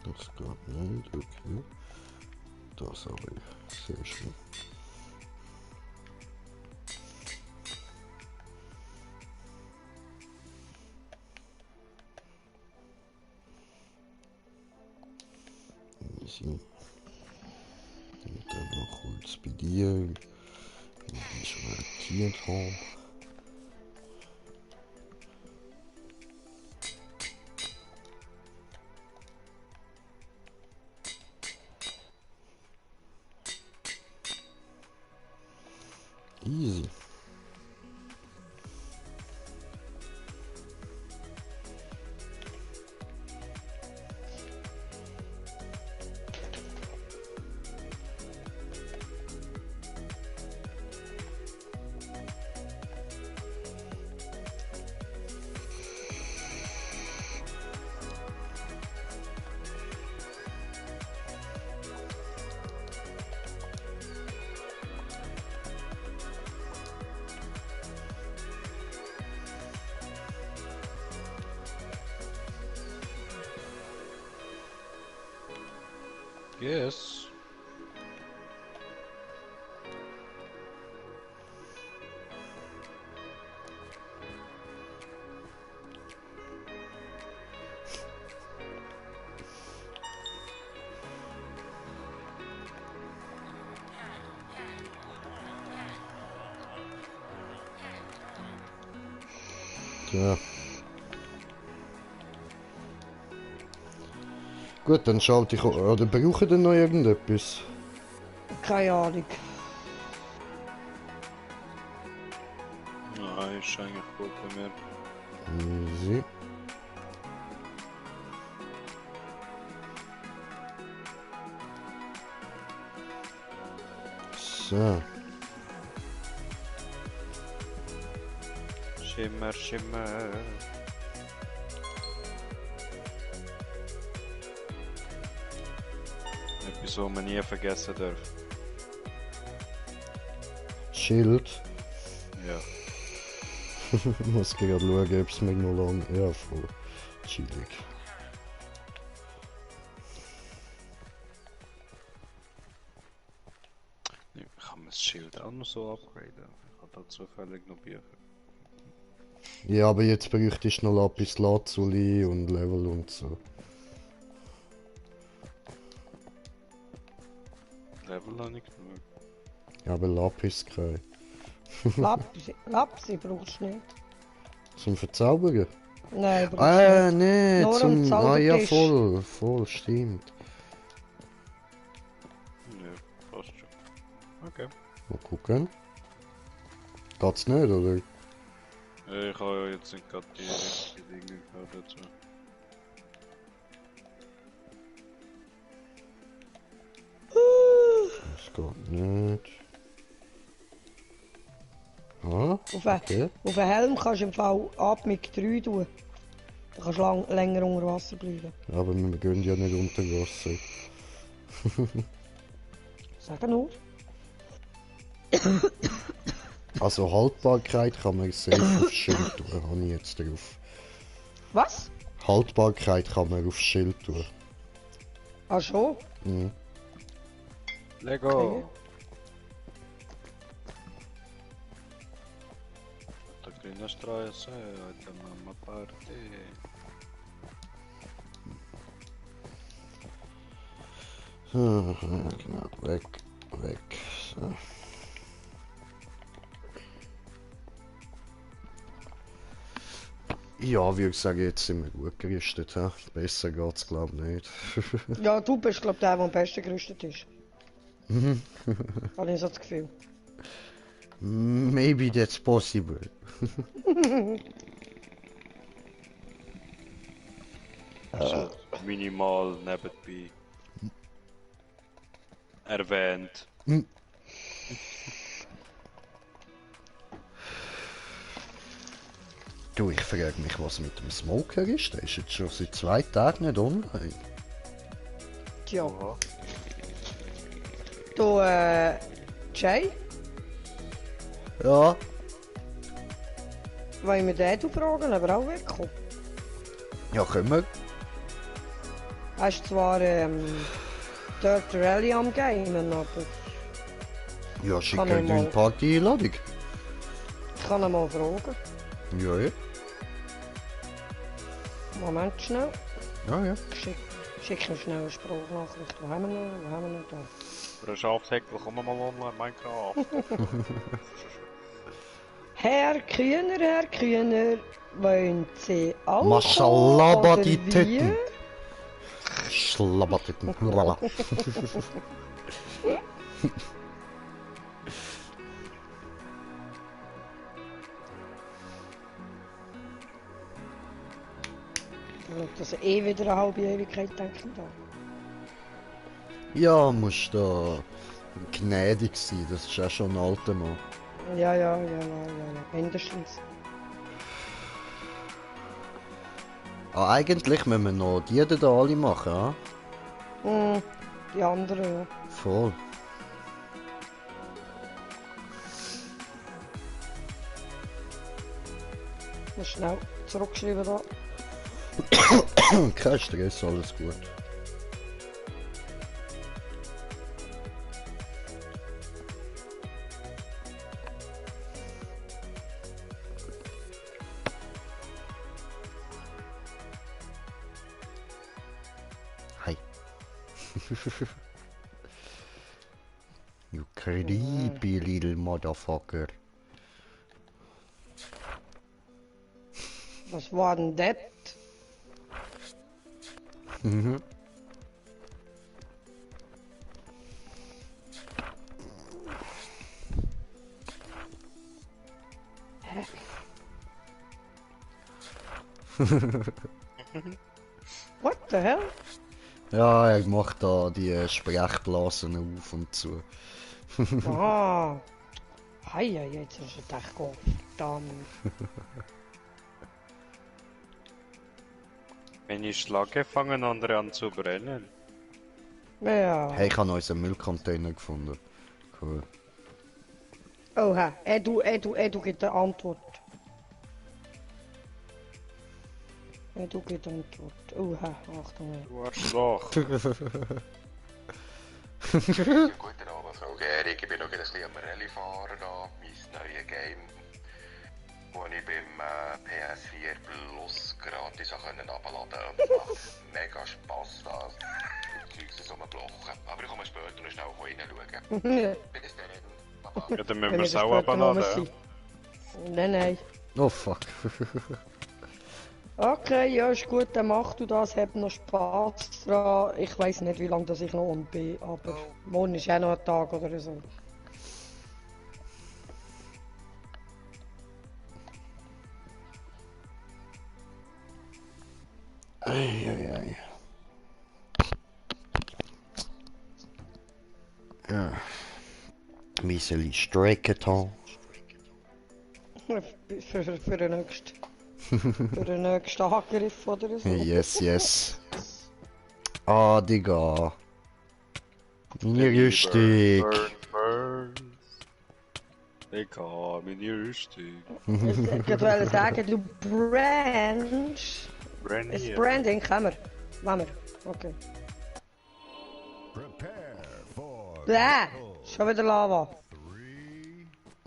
Das geht nicht, okay. Das habe ich. Sehr schön. Easy. Dann noch Holz bei dir. Die schon markiert haben. Easy. Yes. Ja. Gut, dann schalte ich... Oder brauche ich denn noch irgendetwas? Keine Ahnung. Nein, ist eigentlich gut bei mir. Easy. So. Schimmer, Schimmer. Etwas, was man nie vergessen darf. Schild. Ja. Ich muss gerade schauen, ob es mir noch lang... Ja, voll. Chillig. Ich kann mir das Schild auch noch so upgraden. Ich habe da zufällig noch Bücher. Ja, aber jetzt bräuchte ich noch Lapis Lazuli und Level und so. Level habe ich genug. Ja, aber Lapis kein. Lapsi brauchst du nicht. Zum Verzaubern? Nein, brauchst du nicht. Nee, Nur am zum... Ah ja, Zaubertisch. voll, stimmt. Ja, passt schon. Okay. Mal gucken. Geht's nicht, oder? Ich habe ja jetzt nicht gerade die richtigen Dinge gehört dazu. Das geht nicht. Ah, okay. Auf den Helm kannst du im Fall Atmung 3 tun. Dann kannst du länger unter Wasser bleiben. Aber wir gehen ja nicht unter Wasser. Sag nur. Also Haltbarkeit kann man safe auf Schild tun, habe ich jetzt drauf. Was? Haltbarkeit kann man auf Schild tun. Ah schon? Mhm. Lego! Okay. Da grüne Straße, heute Mama Party. So, ja, genau, weg, weg. So. Ja, wie gesagt, jetzt sind wir gut gerüstet. He? Besser geht's glaube ich nicht. Ja, du bist glaub der am besten gerüstet ist. Habe ich so das Gefühl. Maybe that's possible. So minimal nebenbei erwähnt. Du, ich frage mich, was mit dem Smoker ist. Der ist jetzt schon seit 2 Tagen nicht online. Tja. Oha. Du, Jay, Ja. wollen wir den fragen, ob er auch wegkommt? Ja, können wir. Er ist zwar Dirt Rally am Gamen, aber Ja, schick Kann halt ich mal. eine Party-Einladung. ich kann ihn mal fragen. Ja, ja. Moment schnell. Ja, ja. Schick ihm schnell eine Sprachnachricht. Wo haben wir noch da? Oder Schafsheckel, komm mal online, Minecraft. Herr Kühner, wollen Sie auch Mashallah, kommen, oder die wie? Titten. Schlabbertitten. Lala. Das ist eh wieder eine halbe Ewigkeit, denke ich da. Ja, musst da gnädig sein, das ist ja schon ein alter Mann. Ja, mindestens. Ah, eigentlich müssen wir noch die da alle machen, ah? Die anderen, ja. Voll. Muss schnell zurückschreiben da. Kein Stress, alles gut. Hi. You creepy little motherfucker. Was war denn das? Mhm. What the hell? Ja, er macht da die Sprechblasen auf und zu. Ah. Hei, jetzt ist es echt gut. Verdammt. Wenn ich schlage, fangen andere an zu brennen. Ja. Hey, ich habe unseren Müllcontainer gefunden. Cool. Oha, du gibt eine Antwort. Du gibt eine Antwort. Oha, Achtung. Du Arschloch. Guten Abend, Frau Gehrig. Ich bin noch ein bisschen am Rallye fahren da. Mein neues Game, wo ich beim PS4 Plus gratis auch runterladen konnte. Macht mega Spass, das Zeug so rumblochen. Aber ich komme später noch schnell reinschauen. Bis dann. Baba. Ja, dann müssen wir es auch abladen. Nein. Oh fuck. Okay, ja, ist gut, dann mach du das, hab noch Spaß dran. Ich weiß nicht, wie lange das ich noch on bin, aber morgen ist auch noch ein Tag oder so. Eieiei. Ja. Mieseli strecken da. Für den nächsten. Für den nächsten Angriff oder so. Yes. Ah, Digga. Meine Rüstung. Burn. Digga, meine Rüstung. Ich wollte sagen, du brandst. Brenn Ist hier. Branding, kann wir. Wollen wir. Okay. Prepare for Bäh, schon wieder Lava.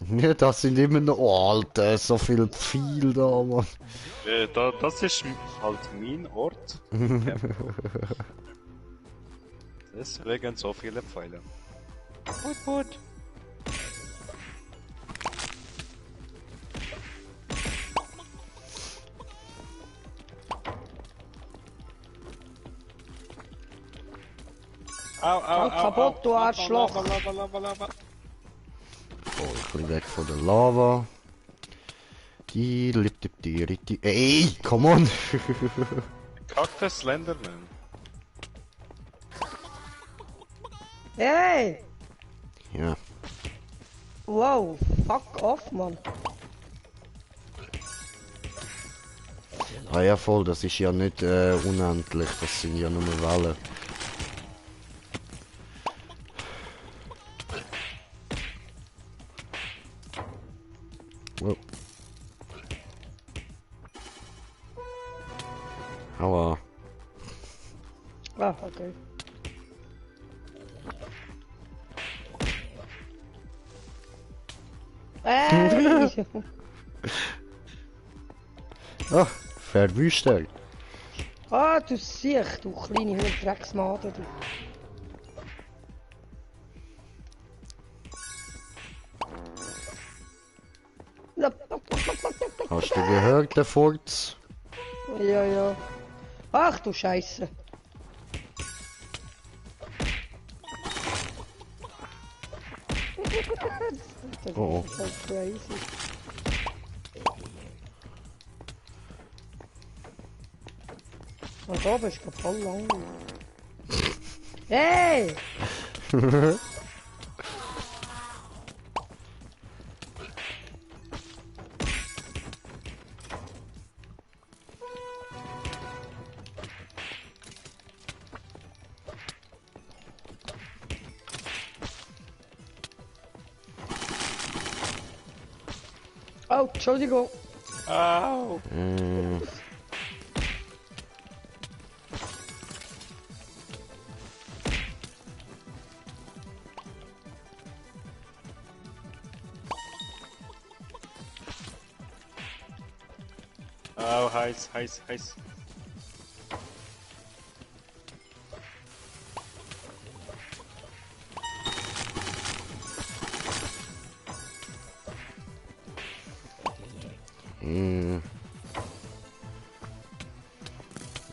3, Ja, das sind immer noch. Oh, Alter, so viel Pfeil da, Mann. Das ist halt mein Ort. Deswegen so viele Pfeile. Gut. Au, Kaputt, du Arschloch. Lava. Oh, ich bin weg von der Lava. Die. Ey, come on! Kackte Slenderman. Hey! Ja. Wow, fuck off, Mann. Ah ja, voll, das ist ja nicht unendlich, das sind ja nur Wellen. Wow. Aua. Ah, okay. Hey! Ah, Verwüstung. Ah, du siehst, du kleine Drecksmade, du. Hast du gehört, der Furz? Ja, ja. Ach du Scheiße. Das Oh, ist halt crazy. Und da bist du voll lang. Hey! Oh, Entschuldigung. Au! Au, heiß, heiß, heiß.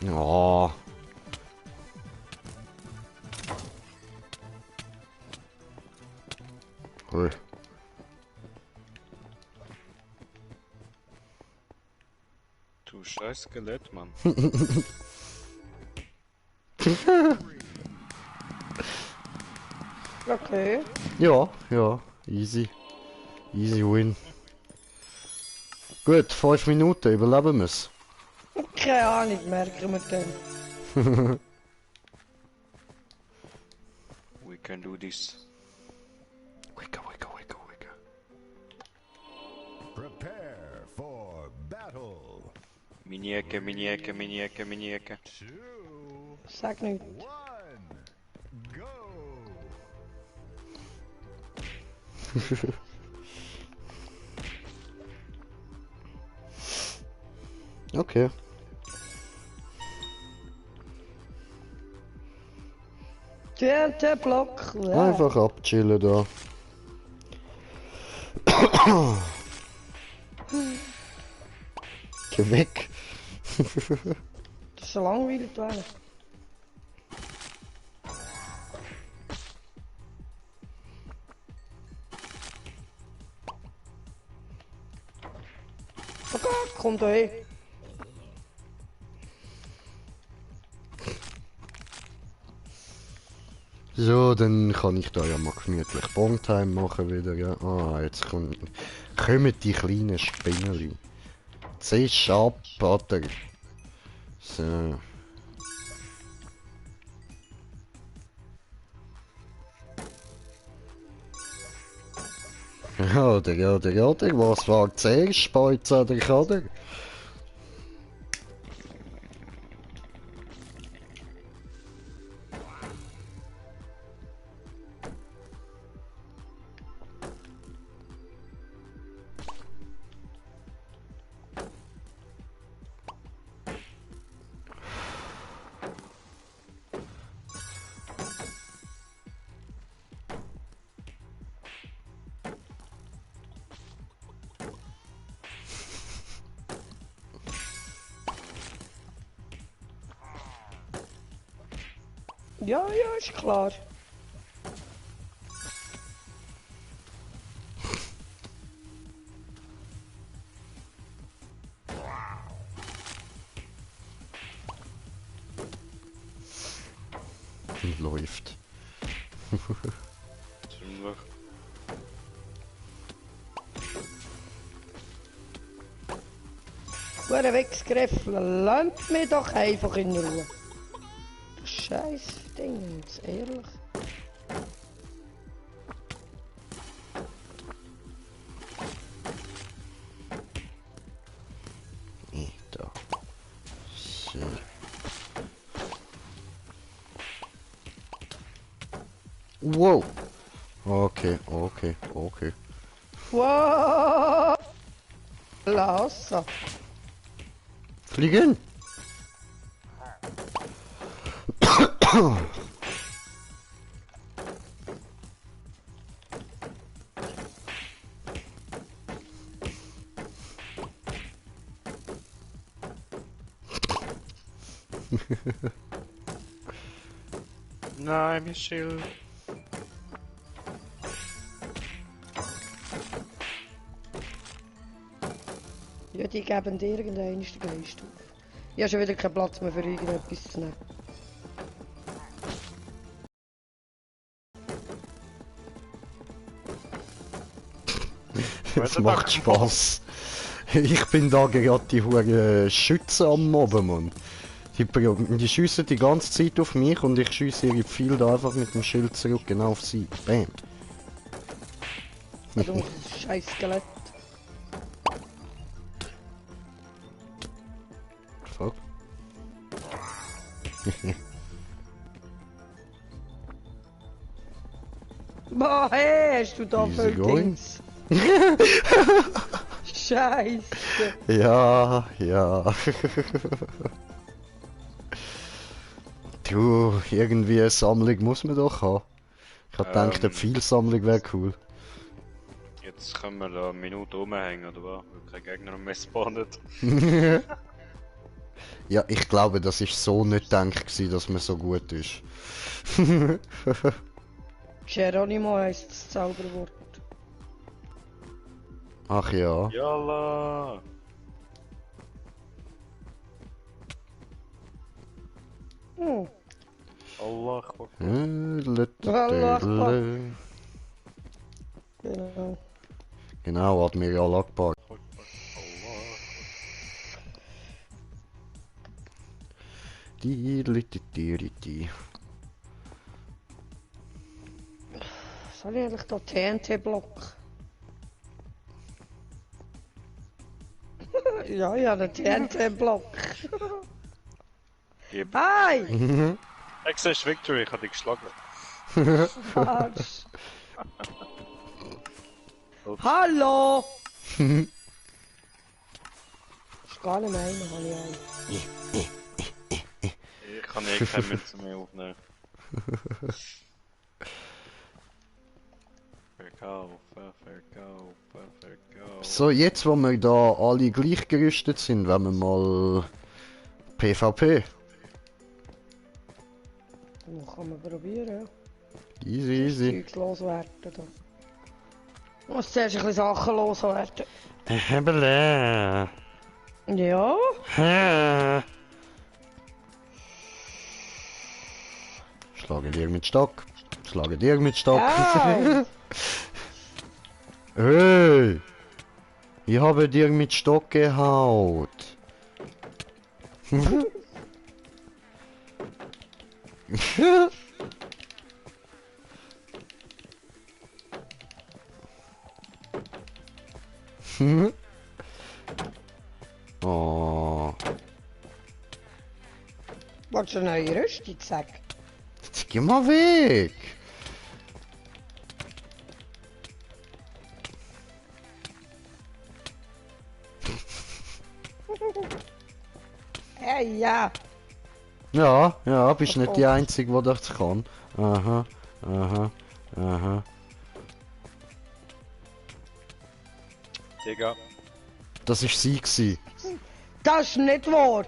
Ja. Ui. Du scheiß Skelett, Mann. Okay. Ja, ja, easy. Easy win. Gut, 5 Minuten, überleben wir's. Keine Ahnung, merken wir dann. We can do this. Wicke, wicke, wicke, wicke. Prepare for battle. Mini-Ecke, Mini-Ecke, Mini-Ecke, Mini-Ecke. 2, Sag nicht. 1, go! Okay. TNT-Block. Einfach abchillen da. Geh weg. Das ist so langweilig, du. Okay, komm da hin. So, dann kann ich da ja mal gemütlich Bongtime machen wieder, ja. Ah, jetzt kommen die kleinen Spinnerli. Zisch ab, Pater. So. Oder, was war zuerst, Speuz oder Kader? Ja, ja, ist klar. Läuft. Ziemlich. Hure Wichsgriffel, lasst mich doch einfach in Ruhe. Scheiß Ding, jetzt ehrlich. Da. So. Wow. Okay. Wow! Lass. Fliegen! Nein, mein Schild. Ja, die geben dir irgendeinen den Geist auf. Ich habe schon wieder keinen Platz mehr für irgendetwas zu nehmen. Es macht Spaß. Ich bin da gerade die hure Schützen am Mobben, Mann. Die schiessen die ganze Zeit auf mich und ich schiesse ihre Pfeile da einfach mit dem Schild zurück, genau auf sie. Bam. Du dummes scheiß Skelett. Fuck. Boah, hey, hast du da Easy viel going. Dings? Scheiße. Ja, ja. Du, irgendwie eine Sammlung muss man doch haben. Ich hab gedacht, eine Pfeilsammlung wäre cool. Jetzt können wir da eine Minute rumhängen, oder was? Weil kein Gegner mehr spawnet. Ja, ich glaube, das ist so nicht gedacht gewesen, dass man so gut ist. Geronimo heisst das Zauberwort. Ach ja. Yalla! Hm. Allah Akbar. Allah Akbar. Genau. Genau, Admiral Akbar. Die. Soll ich eigentlich da TNT-Block? Ja, ja, der TNT-Block. Gib. Hi! Access Victory, ich hab dich geschlagen. Arsch. Hallo! Ist gar nicht meiner, habe ich einen. Ich kann eh keine Münze mehr aufnehmen. Verkaufen. So, jetzt wo wir da alle gleich gerüstet sind, wenn wir mal PvP. Dann kann man probieren, ja. Easy. Zeugs loswerden da. Ich muss zuerst ein bisschen Sachen loswerden. Hebele. Ja? Schlage dir mit Stock. Schlage dir mit Stock. Ja. Hey! Ich habe dir mit Stock gehaut. Oh. Wolltest du eine neue Rüstung sagen? Jetzt geh mal weg. Hey, ja. Ja, bist nicht die Einzige, die das kann. Aha. Digga. Das ist sie gsi. Das ist nicht wahr.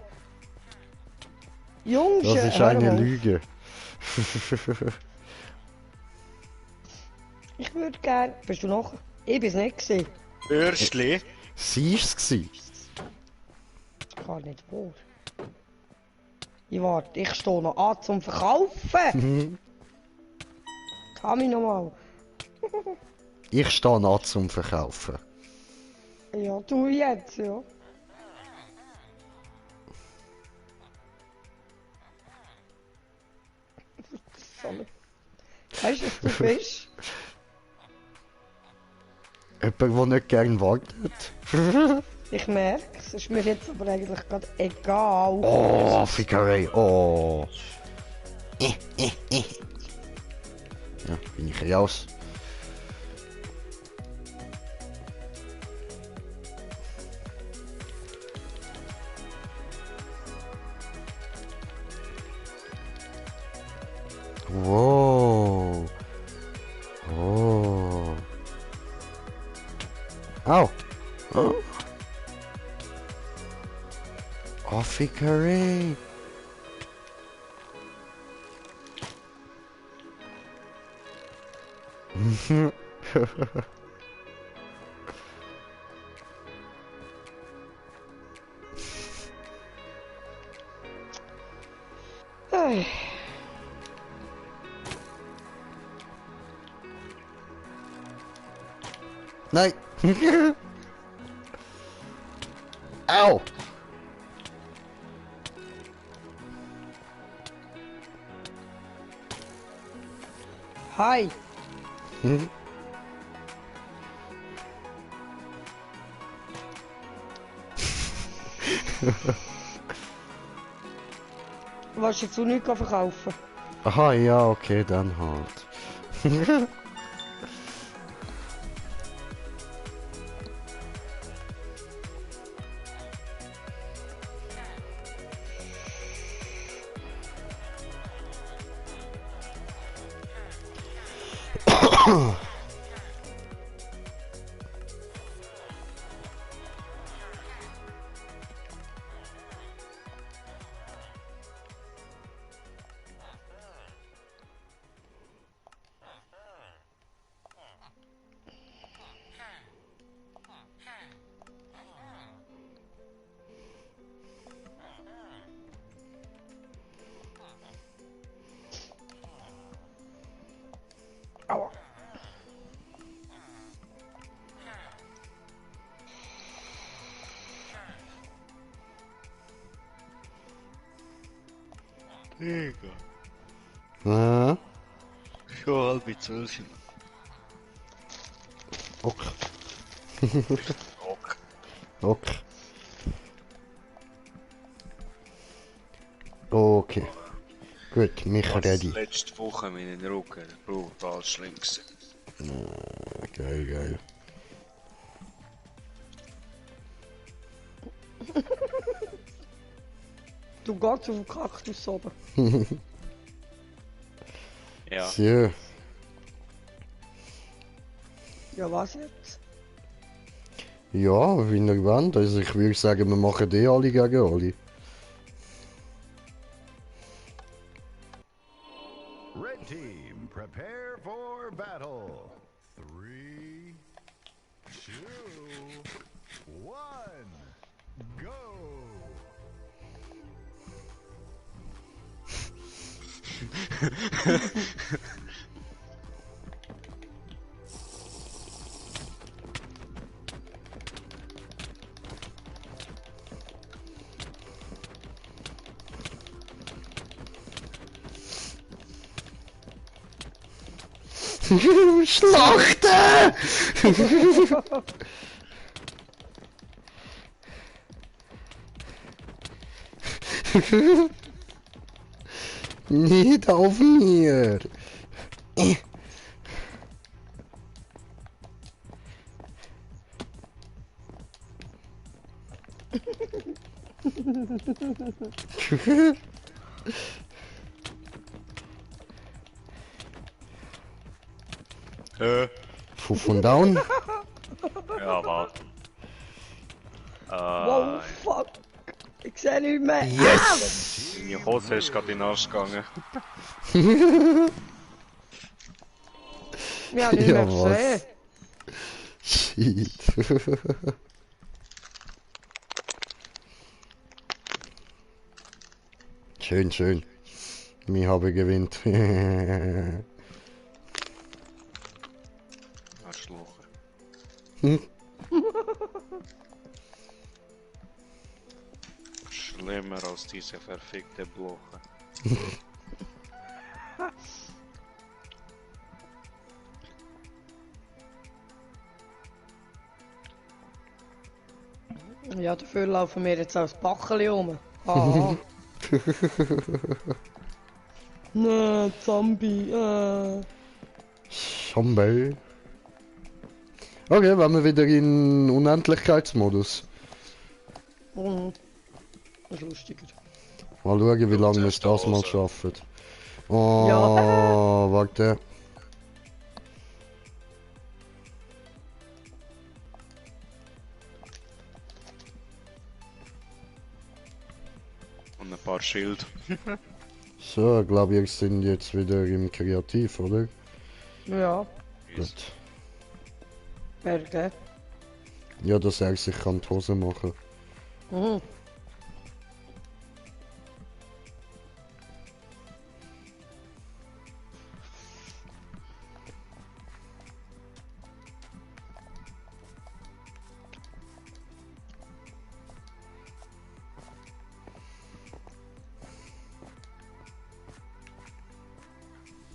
Jungs, Das ist hör eine mal. Lüge. Ich würde gerne... Bist du noch? Ich bin's nicht gewesen. Bürstli. Sie ist es gsi. Gar nicht wahr. Ich warte, ich stehe noch an zum Verkaufen. Kann mich noch mal. Ich stehe an zum Verkaufen. Ja, du jetzt, ja. Weißt du, was du bist? Jemand, der nicht gern wartet. Ich merke es, ist mir jetzt aber eigentlich gerade egal. Oh, Fickerei. Oh. Ja, bin ich raus. Wow. Oh. Au. Oh. Oh, Fickerei. Hey. Nein! Au! Hi. Willst du jetzt auch nichts verkaufen? Aha, ja, okay, dann halt. Aua. Digga. Ja, Schon halb 12. ok, Ok. ok. Okay. Gut, mich ready. Letzte Woche meinen Rücken brutal schlimm gewesen. Geil, geil. Du gehst auf den Kaktus oben. Ja. So. Ja, was jetzt? Ja, wie ihr wollt. Also ich würde sagen, wir machen die alle gegen alle. Red team, prepare for battle. 3, 2, 1, go! Schlachten! Nicht auf mir! Von down? Ja, warte. Wow, fuck. Ich sehe nicht mehr. Yes! Meine Hose ist gerade in den Arsch gegangen. Ja, nicht Ja, mehr was? gesehen. Shit. Schön, schön. Wir haben gewinnt. Arschlocher. Schlimmer als diese verfickte Bloche. Ja, dafür laufen wir jetzt als Bacheli um. Ah. Nein, Zombie. Zombie. Okay, waren wir wieder in Unendlichkeitsmodus. Das ist lustiger. Mal schauen, wie lange wir es das mal schaffen. Oh, Ja. warte. Und ein paar Schild. So, glaube ich, sind jetzt wieder im Kreativ, oder? Ja. Gut. Berge. Ja, dass er sich kann die Hose machen. Mhm.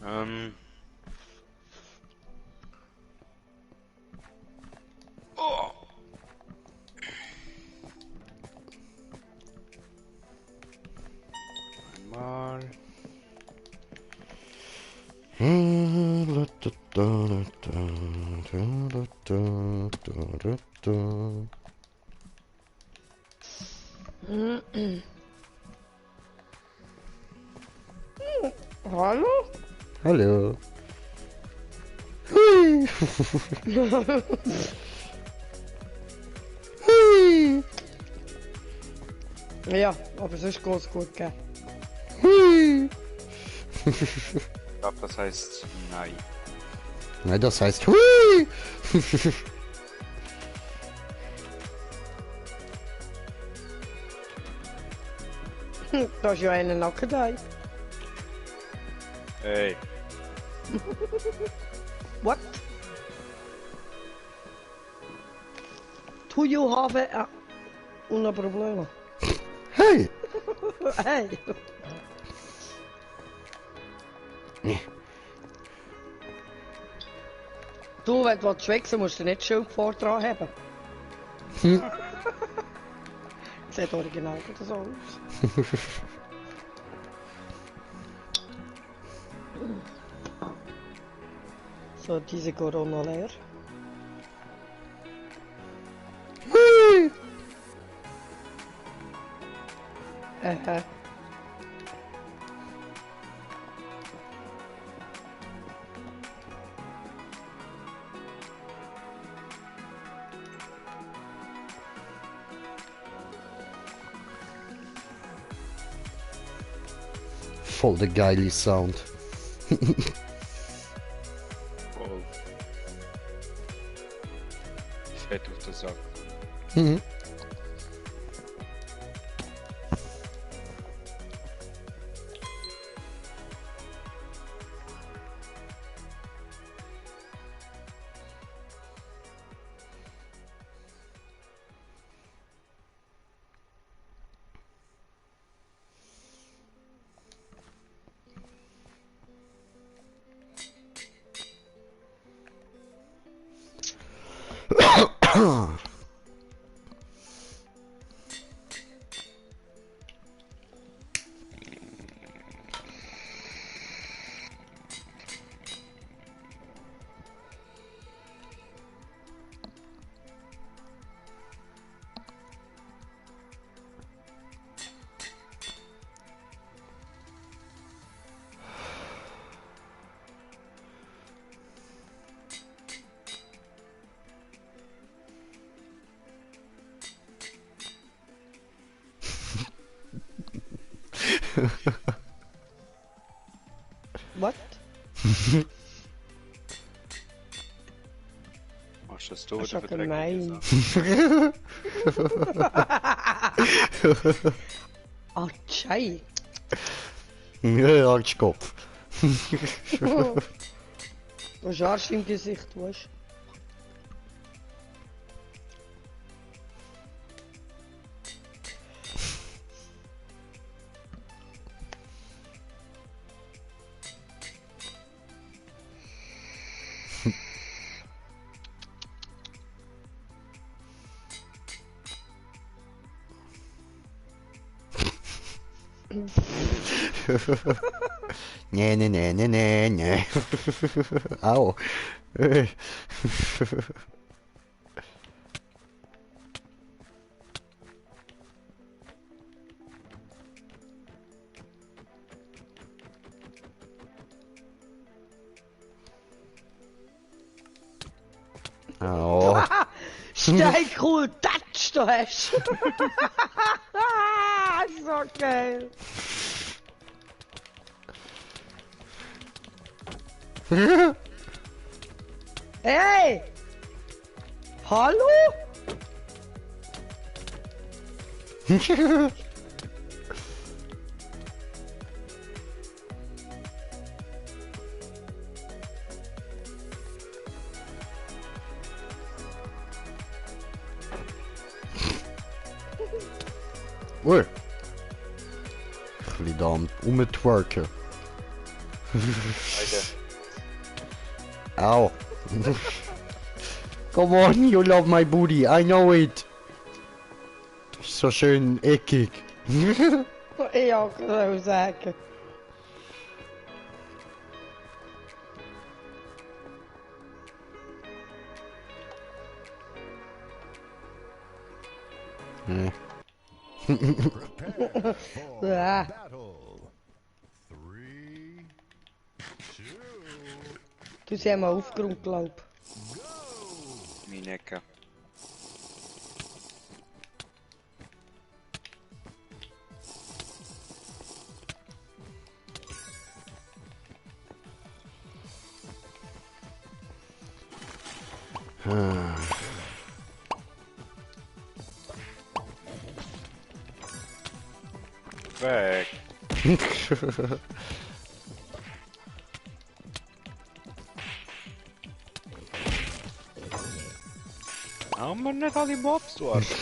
Ähm. Oh. Einmal. Hallo? Hallo. Hui. Hui. Ja, aber sonst geht es gut, gell? Hui. Ich glaube, das heißt nein. Nein, das heißt Hui. Da ist ja einer nackt da. Hey. What? Do you have un problema? Hey. Hey! Du, wenn du wechseln musst du nicht Schild vor dran haben. Hm. Sieht original oder so aus. So, diese Corona leer. Hui. Äh. Voll der geile Sound. Voll. Fett auf den Sack. Mhm. What? Machst du das du Das ist oder ja gemein. Ah, Schei. Ja, Arschkopf. Du hast Arsch im Gesicht, weißt du? Nee, nee, nee, nee, nee, nee. Au. Au. Steinkohl, Touch, du hast. So geil. Hey! Hallo? Ui. Ein bisschen da am rumtwerken. Au. Come on, you love my booty, I know it. So schön eckig. Ja, kann sagen. Nee. Prepare for Ja. battle. 3, 2, Du sie haben aufgeräumt, glaub. Meine Ecke. Weg. Haben wir nicht alle Mobs, du Arschloch?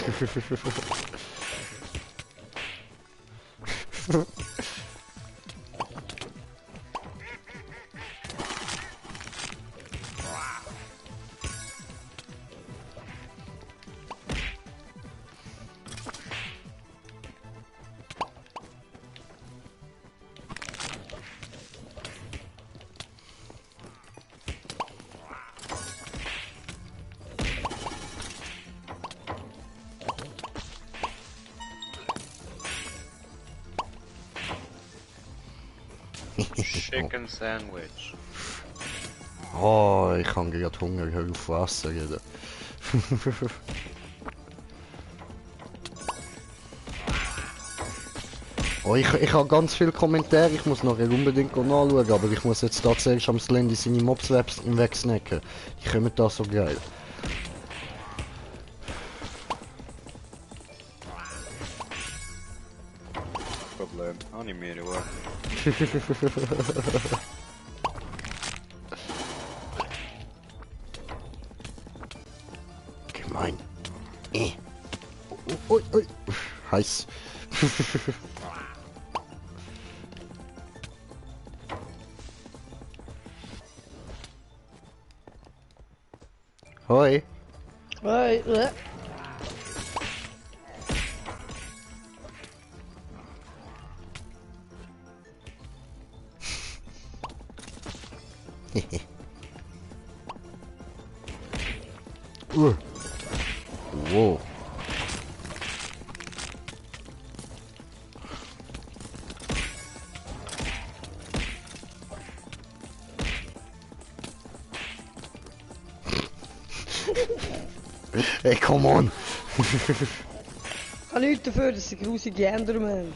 Chicken Sandwich. Oh, ich habe gerade Hunger, hör auf Wasser reden. Oh, ich habe ganz viele Kommentare, ich muss nachher unbedingt nachschauen, aber ich muss jetzt tatsächlich am Slendy seine Mobs wegsnacken. Die kommen da so geil. Problem. Auch nicht mehr, oder? Gemein. Ui, ui. Heiß. Hoi. Hey, Wow. Hey, come on. Ich kann nichts dafür, dass sie grusige Enderman.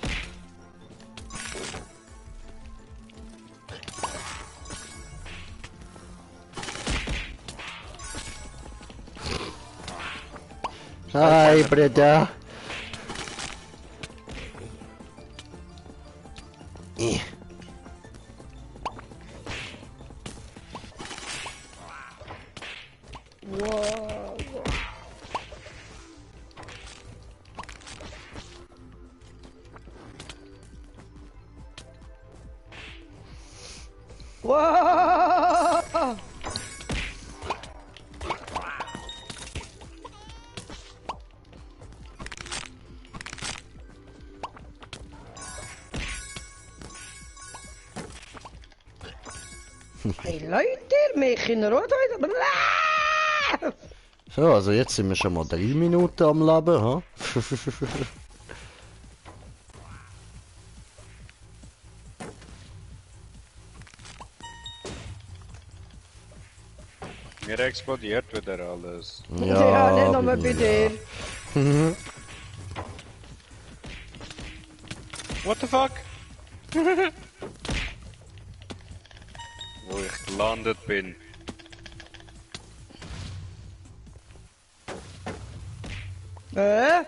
Hi, brother. Wow. Wow. Hey Leute, mich in der Rot heute. So, also jetzt sind wir schon mal 3 Minuten am Leben, ha? Mir explodiert wieder alles. Ja, nicht nochmal bei ja. dir. What the fuck? Wo ich gelandet bin. Kann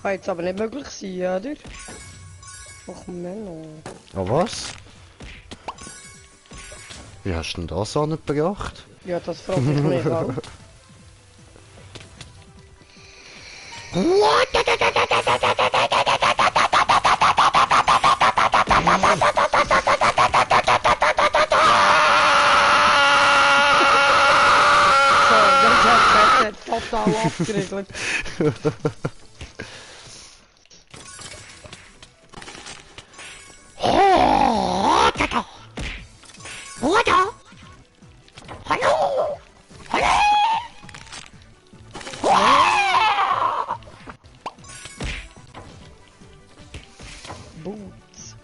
jetzt aber nicht möglich sein, oder? Ach Menno. Ah, was? Wie hast du denn das angebracht? Ja, das frage ich mich auch. So, das hat total abgeriegelt. Boots.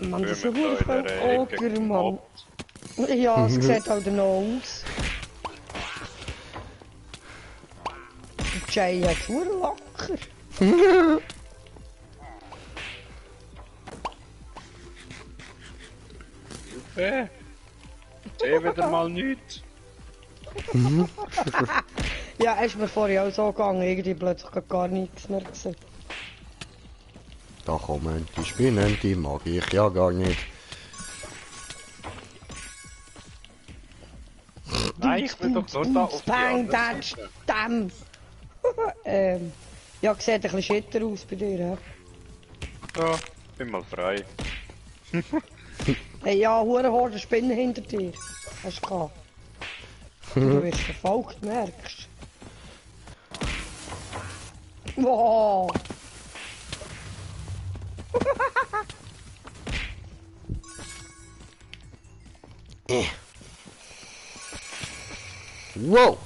Mann, das ist ein Wir mit Hurfall eurer Ecke Oger, Mann. gemobbt. Ja, es sieht halt noch aus. Der Jay hat Hurlacker. Seh wieder mal nichts. Ja, ist mir vorher auch so gegangen, irgendwie plötzlich gar nichts mehr gesehen. Da kommen die Spinnen, die mag ich ja gar nicht. Nein, ich will doch so da auf die Bang, andere that Seite. Stamm! Ja, sieht ein bisschen schitter aus bei dir, hä? Ja, bin mal frei. Hey, ja, Horde Spinnen hinter dir. Hast du gehabt. Du wirst verfolgt, merkst du? Wow! Wow!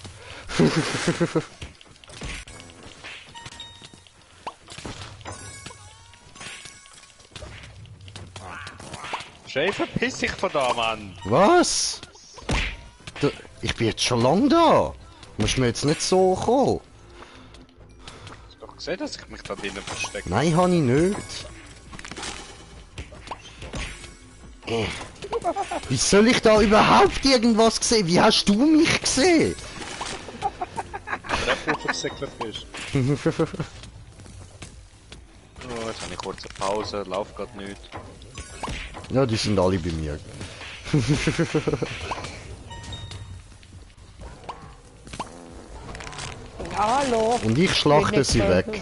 Jay, verpiss dich von da, Mann! Was? Ich bin jetzt schon lang da. Musst mir jetzt nicht so kommen. Hast du doch gesehen, dass ich mich da drinnen verstecke? Nein, habe ich nicht. Wie soll ich da überhaupt irgendwas sehen? Wie hast du mich gesehen? Treppenversäckler bist. Oh, jetzt habe ich kurz eine Pause, lauf grad nicht. Ja, die sind alle bei mir. Hallo! Und ich schlachte Bin sie nicht weg. so-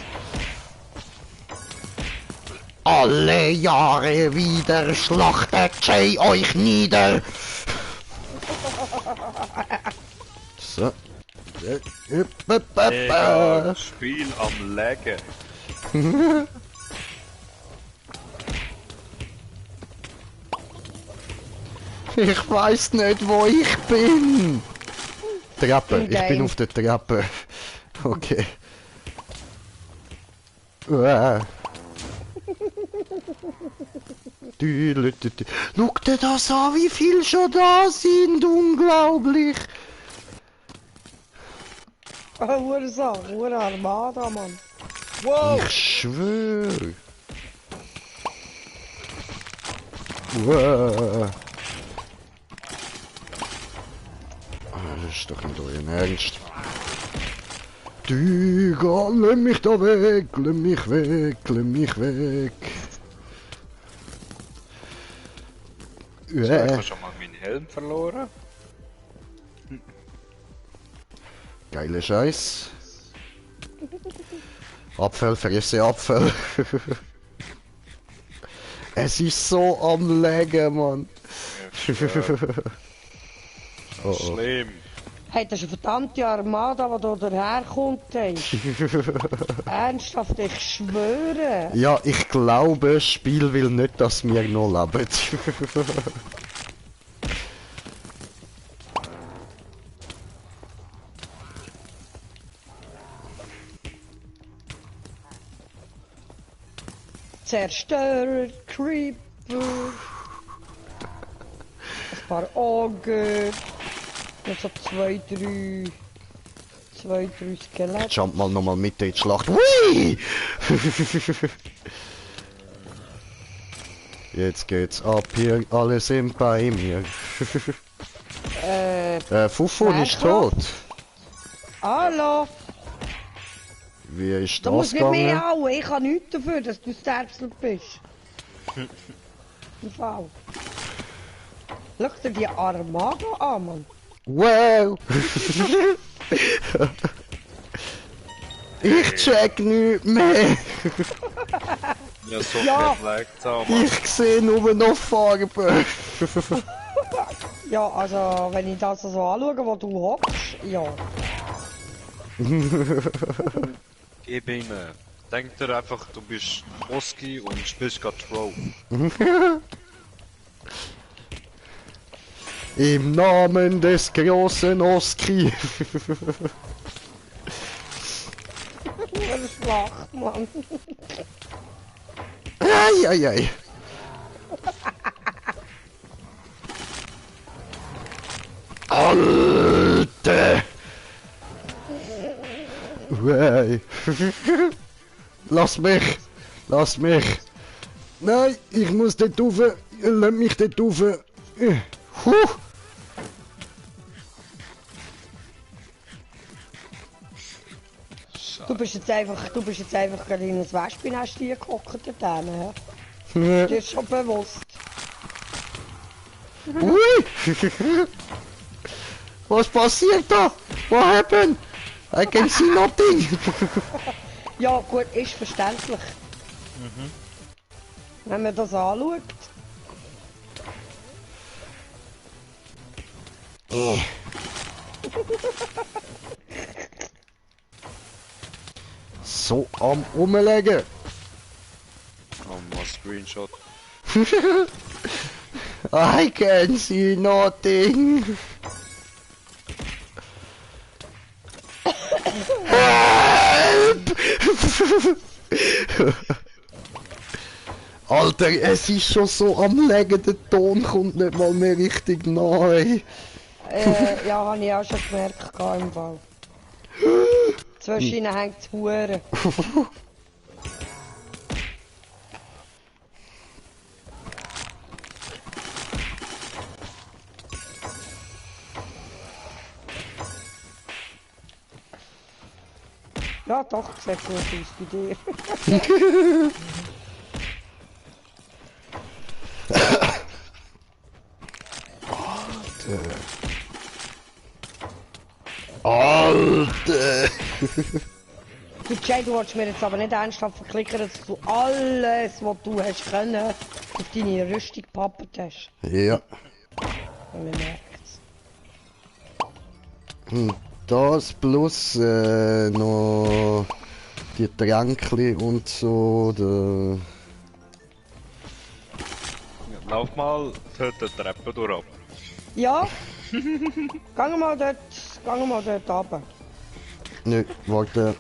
Alle Jahre wieder schlachtet Jay euch nieder. So. Egal, Spiel am Laggen. Ich weiß nicht, wo ich bin. Treppe, Im ich bin Game. auf der Treppe. Okay. Uah. Schau dir das an, wie viel schon da sind, unglaublich. Ursache, Armada, Mann. Ich schwöre. Uah. Das ist doch nicht euer Ernst. Digga, lass mich da weg, lass mich weg, lass mich weg. Ich habe schon mal meinen Helm verloren. Geile Scheiß. Apfel, fresse Apfel. Es ist so am Legen, Mann. Oh, oh. Schlimm. Hey, das ist eine verdammte Armada, die da daherkommt, ey. Ernsthaft, ich schwöre. Ja, ich glaube, das Spiel will nicht, dass wir noch leben. Zerstörer, Creeper. Ein paar Augen. Noch so zwei, drei Skelette. Jump mal nochmal mit in die Schlacht. Hui! Jetzt geht's ab hier, alle sind bei mir. Fufu ist tot. Hallo! Wie ist Du das musst nicht mehr gegangen? hauen, ich habe nichts dafür, dass du sterbselt bist. Im Fall. Schau dir die Armada an, Mann. Wow! Ich check nichts mehr. Ja, so Ja. perfekt, Mann. Ich sehe nur noch Farben. Ja, also, wenn ich das so anschaue, wo du hockst, ja. Gib ihm. Denk dir einfach, du bist Oski und spielst gerade Troll. Im Namen des großen Oski. Eine Schlacht, Mann. Eieiei. Alter! Hey. Lass mich! Lass mich! Nein, ich muss dort rauf! Lass mich dort rauf! Huh. Du bist jetzt einfach gerade in ein Wespennest hier gehockt dort hinten, ja? Dir ist schon bewusst. Ui! Was passiert da? What happened? I can see nothing! Ja, gut, ist verständlich. Wenn man das anschaut. So am Rumlegen! Oh, mal Screenshot. I can see nothing! Help! Alter, es ist schon so am Legen, der Ton kommt nicht mal mehr richtig nahe. Ja, habe ich auch schon gemerkt, im Fall. Zwischen ihnen hängt es Huren. Ja, doch, sieht gut aus bei dir. Alter! Du Jay, du wolltest mir jetzt aber nicht ernsthaft verklicken, dass du alles, was du hast können, auf deine Rüstung gepappt hast. Ja, Und man merkt's. das plus noch die Tränkli und so. Der... Lauf mal dort die Treppe durch ab. Ja? Gehen wir mal dort runter. Nö, warte.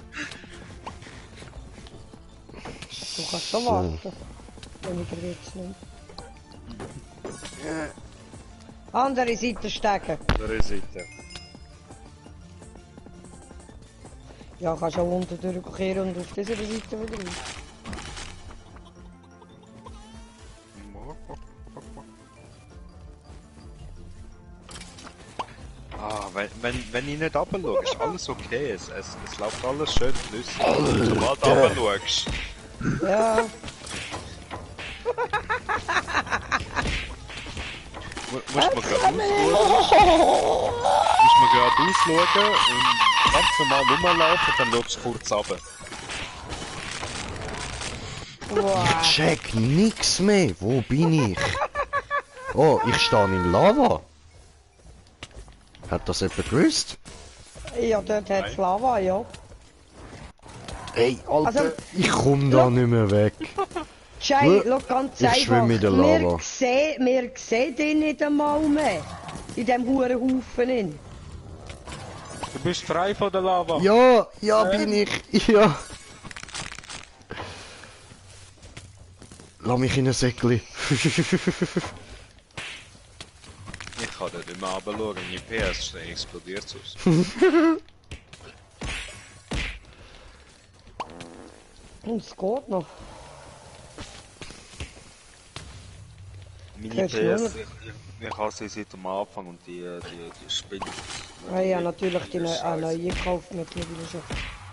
Du kannst schon warten. Wenn ich dir jetzt nicht. Andere Seite stecken. Andere Seite. Ja, kannst auch unten durchkehren und auf dieser Seite wieder raus. Ah, wenn ich nicht runter ist alles okay. Es läuft alles schön flüssig. Sobald du runter schaust. Ja, Musst man gerade ausschauen und ganz normal rumlaufen, dann schaust du kurz runter. wow. Check nix mehr. Wo bin ich? Oh, ich stehe in Lava. Hat das jemand gewusst? Ja, dort hat es Lava, ja. Ey, Alter, Also, ich komm da nicht mehr weg. Jay, schau ganz Ich einfach. schwimme in der Lava. Wir sehen dich nicht einmal mehr. In diesem Hurenhaufen. in. Du bist frei von der Lava. Ja, ja, bin ich. Ja. Lass mich in ein Säckli. Ich kann dort nicht mehr runterschauen, meine PS explodiert aus. Und es geht noch. Meine Hörst du PS, nur? ich habe sie seit dem Anfang und die spinnt. Ah ja, natürlich die neue gekauft mittlerweile schon.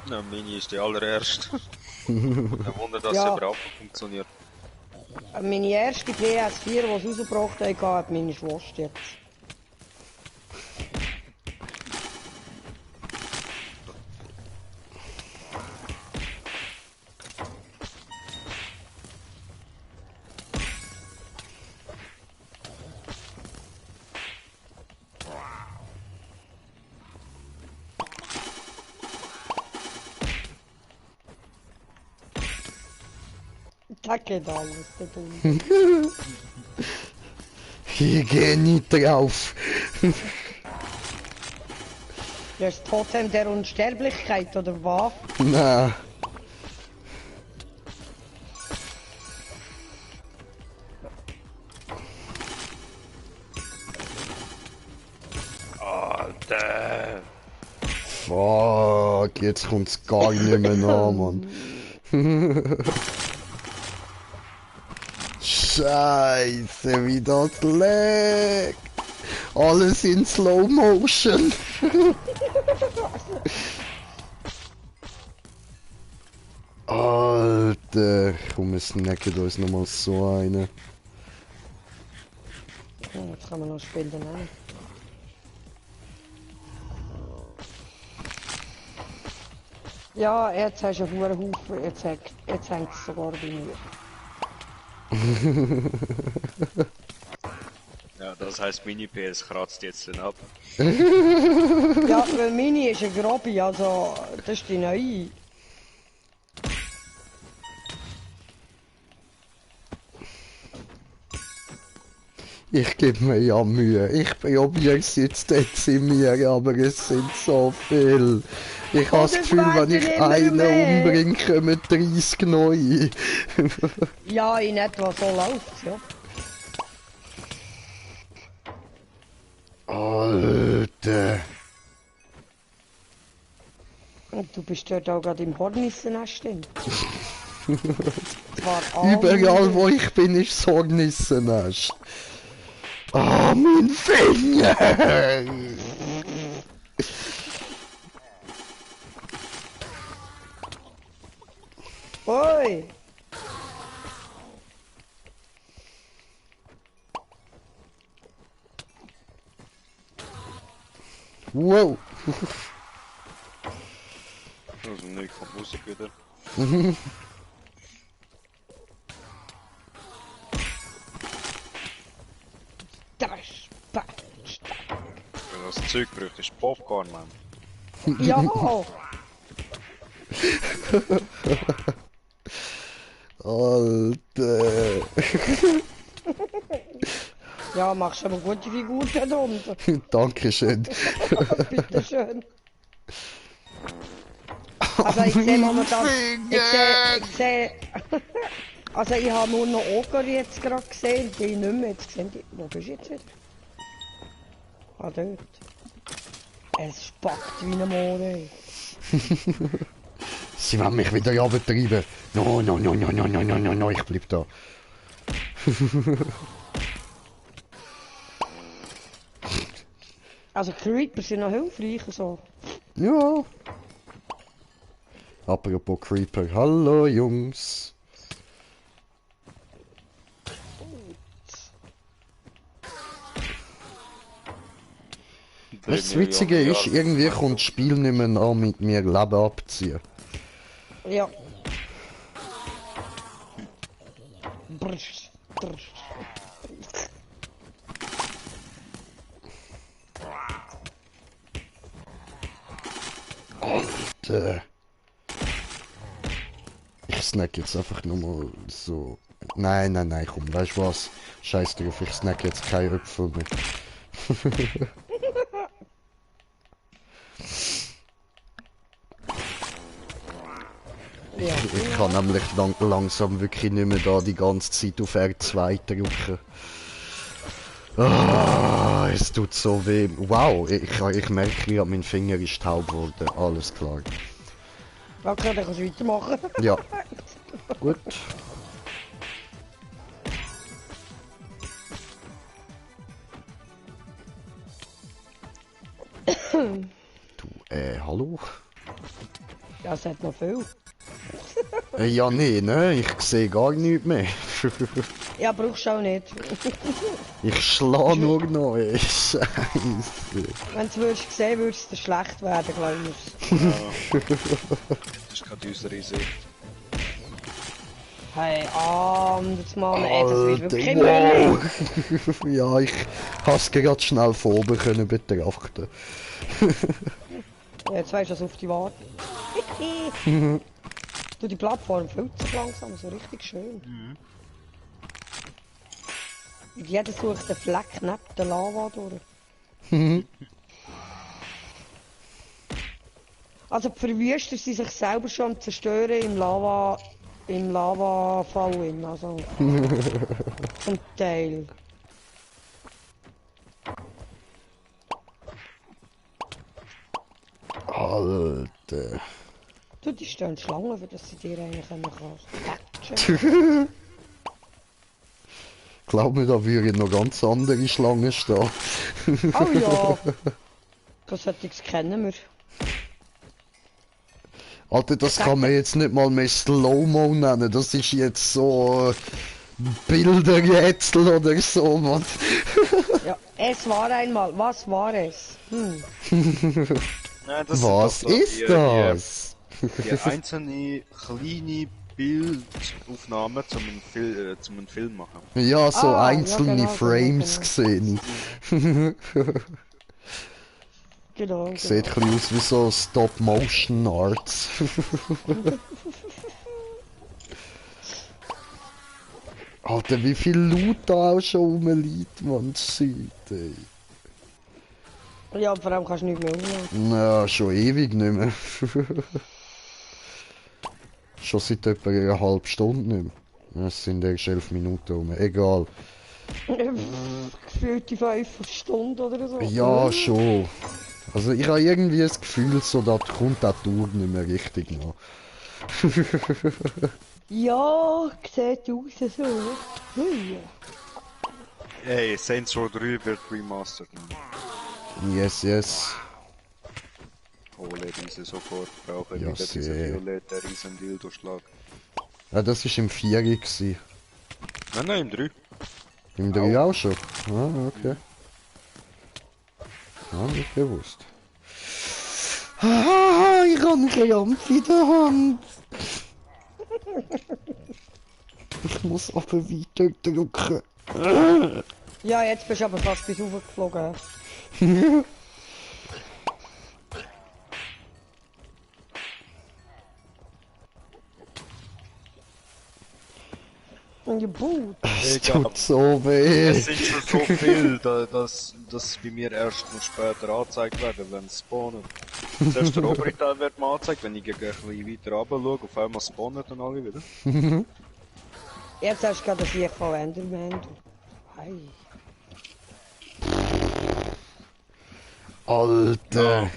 Ja, meine ist die allererste. Kein Wunder, dass Ja. sie überhaupt nicht funktioniert. Meine erste PS4, die sie rausgebracht haben, hat meine Schwester jetzt. Da geht alles, der Dumme. Ich geh nicht drauf. Das ist Totem der Unsterblichkeit, oder was? Nein. Alter! Fuck, jetzt kommt's gar nicht mehr nach, Mann. Scheiße, wie das leckt. Alles in Slow Motion. Alter, komm, wir snacken uns nochmal so eine. Oh, jetzt kann man noch spielen, ne? Ja, jetzt hast du einen Haufen, jetzt hängt es sogar bei mir. Ja, das heisst, meine PS kratzt jetzt dann ab. Ja, weil meine ist eine grobe, also das ist die neue. Ich gebe mir ja Mühe. Ich probiere es jetzt dezimieren, aber es sind so viel. Ich habe das es Gefühl, wenn werden ich immer einen mehr. umbringe, kommen 30 neue. Ja, in etwa so läuft's, ja. Alter. Und du bist dort auch gerade im Hornissennest drin. Zwar Überall wo ich bin, ist das Hornissennest. Ah, mein Finger! Oi! Wow! Also nicht von Musik wieder. Das Wenn das Zeug braucht, ist Popcorn, Mann. Ja! Alter! Ja, machst aber gute Figur da drunter. Dankeschön. Bitteschön. Also ich sehe momentan... Ich sehe... Also ich habe nur noch Oger jetzt gerade gesehen, die nicht mehr jetzt gesehen. Wo bist du jetzt wieder? Ah, dort. Es spackt wie eine Moore. Sie wollen mich wieder runtertreiben. No, no, no, no, no, no, no, no, no, ich bleib da. Also Creeper sind noch hilfreich so. Ja. Apropos Creeper. Hallo, Jungs. Das Witzige ist, irgendwie kommt das Spiel nicht mehr an mit mir Leben abziehen. Ja. Brrsch, brrsch. Alter. Ich snack jetzt einfach nur mal so. Nein, nein, nein, komm, weißt du was? Scheiß drauf, ich snack jetzt keine Äpfel mehr. Ja. Ich kann nämlich langsam wirklich nicht mehr da die ganze Zeit auf R2 drücken. Ah, es tut so weh. Wow, ich merke, wie mein Finger ist taub geworden. Alles klar. Okay, dann kannst du weitermachen. Ja. Gut. Du, hallo? Ja, es hat noch viel. Ja, nee, ne? Ich sehe gar nichts mehr. Ja, brauchst du auch nicht. Ich schlage nur noch, ey. Scheiße. Wenn du es würdest sehen, würde es dir schlecht werden, glaube ich. Das ist gerade unsere Sicht. Hey, das Mal, ey, das wird Alter, wirklich immer. wow. Ja, ich has gerade schnell von oben können betrachten. Ja, jetzt weisst du, was auf die warten. Du, die Plattform füllt sich langsam, so richtig schön. Und jeder sucht den Fleck neben der Lava durch. Also die Verwüster sind sich selber schon am Zerstören im Lavafall in, also zum Teil. Alter. Du, die stehen Schlangen, für das sie dir eigentlich catchen. Glaub mir, da würden noch ganz andere Schlangen stehen. Oh ja! Das solches kennen wir. Alter, das kann man jetzt nicht mal mehr Slow-Mo nennen. Das ist jetzt so Bilderrätsel oder so, Mann. Ja, es war einmal. Was war es? Nein, das Was sind doch so ist das? Die einzelne kleine Bildaufnahmen zum einen Film machen. Ja, so Ah, ja, einzelne genau, Frames genau. gesehen. Genau. Sieht ein bisschen aus wie so Stop-Motion-Arts. Alter, wie viel Loot da auch schon rumliegt, man. Shit, ey. Ja, vor allem kannst du nicht mehr umgehen. Ja, schon ewig nicht mehr. Schon seit etwa einer halben Stunde nicht mehr. Es sind erst 11 Minuten rum. Egal. Gefühlt die 5 Stunden oder so. Ja, schon. Also ich habe irgendwie das Gefühl, so da kommt der Tour nicht mehr richtig nach. Ja, sieht aus so. Hui. Hey, Saints Row 3 wird remastered. Yes, yes. Hole diese sofort, brauche Ja, wieder diese sehr. violette riesen Dildoschlag. Ja, das war im 4 gewesen. Nein, im 3. Im 3 auch schon? Ah, okay. Ah, nicht bewusst. Ah, ich habe einen Krampf in der Hand. Ich muss aber weiter drücken. Ja, jetzt bist du aber fast bis hochgeflogen. Und ihr Boot. Es tut so weh. Es sind schon so viel, dass bei mir erst noch später angezeigt werden, wenn es spawnen. Zuerst der obere Teil wird mir angezeigt, wenn ich ein bisschen weiter runter schaue, auf einmal spawnen dann alle wieder. Jetzt hast du gerade das Licht von Enderman. Du. Hey. Alter.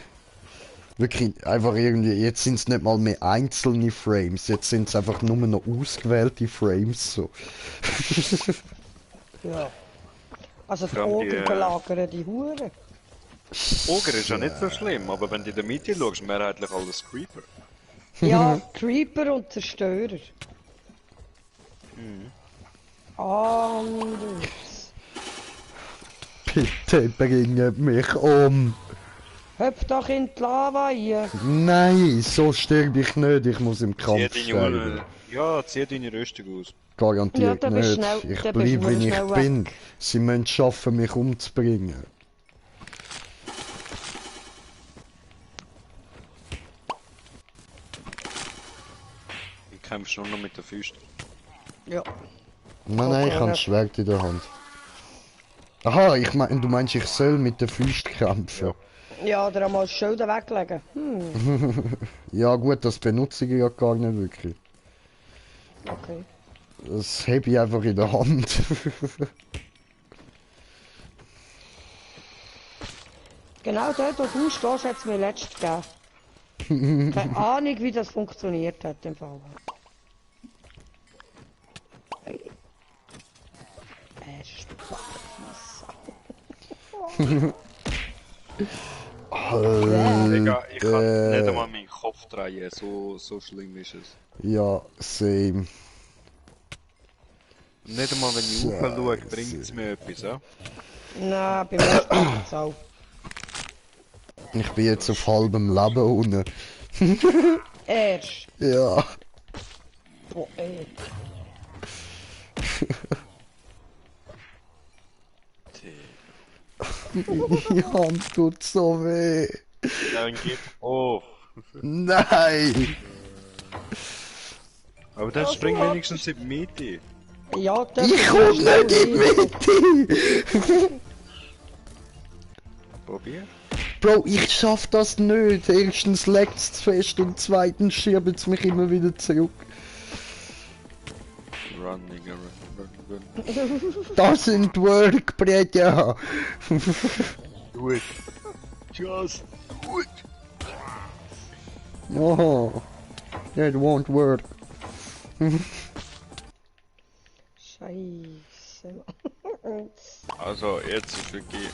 Wirklich, einfach irgendwie, jetzt sind es nicht mal mehr einzelne Frames, jetzt sind es einfach nur noch ausgewählte Frames, so. Ja. Also die Vor allem die, Oger belagern die Huren. Oger ist ja nicht so schlimm, aber wenn du in der Mitte schaust, mehrheitlich alles Creeper. Ja, Creeper und Zerstörer. Anders. Bitte bringt mich um. Hüpf doch in die Lava rein. Nein, so sterbe ich nicht, ich muss im Kampf sterben. Zieh deine Rüstung aus. Ja, Garantiert dann bist nicht, schnell- ich dann bist bleibe du wie ich schnell bin. weg. Sie müssen schaffen, mich umzubringen. Ich kämpfe nur noch mit den Füßen. Ja. Nein, ich habe ein Schwert in der Hand. Aha, ich mein, du meinst, ich soll mit den Füßen kämpfen. Ja, oder einmal das Schild weglegen. Ja gut, das benutze ich ja gar nicht wirklich. Okay. Das heb ich einfach in der Hand. Genau dort, wo du stehst, hat es mir letztes gegeben. Keine Ahnung, wie das funktioniert hat im Fall. Digga, ich kann nicht einmal meinen Kopf drehen, so schlimm ist es. Ja, same. Nicht einmal wenn ich hochschaue, bringt es mir etwas, ja? Nein, bei mir ist es auch. Ich bin jetzt auf halbem Leben unten. Erst. Ja. Oh, ey. Die Hand tut so weh. Dann gib auf. Nein! Aber dann spring wenigstens in die Mitte. Ja, das Ich komm nicht in die Mitte! Probier. Bro, ich schaff das nicht. Erstens leckt es zu fest und zweitens schiebt es mich immer wieder zurück. Run, nigga, run. Doesn't work, Bretja! Do it. Just do it. No, that won't work. Scheiße. Also, jetzt ist wirklich...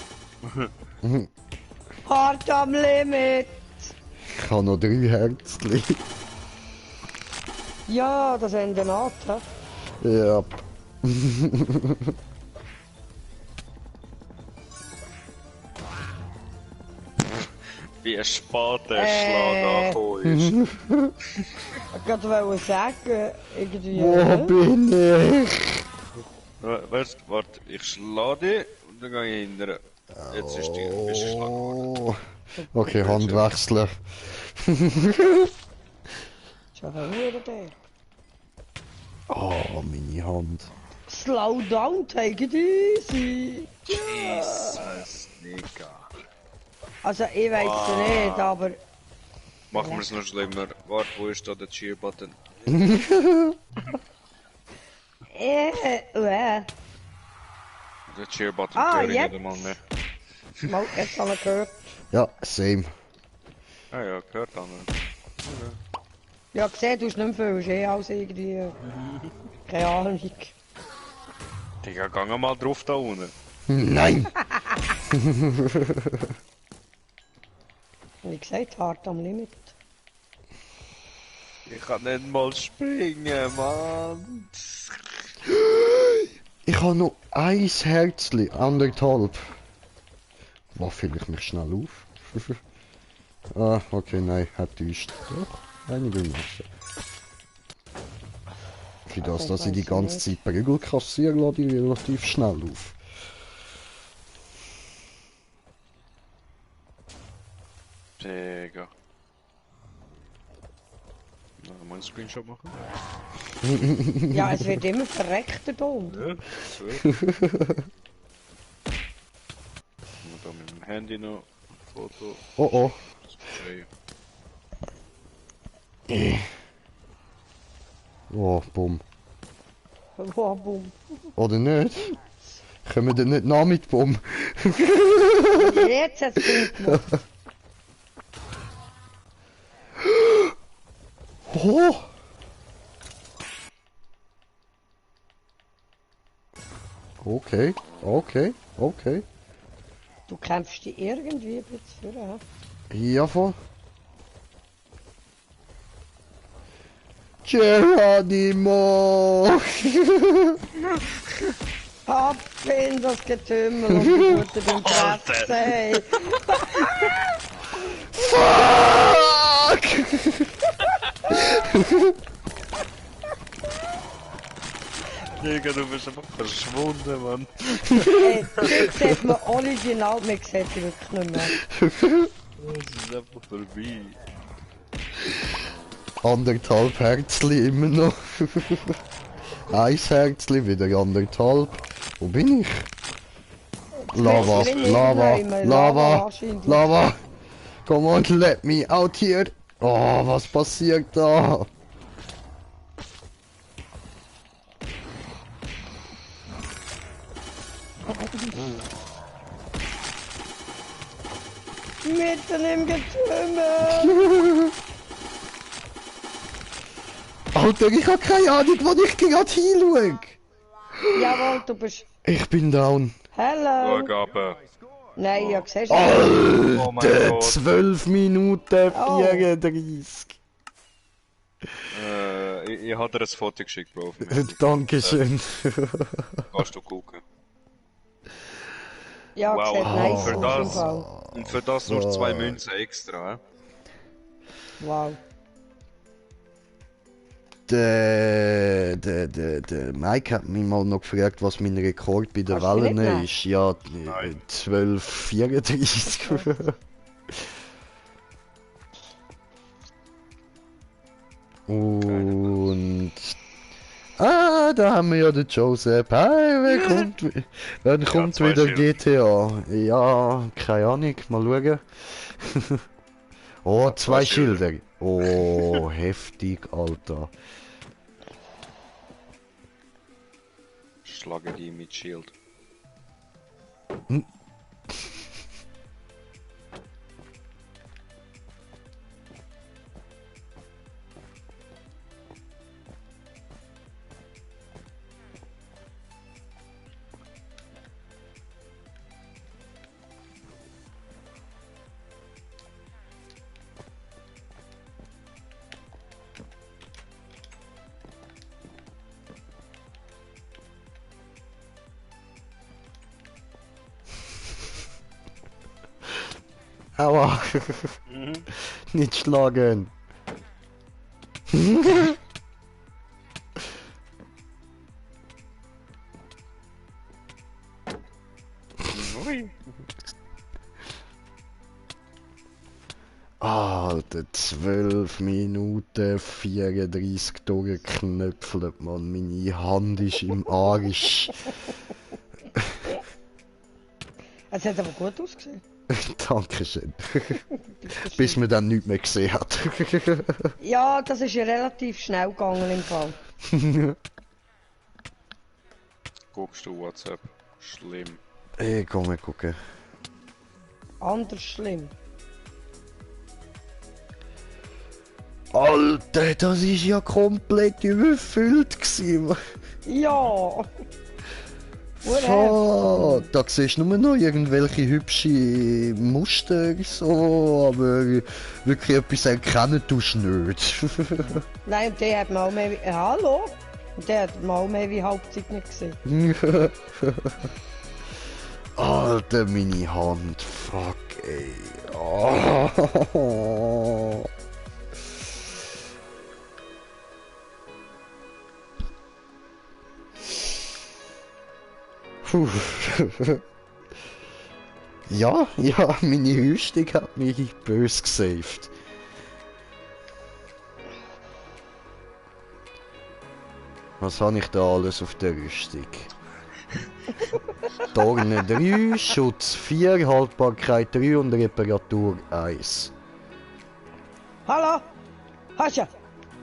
Hart am Limit. Ich habe noch 3 Herzchen. Ja, das Ende naht, hä? Ja. Wie ein Spatenschlag angekommen ist. Ich wollte sagen, irgendwie. Wo bin ich? Warte, ich schlage dich und dann gehe ich hinterher. Jetzt ist die bist du Schlag geworden. Oh. Okay, Hand wechseln. Schau mal, der. Oh, meine Hand. Slow down, take it easy. Jesus, Digga. Also, ich weiß es nicht, aber. Machen wir es noch schlimmer. Warte, wo ist da der Cheer-Button? Der Der Cheer-Button Ah, höre ich jetzt. nicht einmal mehr. Mal, jetzt habe ich gehört. Ja, same. Ah ja, gehört an. Ja, gesehen, du hast nicht mehr viel, ist alles irgendwie. Keine Ahnung. Digga, geh mal drauf da unten. Nein! Wie gesagt, hart am Limit. Ich kann nicht mal springen, Mann. Ich habe noch 1 Herzchen, 1,5. Wo fülle ich mich schnell auf? Ah, okay, nein, hat täuscht. Doch, einigermaßen. Für das, dass ich die ganze Zeit Prügel kassiere, lade ich relativ schnell auf. Digga. Na, mal einen Screenshot machen? Ja, es wird immer verreckter da unten. Ja, so. Und da mit dem Handy noch ein Foto. Oh oh. Okay. Oh, bumm. Wow, boom. Oder nicht? Können wir denn nicht nach mit bumm? Jetzt hat es gut gemacht. Oh! Okay, okay, okay. Du kämpfst dich irgendwie ein bisschen vor, hä? Ja, voll. Geronimo! Ab in das Getümmel und die Mutter beim Treffen. Hey. Fuck! Digga, du bist einfach verschwunden, Mann. Hey, jetzt sieht man original, man sieht sie wirklich nicht mehr. Das ist einfach vorbei. 1,5 Herzli immer noch. 1 Herzli, wieder 1,5. Wo bin ich? Lava, Ich bin Lava, irgendwo Lava, wahrscheinlich. Lava. Come on, let me out here. Oh, was passiert da? Mitten im Getümmel. Alter, ich hab keine Ahnung, wo ich gerade hinschaue. Jawohl, du bist... Ich bin down. Hello. Schau runter. Nein, ja, siehst du. Oh mein Alter, Gott. 12 Minuten Oh. 34. Ich hab dir ein Foto geschickt, Bro. Auf dem Handy. Dankeschön. Kannst du gucken. Ja, Wow, sieht nice für aus im das- Fall. Und für das nur 2 Fuck. Münzen extra, hä? Wow. Der Mike hat mich mal noch gefragt, was mein Rekord bei der Kannst du nicht Wellen nehmen? ist. Ja, Nein. 12,34. Und... Ah, da haben wir ja den Joseph. Hey, wann kommt zwei wieder Schilder. GTA? Ja, keine Ahnung, mal schauen. Oh, zwei zwei Schilder. Schilder. Oh, heftig, Alter. Schlage die mit Shield. Aua. Nicht schlagen. Ui. Alter, 12 Minuten 34 durchgeknöpfelt, Mann. Meine Hand ist im Arsch. Es hat aber gut ausgesehen. Dankeschön. Bis man dann nichts mehr gesehen hat. Ja, das ist ja relativ schnell gegangen im Fall. Guckst du WhatsApp? Schlimm. Ey, komm mal gucken. Anders schlimm. Alter, das ist ja komplett überfüllt gewesen. Ja! Fuck, da siehst du nur noch irgendwelche hübsche Muster so, aber wirklich etwas erkennen tust du nicht. Nein, und der hat mal mehr wie... Hallo? Und der hat mal mehr wie Halbzeit nicht gesehen. Alter, meine Hand, fuck ey. Oh. Puh. Ja, meine Rüstung hat mich böse gesaved. Was habe ich da alles auf der Rüstung? Dornen 3, Schutz 4, Haltbarkeit 3 und Reparatur 1. Hallo? Hascha!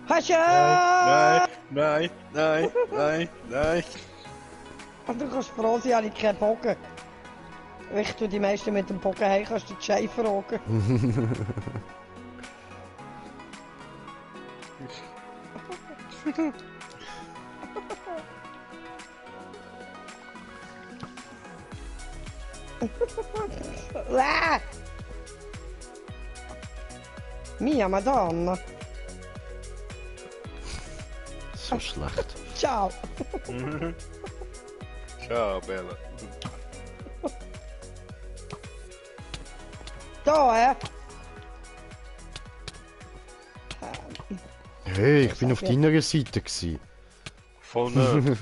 Hascha! Nein, nein, nein, nein, nein. Und du kannst froh sein, habe ich keinen Bogen. Wenn du die meisten mit dem Bogen haben, kannst du die Schei fragen. Mia Madonna. So schlecht. Ciao. Ciao, Bella. Da, hä? Hey, ich bin auf deiner Seite gsi. Voll nerd.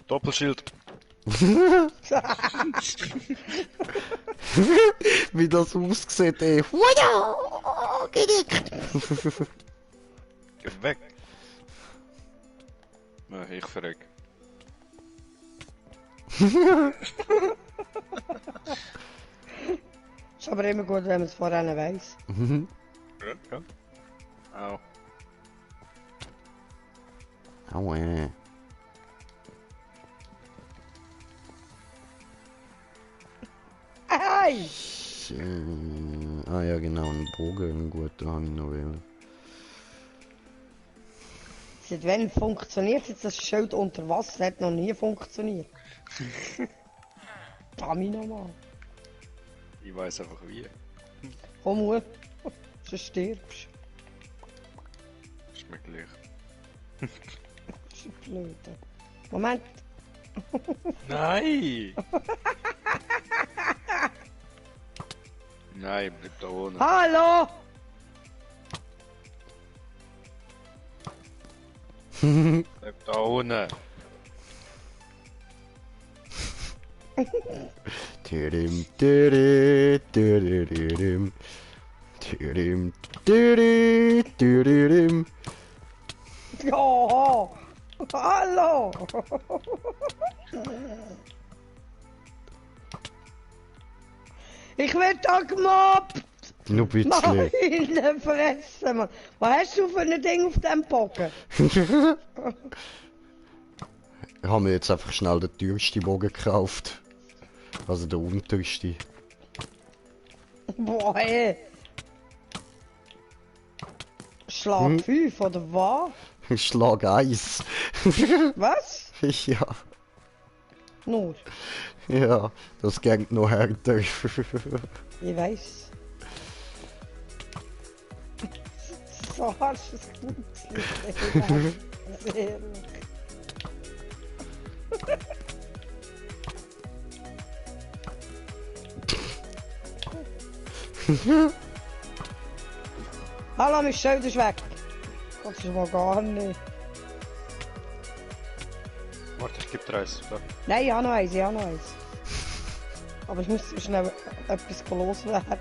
Doppelschild. Wie das aussieht, ey. Huada! Gedickt! Geh weg. Nee, ich verreck. Ist aber immer gut, wenn man es vorher weiss. Ja. Au. Aua. Hey! Ah ja, genau, ein Bogen. Gut, da habe ich noch wählen. Seit wann funktioniert jetzt das Schild unter Wasser? Das hat noch nie funktioniert. Ami nochmal. Ich weiß einfach wie. Komm hoch. Sonst stirbst Ist mir gleich. du. Das ist blöd. Moment. Nein! Nein, bleib da unten. Hallo! Bleib da unten. Tirim, tiri, tiririm. Tirim, tiri, tiririm. Ja! Hallo! Ich werd da gemobbt! Nur ein bisschen. Meine Fresse, Mann! Was hast du für ein Ding auf dem Bogen? Ich habe mir jetzt einfach schnell den teuersten Bogen gekauft. Also der unterste. Boah, ey! Schlag 5 oder was? Schlag 1. Was? Ja, Nur. ja, das geht noch härter. Ich weiß. So hast du es gut. Sehr ehrlich. Hallo, mein Schild ist weg. Das ist mal gar nicht. Warte, ich geb dir eins. Da. Nein, ich habe noch eins, ich habe noch eins. Aber ich muss schnell etwas loswerden.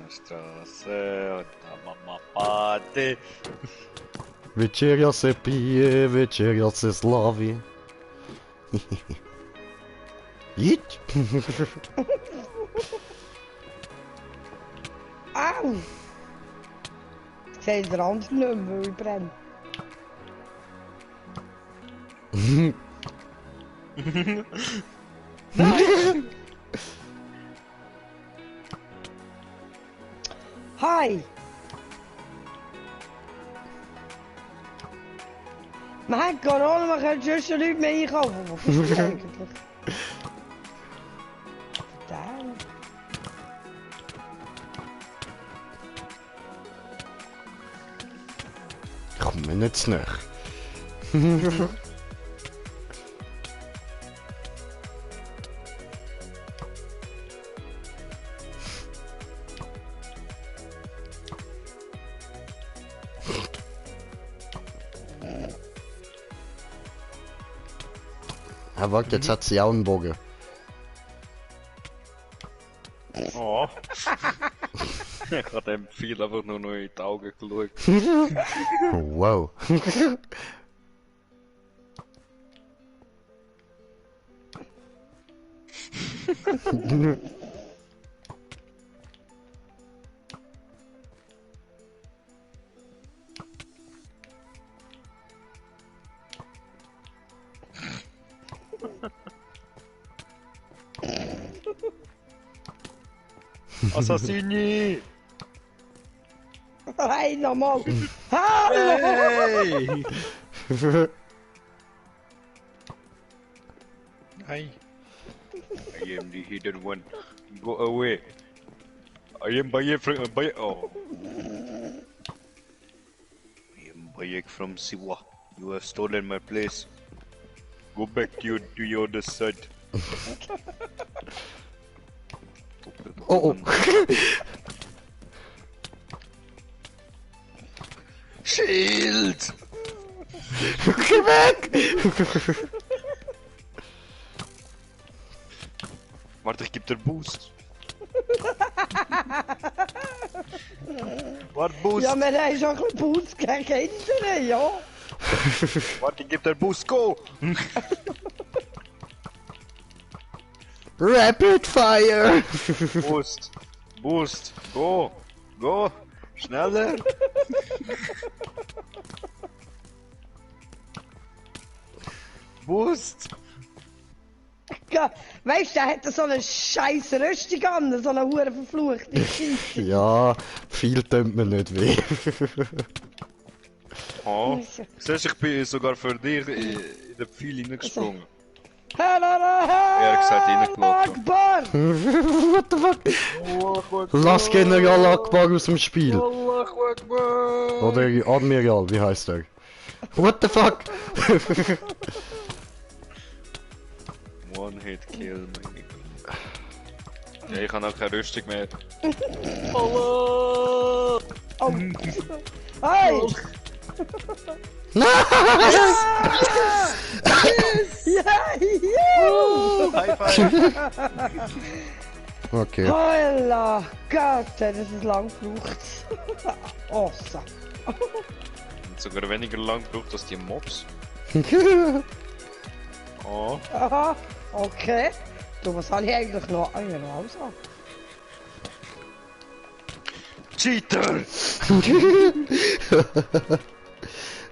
Straße und da Mama Party. Večerja se pije, večerja se slavi. Jit? Au! Ich sehe den anderen nicht mehr, weil ich brenne. Hi! Wir haben Corona, wir können sonst nicht mehr einkaufen. Was ist das eigentlich? Verdammt. Ich komme mir nicht zu nahe. Ah, warte, jetzt hat sie auch einen Bogen. Oh. Ich habe dem Pfeil einfach nur noch in die Augen geschaut. Wow. Assassini! Hey, nochmal! Hallo! Hey! Hi. I am the hidden one. Go away. I am Bayek from Oh. I am Bayek from Siwa. You have stolen my place. Go back to your other side. Oh, oh. Shield! Geh weg! Warte, ich geb dir Boost. Warte, Boost! Ja, wir haben schon ein bisschen Puls gegen Kinder, ja. Warte, ich geb dir Boost, go! Rapid Fire! Boost! Boost! Go! Go! Schneller! Boost! Ja, weißt du, der hat so eine scheiß Rüstung an, so eine hure verfluchte Scheiße. Ja, viel tut mir nicht weh. Aha. Siehst du, ich bin sogar für dich in den Pfeil hineingesprungen. Er gesagt, reingelassen. Akbar! What the fuck? Lass General Akbar aus dem Spiel. Allahu Akbar! Oder Admiral, wie heißt er? What the fuck? One Hit Kill, mein Ja, ich habe auch keine Rüstung mehr. Oh. Hey! Ja, ja! High five! Okay. Holla! Gott, das ist lang gebraucht. Oh, so. Sogar weniger lang braucht als die Mobs. Oh. Aha, okay. Du, was habe ich eigentlich noch? Ah, ja, noch alles an. Cheater!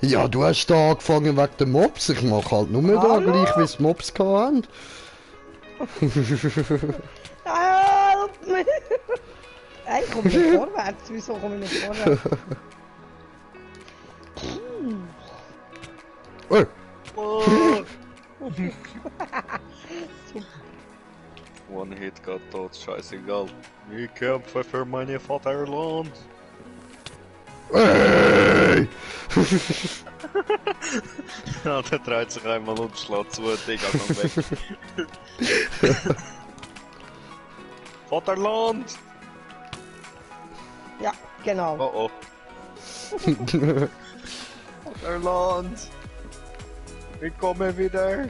Ja, du hast da angefangen wegen den Mobs. Ich mach halt nur da Hallo? gleich, wie es Mobs haben. Help me! Hey, ich komme nicht vorwärts. Wieso komme ich nicht vorwärts? One Hit geht tot, scheißegal. Ich kämpfe für meine Vaterland. Hey! Ja, der dreht sich einmal und schlägt zu, Digga, komm weg. Vaterland! Ja, genau. Oh oh. Vaterland! Ich komme wieder!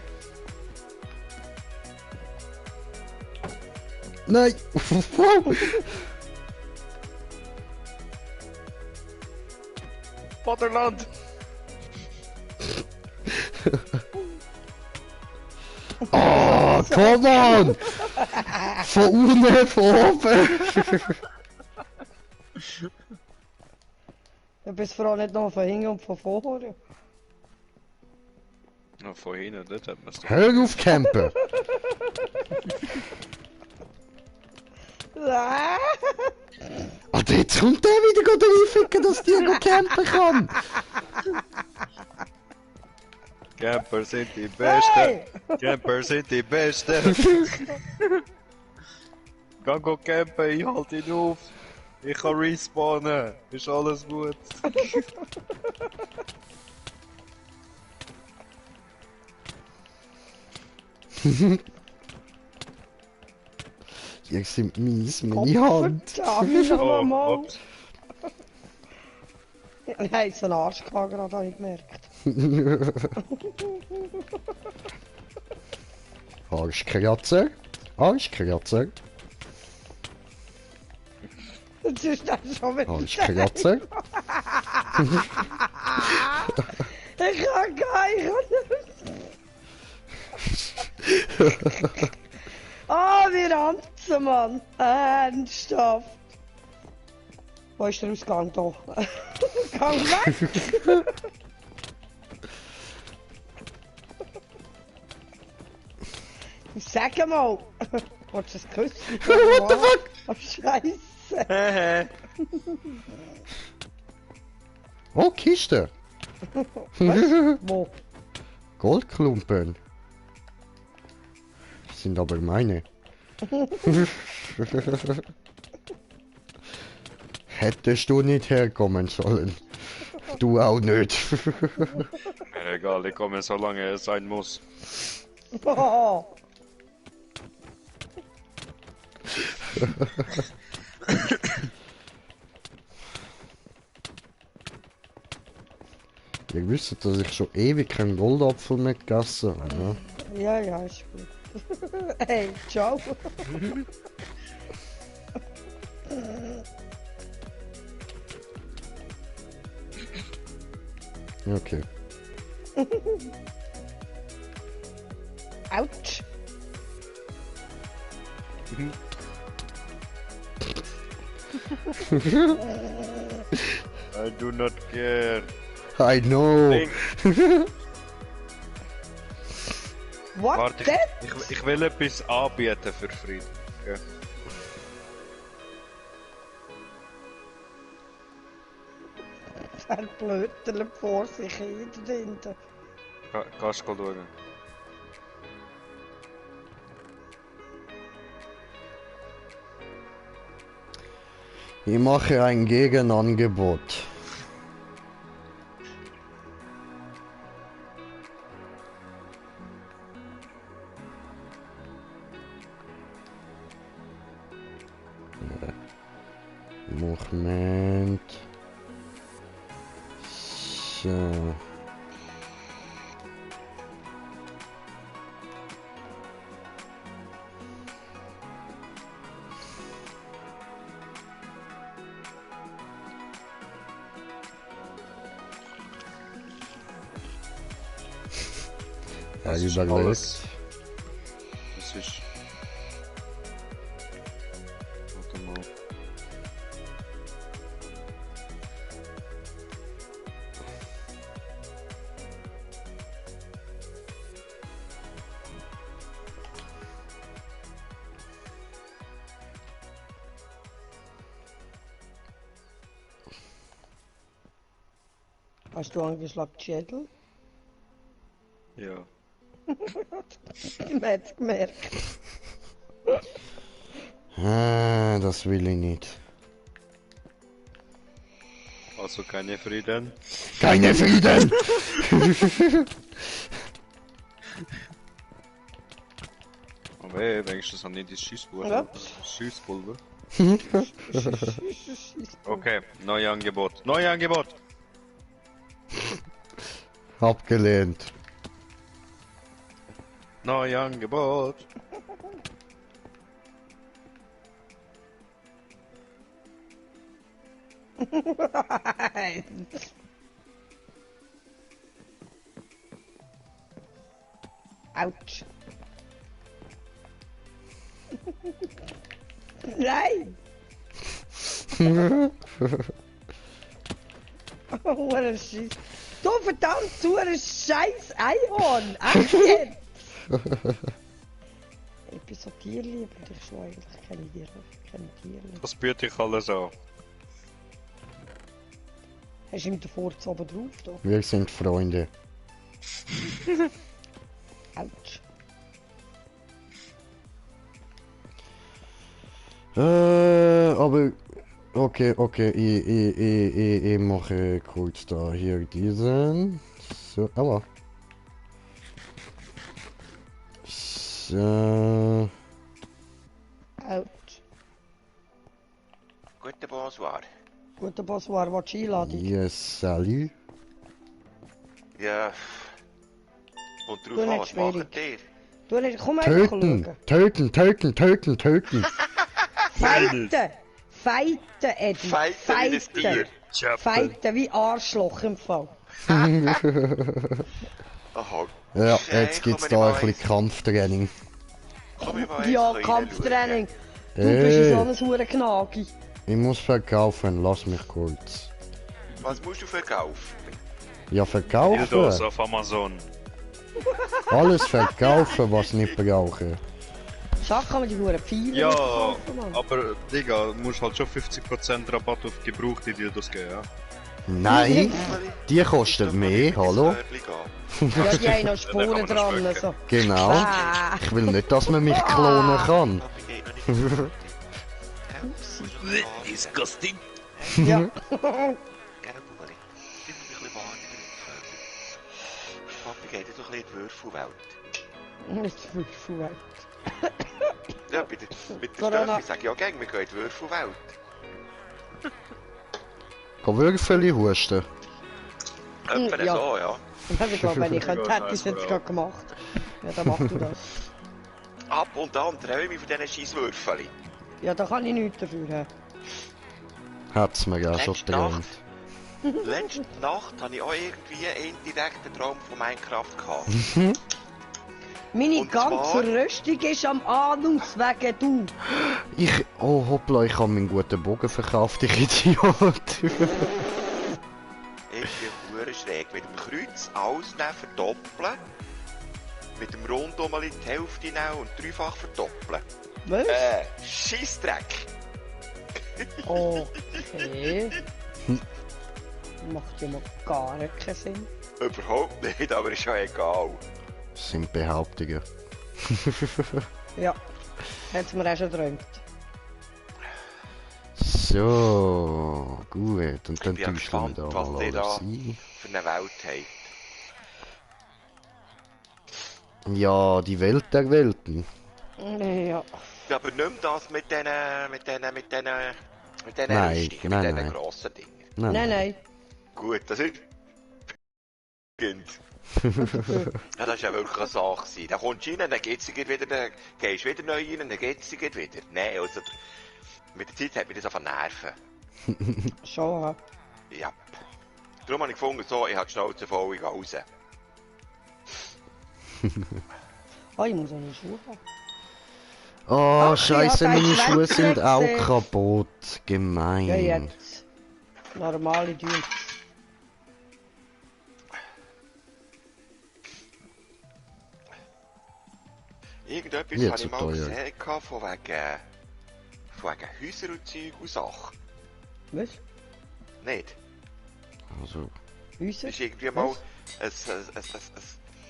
Nein! Vaterland! Oh, come on! Von unten, von oben! Du bist vor allem nicht noch von hinten und von vorne. Ja, von hinten, dort hat man es doch. Hör auf campen! Ah! Ah, jetzt kommt der wieder reinficken, dass die go campen kann! Camper sind die Besten! Hey! Camper sind die Besten! Gang go campen, ich halte ihn auf! Ich kann respawnen! Ist alles gut! Ihr sind mies, meine Hand! Verdammt Oh, nochmal! ups. Nein, so einen Arsch gehabt, gerade habe ich gemerkt. Arschkratzer! Arschkratzer! Jetzt ist das schon wieder. Arschkratzer! Ich kann gar nicht. Ah, wir ranzen, Mann. Ernsthaft. Wo ist der Ausgang da? Gang weg! Sag mal! Wolltest du es küssen? What the fuck? Oh, Scheiße! Hehe! Oh, Kiste! Was? Wo? Goldklumpen! Das sind aber meine. Hättest du nicht herkommen sollen. Du auch nicht. Egal, ich komme so lange es sein muss. Oh. Ihr wisst, dass ich schon ewig keinen Goldapfel mehr gegessen habe. Ne? Ja, ja, ist gut. Hey, ciao. Okay. Autsch. I do not care. I know. Ding. What Warte, that? ich will etwas anbieten für Frieden. Okay. Er blödelt vor sich hin da hinten. Kannst du schauen. Ich mache ein Gegenangebot. Moment. So. Das ist überlegt. alles. Das ist... Warte mal. Hast du angeschlagen, Schädel? Ja. Man hat's gemerkt. Das will ich nicht. Also keine Frieden. Keine Frieden! Aber hey, wenigstens habe ich das Schießpulver. Ja. Schießpulver. Okay, neues Angebot. Neues Angebot! Abgelehnt. Neues Angebot! Autsch. Nein! Oh, what a Scheiß. Du verdammt zu ein scheiß Einhorn! Echt jetzt? Ich bin so tierlieb und ich schon eigentlich keine Tierlieb. Das biete ich alles an. Hast du ihm den Furz oben drauf da? Wir sind Freunde. Autsch. Aber okay, ich mache kurz da hier diesen. So, aua. So. Autsch. Guten Bonsoir. Guter Bonsoir, willst du einladen? Yes, salut. Ja. Und Du drauf an, nicht was macht schwierig. ihr? Du nicht, komm einfach schauen. Töten. Feiten! Feiten, Eddie! Feiten wie das Tier. Feiten wie Arschloch im Fall. Aha. Ja, Hey, jetzt gibt's komm, da ein ich bisschen Kampftraining. Komm, ich mal Ja, jetzt Kampftraining. Du Hey. bist so ein Hurengnagi. Ich muss verkaufen, lass mich kurz. Was musst du verkaufen? Ja, Dildos verkaufen. auf Amazon. Alles verkaufen, was ich nicht brauche. Sag, kann man die Huren Pfeile Ja, verkaufen, Mann? aber Digga, du musst halt schon 50% Rabatt auf gebrauchte Dildos geben, ja? Nein, die kostet mehr, hallo? Ja, die haben noch Spuren kann man das dran. schmecken. So. Genau. Ah. Ich will nicht, dass man mich klonen kann. Disgusting. Ja. Gell, Bubeli? Ich bin ein bisschen warten. Papi geht jetzt doch ein bisschen in die Würfelwelt. Nicht wirklich weit. Ja, mit der Corona. Steffi sage ich ja gern, wir gehen in die Würfelwelt. Kann Würfel husten. Etwa Ja. so, ja. Ich glaube, wenn ich könnte, hätte ich es jetzt gerade gemacht. Ja, dann mach du das. Ab und an träume ich von diesen scheiß Würfeln. Ja, da kann ich nichts dafür haben. Hat's mir ja schon Letzte geträumt. Letzte Nacht hatte ich auch irgendwie einen direkten Traum von Minecraft gehabt. Meine Und ganze zwar- Rüstung ist am Anus wegen du. Oh hoppla, ich habe meinen guten Bogen verkauft, ich Idiot. Irgendwie hure schräg. Mit dem Kreuz alles nehmen, verdoppeln. Mit dem Rundum mal in die Hälfte nehmen und dreifach verdoppeln. Was? Scheissdreck. Okay. macht ja mal gar keinen Sinn. Überhaupt nicht, aber ist ja egal. Das sind Behauptungen. Ja, hat's mir auch schon geträumt. So, gut. Und dann Ich bin täuschen wir gespannt, da was mal die da alles ein. für eine Welt haben. Ja. Die Welt der Welten. Ja. Ja, aber nicht mehr das mit diesen Nein, Rüstungen, nein, mit diesen nein. grossen Dingen. Nein. Gut, das ist... Kind. Ja, das war ja wirklich eine Sache gewesen. Dann kommst du rein, dann geht's dir wieder, dann gehst du wieder neu rein, dann geht's dir wieder. Nein, also... Mit der Zeit hat mich das einfach nerven. Schon, ja. Ja. Darum habe ich gefunden, so, ich habe die Schnauze voll, ich gehe raus. Oh, ich muss auch nicht Schuhe haben. Oh, Ach, Scheiße, ich hab meine einen Schuhe sind Schwänzchen auch gesehen. kaputt. Gemein. Ja, jetzt. Normale Dünn. Irgendetwas Nicht habe so ich mal teuer. gesehen, von wegen Häuser und Zeug und Sachen. Was? Nicht? Also, Häuser? Es war irgendwie mal Was?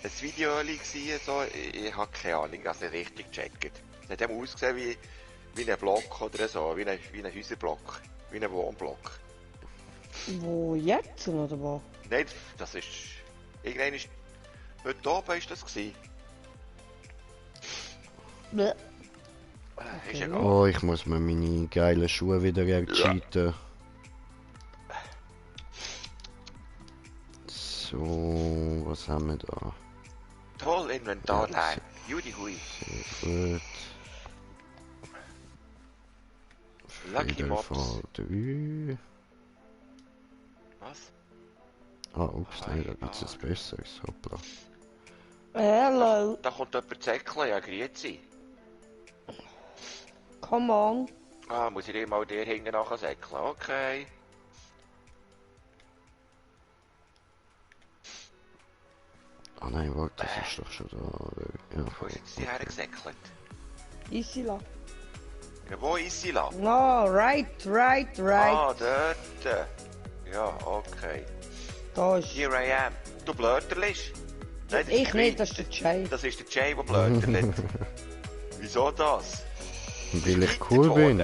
ein Video gewesen, so, ich habe keine Ahnung, also richtig gecheckt. Es hat eben ausgesehen wie ein Block oder so, wie ein Häuserblock, wie ein Wohnblock. Wo jetzt oder wo? Nein, das ist... Irgendwann ist... Heute oben ist das gewesen. Bäh. Ist egal. oh, ich muss mir meine geilen Schuhe wieder ercheaten. So, was haben wir da? Toll, Inventar Ja, leer. Judy Hui. Gut. Lucky Mobs. Federfall 3. Was? Ah, ups, nein, da gibt's ein besseres. Hoppla. Hello, Da kommt jemand zäckeln, ja, grüezi. come on. Ah, muss ich dir mal dir hinten nachher säckeln, okay. Ah nein, warte, das ist doch schon da. Ja, Wo voll. sind sie hergesäckelt? Isila. Ja, wo ist sie la? No, right. Ah, dort. Ja, okay. Da ist... Here I am. Du blöterlisch? Nein, das ist Ich der nicht, Green. das ist der Jay. Das ist der Jay, der blöterlet. Wieso das? Weil ich cool bin.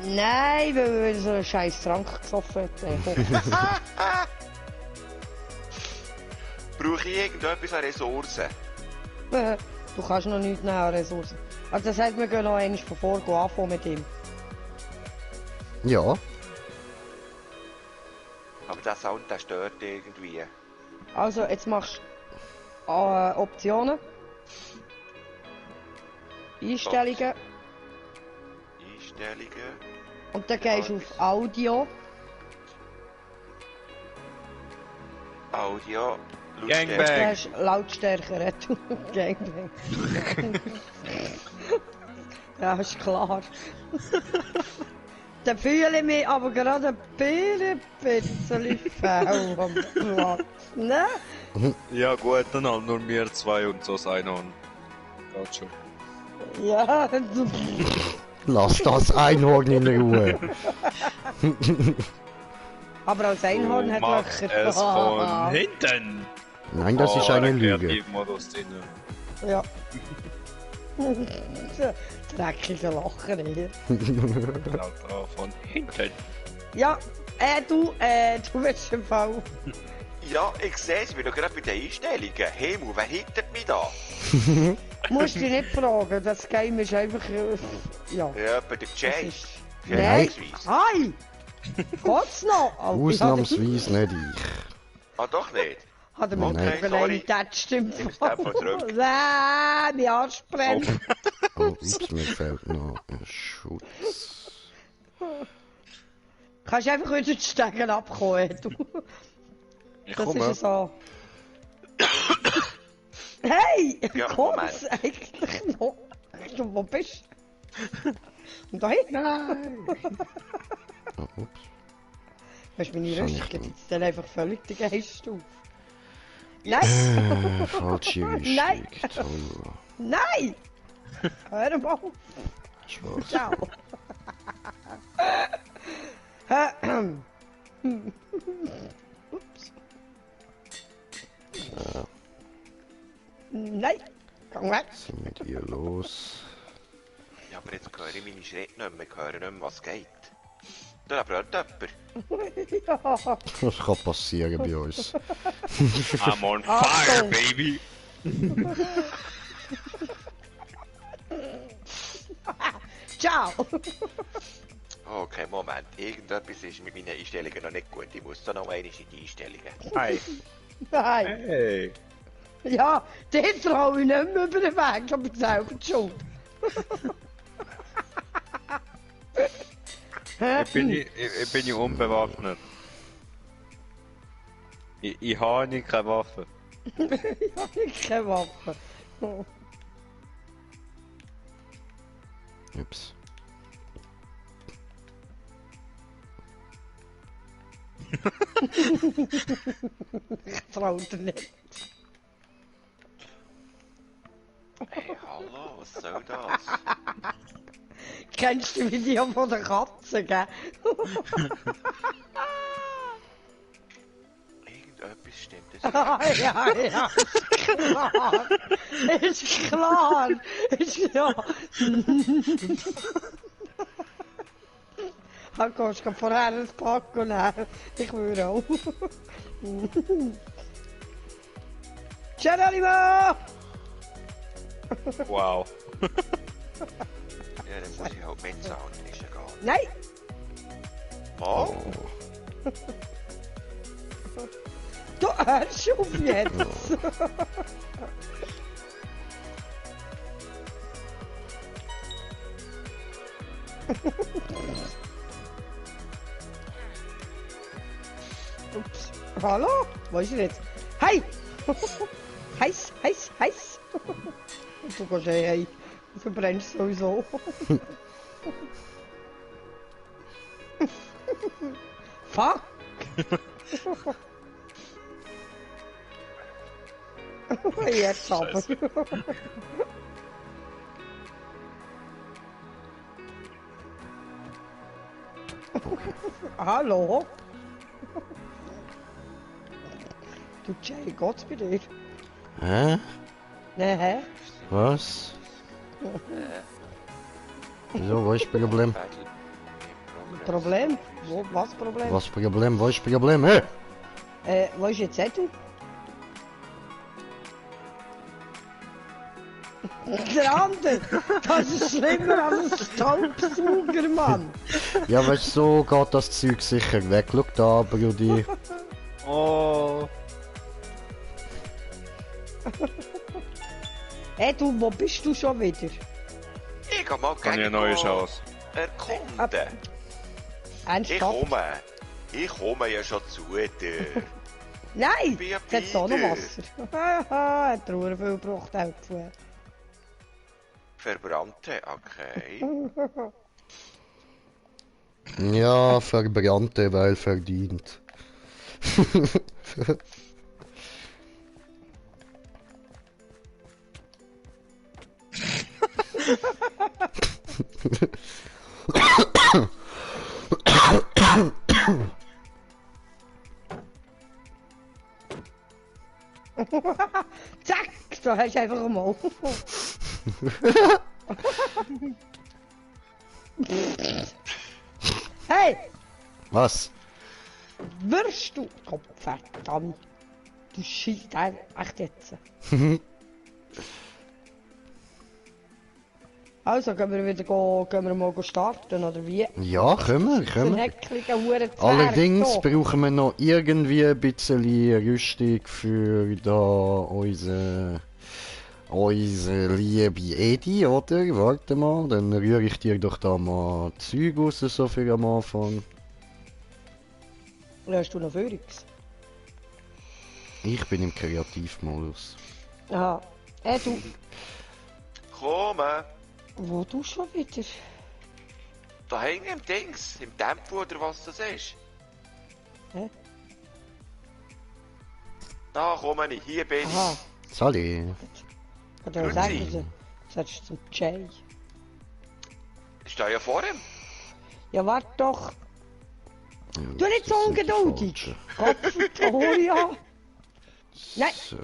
Nein, weil wir so einen scheiß Trank gesoffen haben. Brauche ich irgendetwas an Ressourcen? Du kannst noch nichts nehmen an Ressourcen. Also das heißt, wir gehen noch einmal von vor anfangen mit ihm. Ja, Aber der Sound, der stört irgendwie. Also, jetzt machst du Optionen. Einstellungen. Einstellungen. Und dann gehst du auf Audio. Audio. Gangbang. Dann hast du Lautstärke. Gangbang. Ja, ist klar. Dann fühle ich mich aber gerade ein bisschen faul am Platz, ne? Ja gut, dann halt nur wir zwei und so das Einhorn. Geht schon. Ja, lass das Einhorn in Ruhe. aber als Einhorn Du hat machst Löcher. es von hinten. Nein, das ist eine der Lüge. Kreativmodus drin. Ja. Dreckige Lachen hier. Genau da, von hinten. Ja, du bist im Fall. Ja, ich sehe es, ich bin doch gerade bei den Einstellungen. Himmel, wer hittet mich da? Musst dich nicht fragen, das Game ist einfach. Ja. Ja, bei der Das Jay. ist... Ja, Nein! Hi! Geht's noch? Oh, Ausnahmsweise nicht ich. Ah, doch nicht. Hat er mir Okay, okay, sorry. getatscht im Nimm es einfach zurück. Nein, mein Arsch brennt. Oh, ups, mir fehlt noch ein Schutz. Kannst einfach wieder die Stegen abkommen, du. Ich Das komme. ist so. Hey! Ja, Kommt's Moment. eigentlich noch? Wo bist du? Da hinten? Oh, ups. Hast du meine Schon Rüstung nicht jetzt dann einfach völlig den Geist auf? Nein! Falsche Nein. Rüstung. Toll. Nein! Hör mal auf! Spaß. Ciao! Ups. Nein! Gang weg! Was ist mit ihr los? Ja, aber jetzt höre ich meine Schritte nicht mehr, ich höre nicht mehr, was geht. Da brennt jemand. Ja! Das kann passieren bei uns. I'm on fire, Achtung. baby! Ciao! Okay, Moment. Irgendetwas ist mit meinen Einstellungen noch nicht gut. Ich muss da noch einmal in die Einstellungen. Hi! Nein! Hey! Ja, den traue ich nicht mehr über den Weg, aber selber die schuld. Ich bin ja unbewaffnet. Ich habe nicht keine Waffe. Ich habe keine Waffe. Ups. Ich traue dir nicht. Hey, hallo, was soll das? Kennst du die Video von der Katze, gell? Irgendetwas stimmt es. Ja, ja, ist klar. Ist klar. Du kannst vorher ein Pack und dann, ich würde auch. Geronimo! Wow. Ja, dann muss ich halt mitzahlen, ist egal. Nein! Oh, Du hörst auf jetzt! Ups. Hallo? Wo ist er jetzt? Hey! Heiß, heiß, heiß! Du gehst hey. Du verbrennst sowieso. Fuck! Jetzt aber. Hallo? Du Jay, geht's bei dir? Hä? Nein. Was? Wieso, wo ist das Problem? Problem? Wo, was Problem? Was Problem? Wo ist das Problem? Hä? Wo ist jetzt Edu? Der andere! Das ist schlimmer als ein Staubsauger, Mann! Ja, weißt du, so geht das Zeug sicher weg. Schau da, Brudi. Oh! Edu, wo bist du schon wieder? ich kann mal Kann ich eine neue Chance? erkunden. Ernsthaft? Ich komme ja schon zu dir. Nein! Bin Jetzt hat's auch noch wieder. Wasser. Haha, hat er viel gebraucht auch gefunden. Verbrannte, okay. Ja, verbrannte, weil verdient. Zack! Da hast du einfach mal. Hey! Was? Wirst du? Gott verdammt! Du schießt echt jetzt. Also, gehen wir wieder gehen wir mal starten, oder wie? Ja, können wir. Ein heckliger Huren Allerdings brauchen wir noch irgendwie ein bisschen Rüstung für da unsere liebe Edi, oder? Warte mal, dann rühre ich dir doch da mal Zeug raus, so für am Anfang. Hast du noch Führungs? Ich bin im Kreativmodus. Aha. Du, Komme! wo du schon wieder? Da hängen im Dings, im Tempo oder was das ist. Hä? Da komme ich, hier bin ich. Aha. Sali. Kann ich Grüezi. sagen, das sagst du zum Jay. Ich stehe ja vor ihm. Ja, warte doch. Du nicht so ungeduldig! Gottverdammt! Nein! So.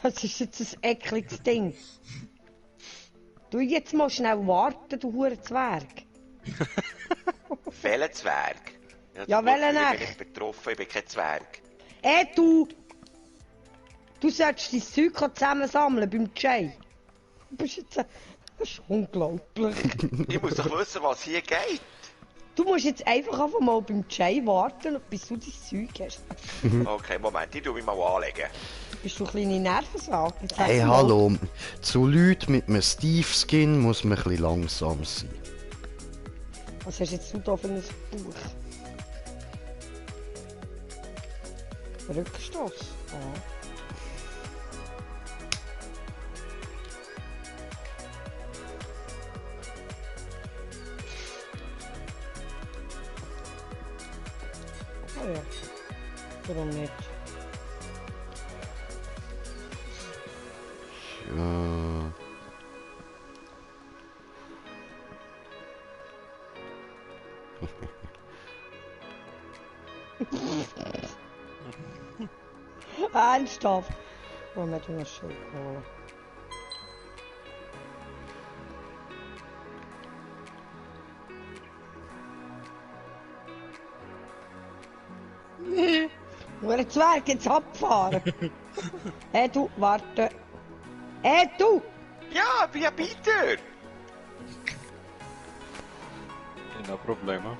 Das ist jetzt ein ekliges Ding. Du jetzt mal schnell warten, du Hurenzwerg. Welcher Zwerg? Ja, welchen Ich bin echt? nicht betroffen, ich bin kein Zwerg. Du! Du solltest dein Zeug zusammensammeln beim Jay. Du bist jetzt... Das ist unglaublich. Ich muss doch wissen, was hier geht. Du musst jetzt einfach mal beim Jay warten, bis du dein Zeug hast. Okay, Moment, ich tu mich mal anlegen. Bist du eine kleine Nervensage? Jetzt Hey, sag mal. hallo. Zu Leuten mit einem Steve-Skin muss man ein bisschen langsam sein. Was hast jetzt du da für ein Buch? Rückstoß? Ah. Ah ja. Warum nicht? Ja. Ernsthaft? Moment, ich muss schon holen. Nur Zwerg jetzt abfahren. Hey du, warte. Hey du! Ja, wie Peter! No Probleme.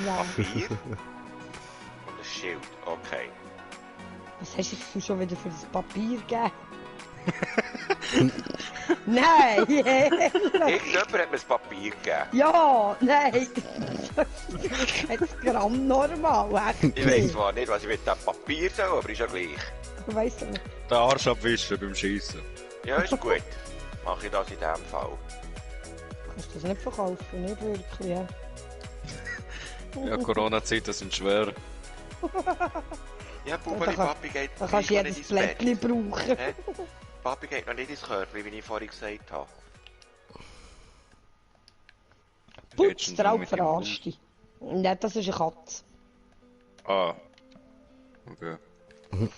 Ja. Papier? Und ein Schild, okay. Was hast jetzt du schon wieder für das Papier gegeben? Nein! Irgendjemand hat mir das Papier gegeben. Ja, nein! Jetzt Gramm normal, echt Ich weiss nicht. zwar nicht, was ich mit dem Papier soll, aber ist ja gleich. Ich weiss nicht. Den Arsch abwischen beim Schießen. Ja, ist gut. Mache ich das in dem Fall. Kannst du das nicht verkaufen? Nicht wirklich, ja. Ja, Corona-Zeiten sind schwer. Ja, Bubeli, Da kann- Papi geht Da kannst du noch jedes nicht ins Bett. Blättchen brauchen. Hä? Papi geht noch nicht ins Körbchen, wie ich vorhin gesagt habe. Putz, Redest du drauf mit dem verarscht dich. Nein, das ist eine Katze. Ah. Okay.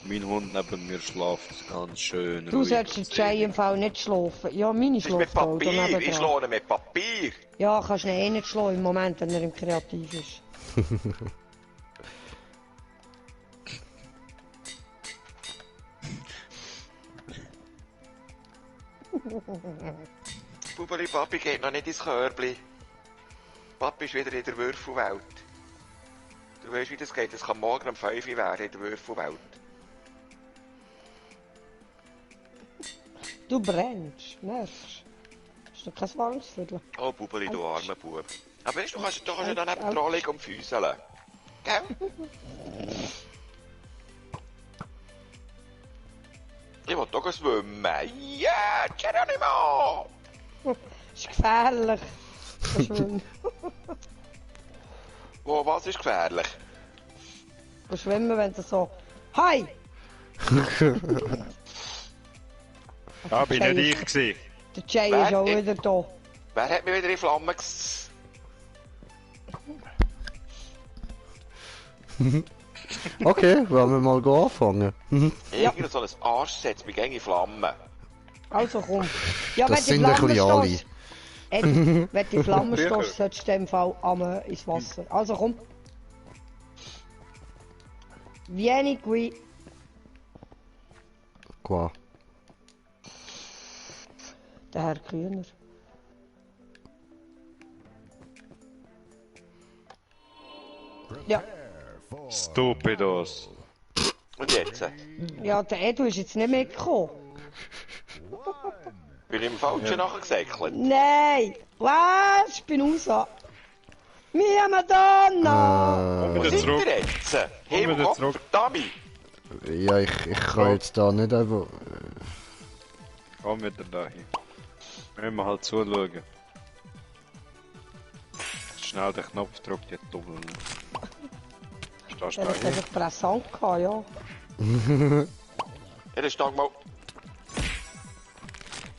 Mein Hund neben mir schläft ganz schön Du ruhig. sollst den Jay im Fall nicht schlafen. Ja, meine Das ist mit schläft auch da Papier, ich nebendran. schlage mit Papier. Ja, kannst du ihn eh nicht schlafen im Moment, wenn er im Kreativ ist. Bubeli, Papi geht noch nicht ins Körbchen. Papi ist wieder in der Würfelwelt. Du weißt, wie das geht. Es kann morgen um 5 Uhr werden in der Würfelwelt. Du brennst, nervst. Ist doch kein warmes Viertel. Oh, Bubeli, du armer Bub. Aber weißt du, du kannst ja da neben dran liegen und füßeln. Gell? Ich will doch schwimmen. Ja, Geronimo! Ist gefährlich. Schwimmen. Wo, was ist gefährlich? Schwimmen, wenn du so... Hi! Ah, bin nicht ich gewesen. Der Jay Wer? ist auch Ich? wieder da. Wer hat mich wieder in Flammen Okay, wollen wir mal anfangen. Irgend so ein Arsch setzt mich gegen in Flammen. Also komm. Ja, Das sind ein bisschen alle. Wenn du die Flamme stehst, solltest du in dem Fall ins Wasser. Also komm. Vieni qui. Qua. Der Herr Kühner. Ja, Stupidos. Und jetzt? ja, der Edu ist jetzt nicht mitgekommen. Bin ich im Falschen nachher gesäckelt? Nein! Was? Ich bin raus. Mia Madonna! Wo Wieder sind zurück. wir jetzt? Hey, wieder wo kommt zurück. Dummy? Ja, ich kann jetzt da nicht einfach... Komm wieder dahin. Müssen wir halt zuschauen. Schnell den Knopf drücken, die Doppel. Stehst du Der hat da? einfach Präsent gehabt, ja. Ja, dann steig mal.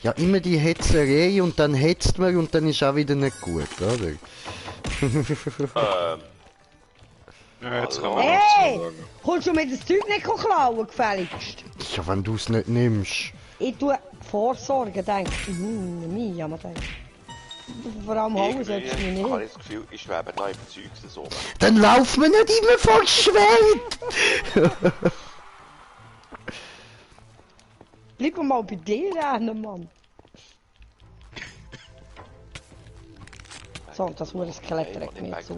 Ja, immer die Hetzerei und dann hetzt man und dann ist auch wieder nicht gut, oder? Ja, jetzt Hallo? können wir Hey! noch sagen. Kommst du mir das Zeug nicht klauen, gefälligst? Ja, wenn du es nicht nimmst. Ich tue Vorsorge, denke Mia, man denkt. Vor allem Hauen solltest du mich Ich habe nicht. das Gefühl, ich schwebe da im Zeugs so. Dann lauf mir nicht immer voll Schwert! Bleib mal bei dir rennen, Mann. So, das muss das Skelett direkt mir zu.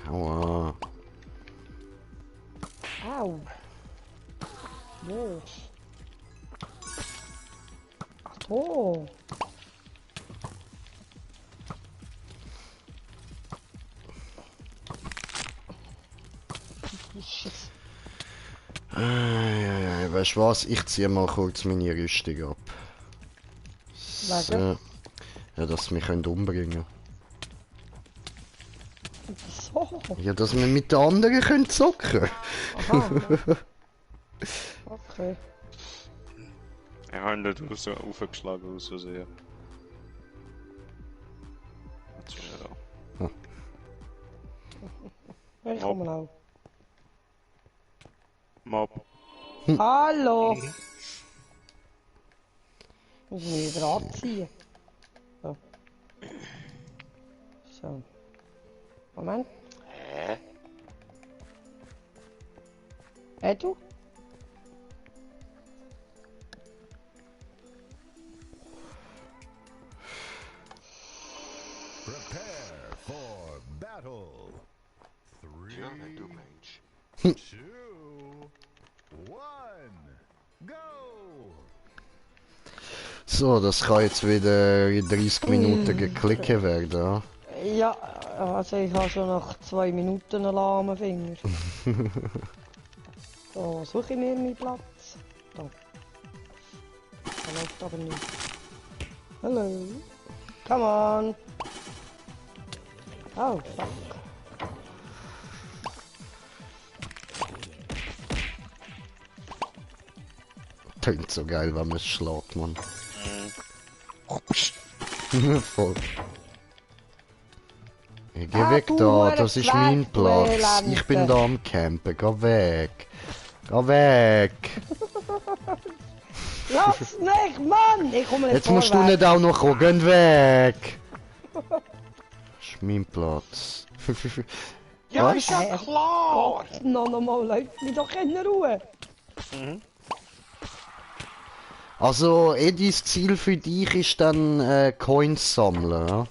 Aua. Au. Wo? Ach so. Schiss. Weißt du was? Ich ziehe mal kurz meine Rüstung ab. So. Wegen? Ja, dass sie mich umbringen können. So. Ja, dass wir mit den anderen können zocken. Aha. Okay. Ich habe ihn nicht so aufgeschlagen aus Versehen. Jetzt ist er da. Ich komme auch. Mob. Hallo! Muss ich mich wieder anziehen. So. So. Moment. Hä? Hey du? Prepare for battle. Ja, wenn du meinst. 2, 1, go! So, das kann jetzt wieder in 30 Minuten geklickt werden. Ja? Ja, also ich habe schon nach 2 Minuten einen lahmen Finger. So, suche ich mir meinen Platz. Da. Da läuft aber nicht. Hallo. Come on. Oh, fuck. Tönt so geil, wenn man es schlägt, Mann. Voll. Ich geh weg du da, das ist mein Zwerg, du Platz. Ich bin Elende. da am Campen, geh weg. Geh weg. Lass mich, Mann! Ich komme nicht Jetzt musst du vorwärts. nicht auch noch kommen, geh weg. Das ist mein Platz. Ja, Was? ist ja klar! Noch mal, läuft mich doch in Ruhe. Also, Edis Ziel für dich ist dann Coins sammeln, ja?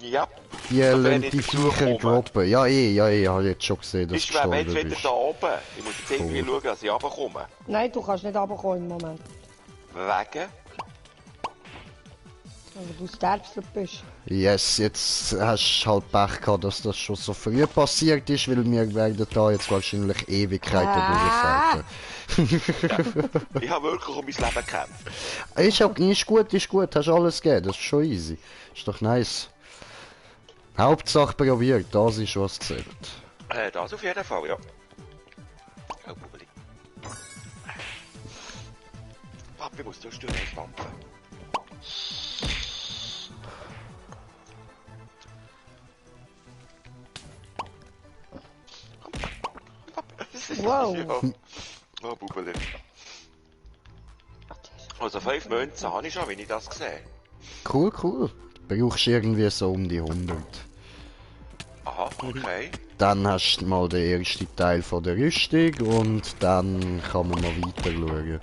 Ja. Die wenn lassen ich die dazu Viecher komme. droppen. Ja, ich habe jetzt schon gesehen, dass Ich du schwebe jetzt gestorben wieder bist. da oben. Ich muss jetzt irgendwie Cool. schauen, dass ich runterkomme. Nein, du kannst nicht runterkommen im Moment. Wegen? Weil du sterbst bist. Yes, jetzt hast du halt Pech gehabt, dass das schon so früh passiert ist, weil wir werden da jetzt wahrscheinlich Ewigkeiten Ah. durchfighten. Ich habe wirklich um mein Leben gekämpft. Ist gut, hast alles gegeben, das ist schon easy. Ist doch nice. Hauptsache probiert, das ist was zählt. Das auf jeden Fall, ja. Oh, Bubeli. Papi muss zur Stelle stampfen. Wow. Ja. Oh, Bubeli. Also 5 Münzen habe ich schon, wenn ich das sehe. Cool. Brauchst irgendwie so um die 100. Aha, okay. Dann hast du mal den ersten Teil von der Rüstung und dann kann man mal weiter schauen.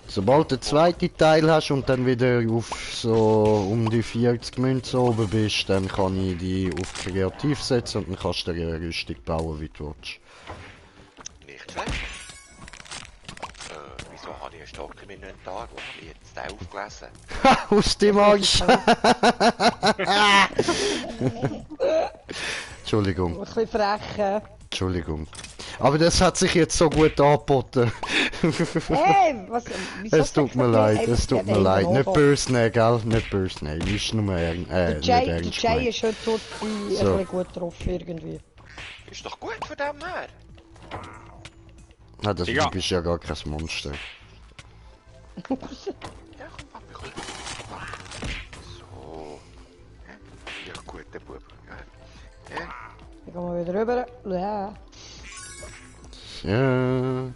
Sobald du den zweiten Teil hast und dann wieder auf so um die 40 Münzen oben bist, dann kann ich die auf kreativ setzen und dann kannst du dir eine Rüstung bauen, wie du willst. Nicht schlecht. Wieso habe ich einen Stock im Inventar? Wo habe ich jetzt den aufgelesen? Aus dem Arsch! Entschuldigung, Ein bisschen frech. Entschuldigung. Aber das hat sich jetzt so gut angeboten. Hey, was? Wieso Es tut mir leid, es tut mir leid. Nicht böse nehmen, gell? Nicht böse nehmen. Ist nur nicht Der Jay ernst gemeint. ist heute tot ein So. bisschen gut drauf irgendwie. Ist doch gut von dem her. Ah, das Ja. du bist ja gar kein Monster. Ja, komm, Papi, komm. So. Ja, guter Bub. Ja. Ja. Dann gehen wir wieder rüber. Ja. Ja.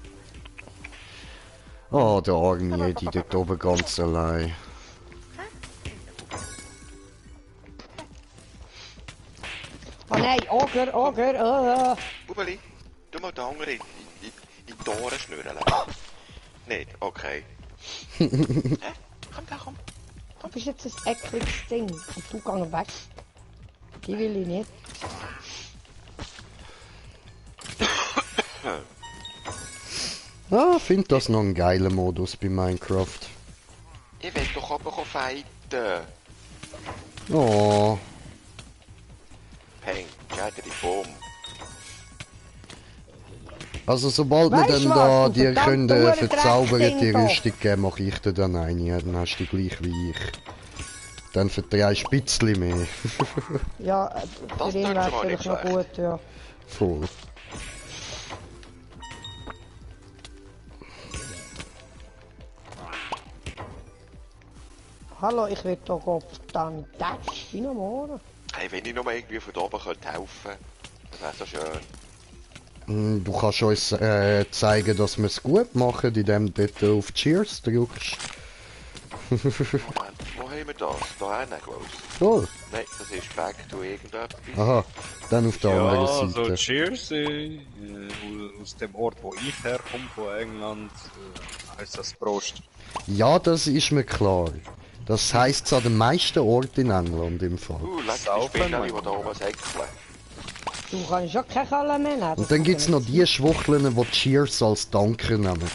Oh, der arme Eddie dort oben ganz allein. Oh nein, Oger. Bubeli, du mal den anderen in die Ohren schnüren. Nicht? Okay. Komm da, komm. Du bist jetzt ein ekliges Ding. Und du gehst weg. Die will ich nicht. Ah, ich finde das noch ein geiler Modus bei Minecraft. Ich will doch aber fighten. Oh, Peng, scheiter die Bombe. also sobald wir Weißt dann du da was, du dir können verdammte verzauberte Drecksding da. Rüstung geben, mache ich dir dann eine, dann hast du die gleich wie ich. Dann vertreibst du ein bisschen mehr. Ja, Das für ihn tut wäre schon mal vielleicht nicht noch schlecht. gut, ja. Voll. Hallo, ich will doch auf dann Touch, wie normal. Hey, wenn ich noch mal irgendwie von da oben könnte helfen, das wäre so schön. Du kannst uns zeigen, dass wir es gut machen, indem du dort auf Cheers drückst. Moment, wo haben wir das? Da hinten, glaubst du? Cool. Nein, das ist back to irgendetwas. Aha, dann auf der Ja, anderen also Seite. Cheers, aus dem Ort, wo ich herkomme, von England, heißt das Prost. Ja, das ist mir klar. Das heisst es an den meisten Orten in England im Fall. Leck die Saufen, Spinnerli, Mann. die da oben säckeln. Du kannst ja keine Kalle mehr nehmen. Und dann gibt's noch die Schwuchteln, die Cheers als Danke nehmen.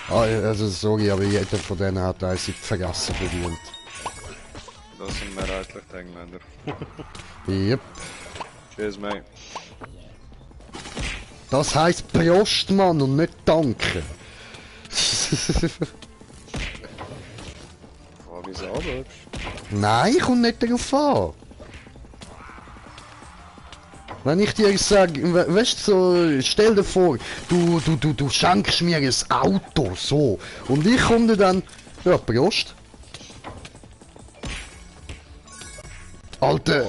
Ah, also sorry, aber jeder von denen hat eins in die Fresse verdient. Das sind mehrheitlich die Engländer. Yep. Cheers, mate. Das heisst Prost, Mann, und nicht Danke. Frage ist aber. Nein, kommt nicht darauf an. Wenn ich dir sage, weißt du, so, stell dir vor, du schenkst mir ein Auto, so. Und ich komme dann, ja, Prost. Alter,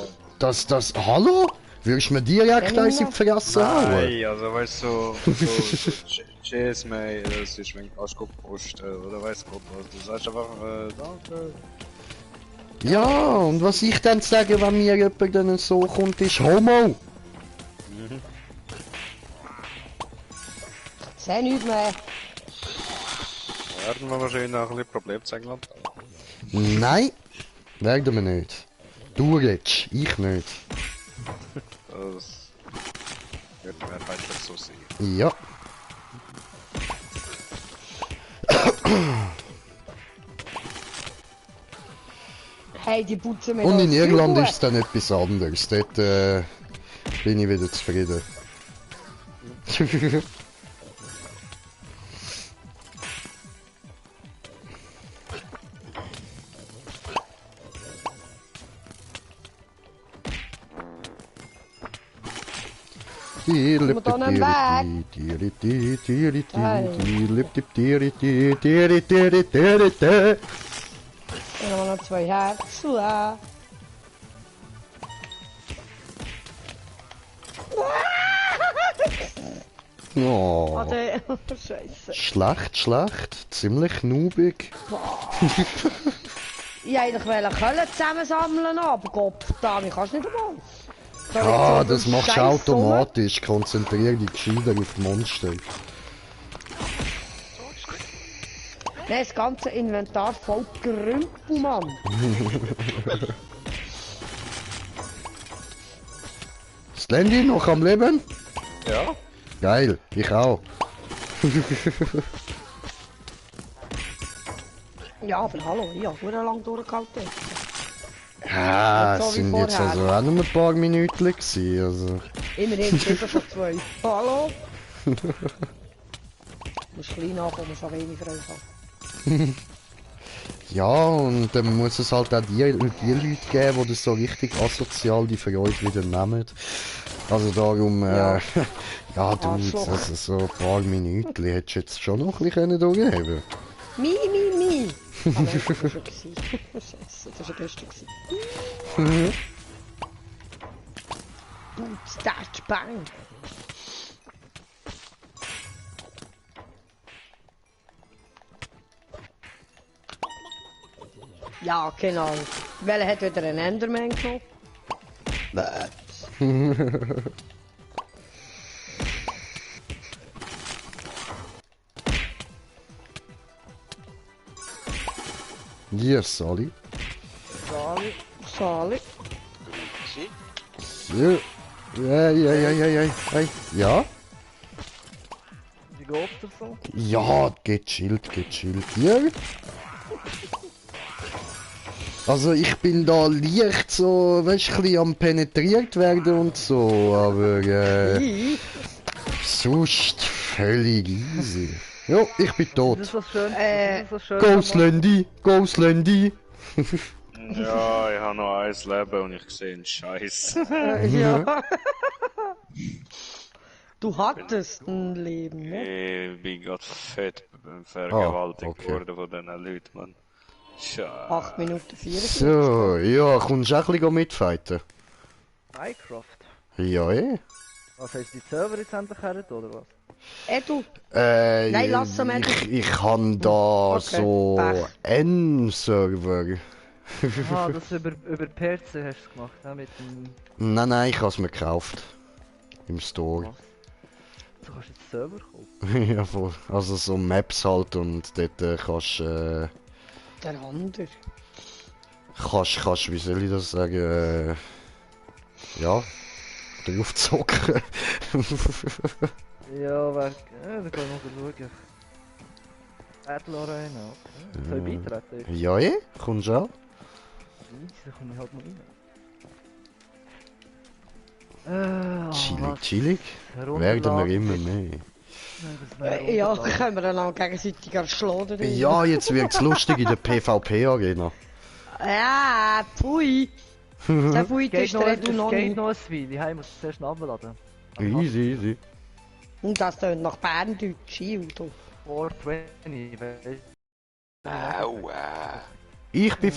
hallo? Würdest du mir direkt eins in die Fresse hauen? Nein, also weißt du, so Cheers, mate, das ist wenn du Post, oder weißt Gott was, du sagst einfach, danke. Ja, und was ich dann sage, wenn mir jemand dann so kommt, ist Homo. Seh nichts mehr. Werden wir wahrscheinlich noch ein bisschen Problem zu England haben. Nein, werden wir nicht. Du redest, ich nicht. Das wird mehrheitlich so sein. Ja. Hey, die putzen mir Und da in das Irland Kühlbuch. ist es dann etwas anderes. Dort bin ich wieder zufrieden. wir da nicht Dann haben wir noch 2 Herzen. Ja. Oh, Also, Scheiße. schlecht, ziemlich noobig. Ich wollte eigentlich Köln zusammensammeln, aber Gott verdammt, ich kann es nicht einmal. Ah, das machst du automatisch. Konzentrier dich gescheiter auf Monster. Nein, das ganze Inventar voll Gerümpel, Mann. Ist Landy noch am Leben? Ja? Geil, ich auch. Ja, aber hallo, ich habe sehr lange durchgehalten. Ja, Nicht so es wie sind jetzt vorher. also auch nur ein paar Minuten gewesen, also. Immerhin 7 von 2. Hallo? Muss klein nachkommen, so wenig Freude haben. Ja, und dann muss es halt auch die Leute geben, die das so richtig asozial die Freude wieder nehmen. Also darum, Ja. ja du, Arschloch. also so ein paar Minuten hättest du jetzt schon noch ein bisschen durchgeben können. Mi. Ah nein, das war schon gewesen. Scheiße, das war gestern gewesen. Start, bang. Ja, genau. Welcher hat wieder einen Enderman genommen? Hier, Sally. Sali. Grüezi. Ja. Ja? Wie geht's dir so? Ja, gechillt. Ja? Also ich bin da leicht so, weißt du, ein bisschen am penetriert werden und so, aber sonst völlig easy. Ja, ich bin Das tot. ist so schön. Äh, Das ist so schön. Ghost Landy. Ja, ich habe noch ein Leben und ich sehe einen Scheiß. ja. Du hattest ein Leben, ne? Ich bin gerade fett vergewaltigt okay. worden von diesen Leuten, Mann. Scheiße. 8 Minuten 44. So, ja, kommst du auch ein bisschen mitfighten? Minecraft. Ja, Was heißt die Server jetzt endlich her, oder was? Du, Nein, lass mal. ich kann da Okay, so Pech. N-Server. Ah, das über PC hast du es gemacht, ja, mit dem... Nein, ich habe es mir gekauft. Im Store. Du kannst jetzt Server kaufen. Ja, voll. Also so Maps halt und dort kannst Der andere. kannst, wie soll ich das sagen, ja, drauf zocken. Ja, da kann ich noch schauen. Battle Arena, okay. Soll ich beitreten? Ja, kommst du auch? Da komme ich halt mal rein. Chillig. Werden wir immer mehr. Ja, können wir dann auch gegenseitig erschlagen. Ja, jetzt wird's lustig in der PvP-Arena. Ja, pfui. Der pfui Geht ist noch, der du noch geht nicht. noch ein Weile, ich muss es zuerst abladen. Easy. Und das tönt nach Berndeutsch, Hildo. 420, weißt du? Aua. Ich bin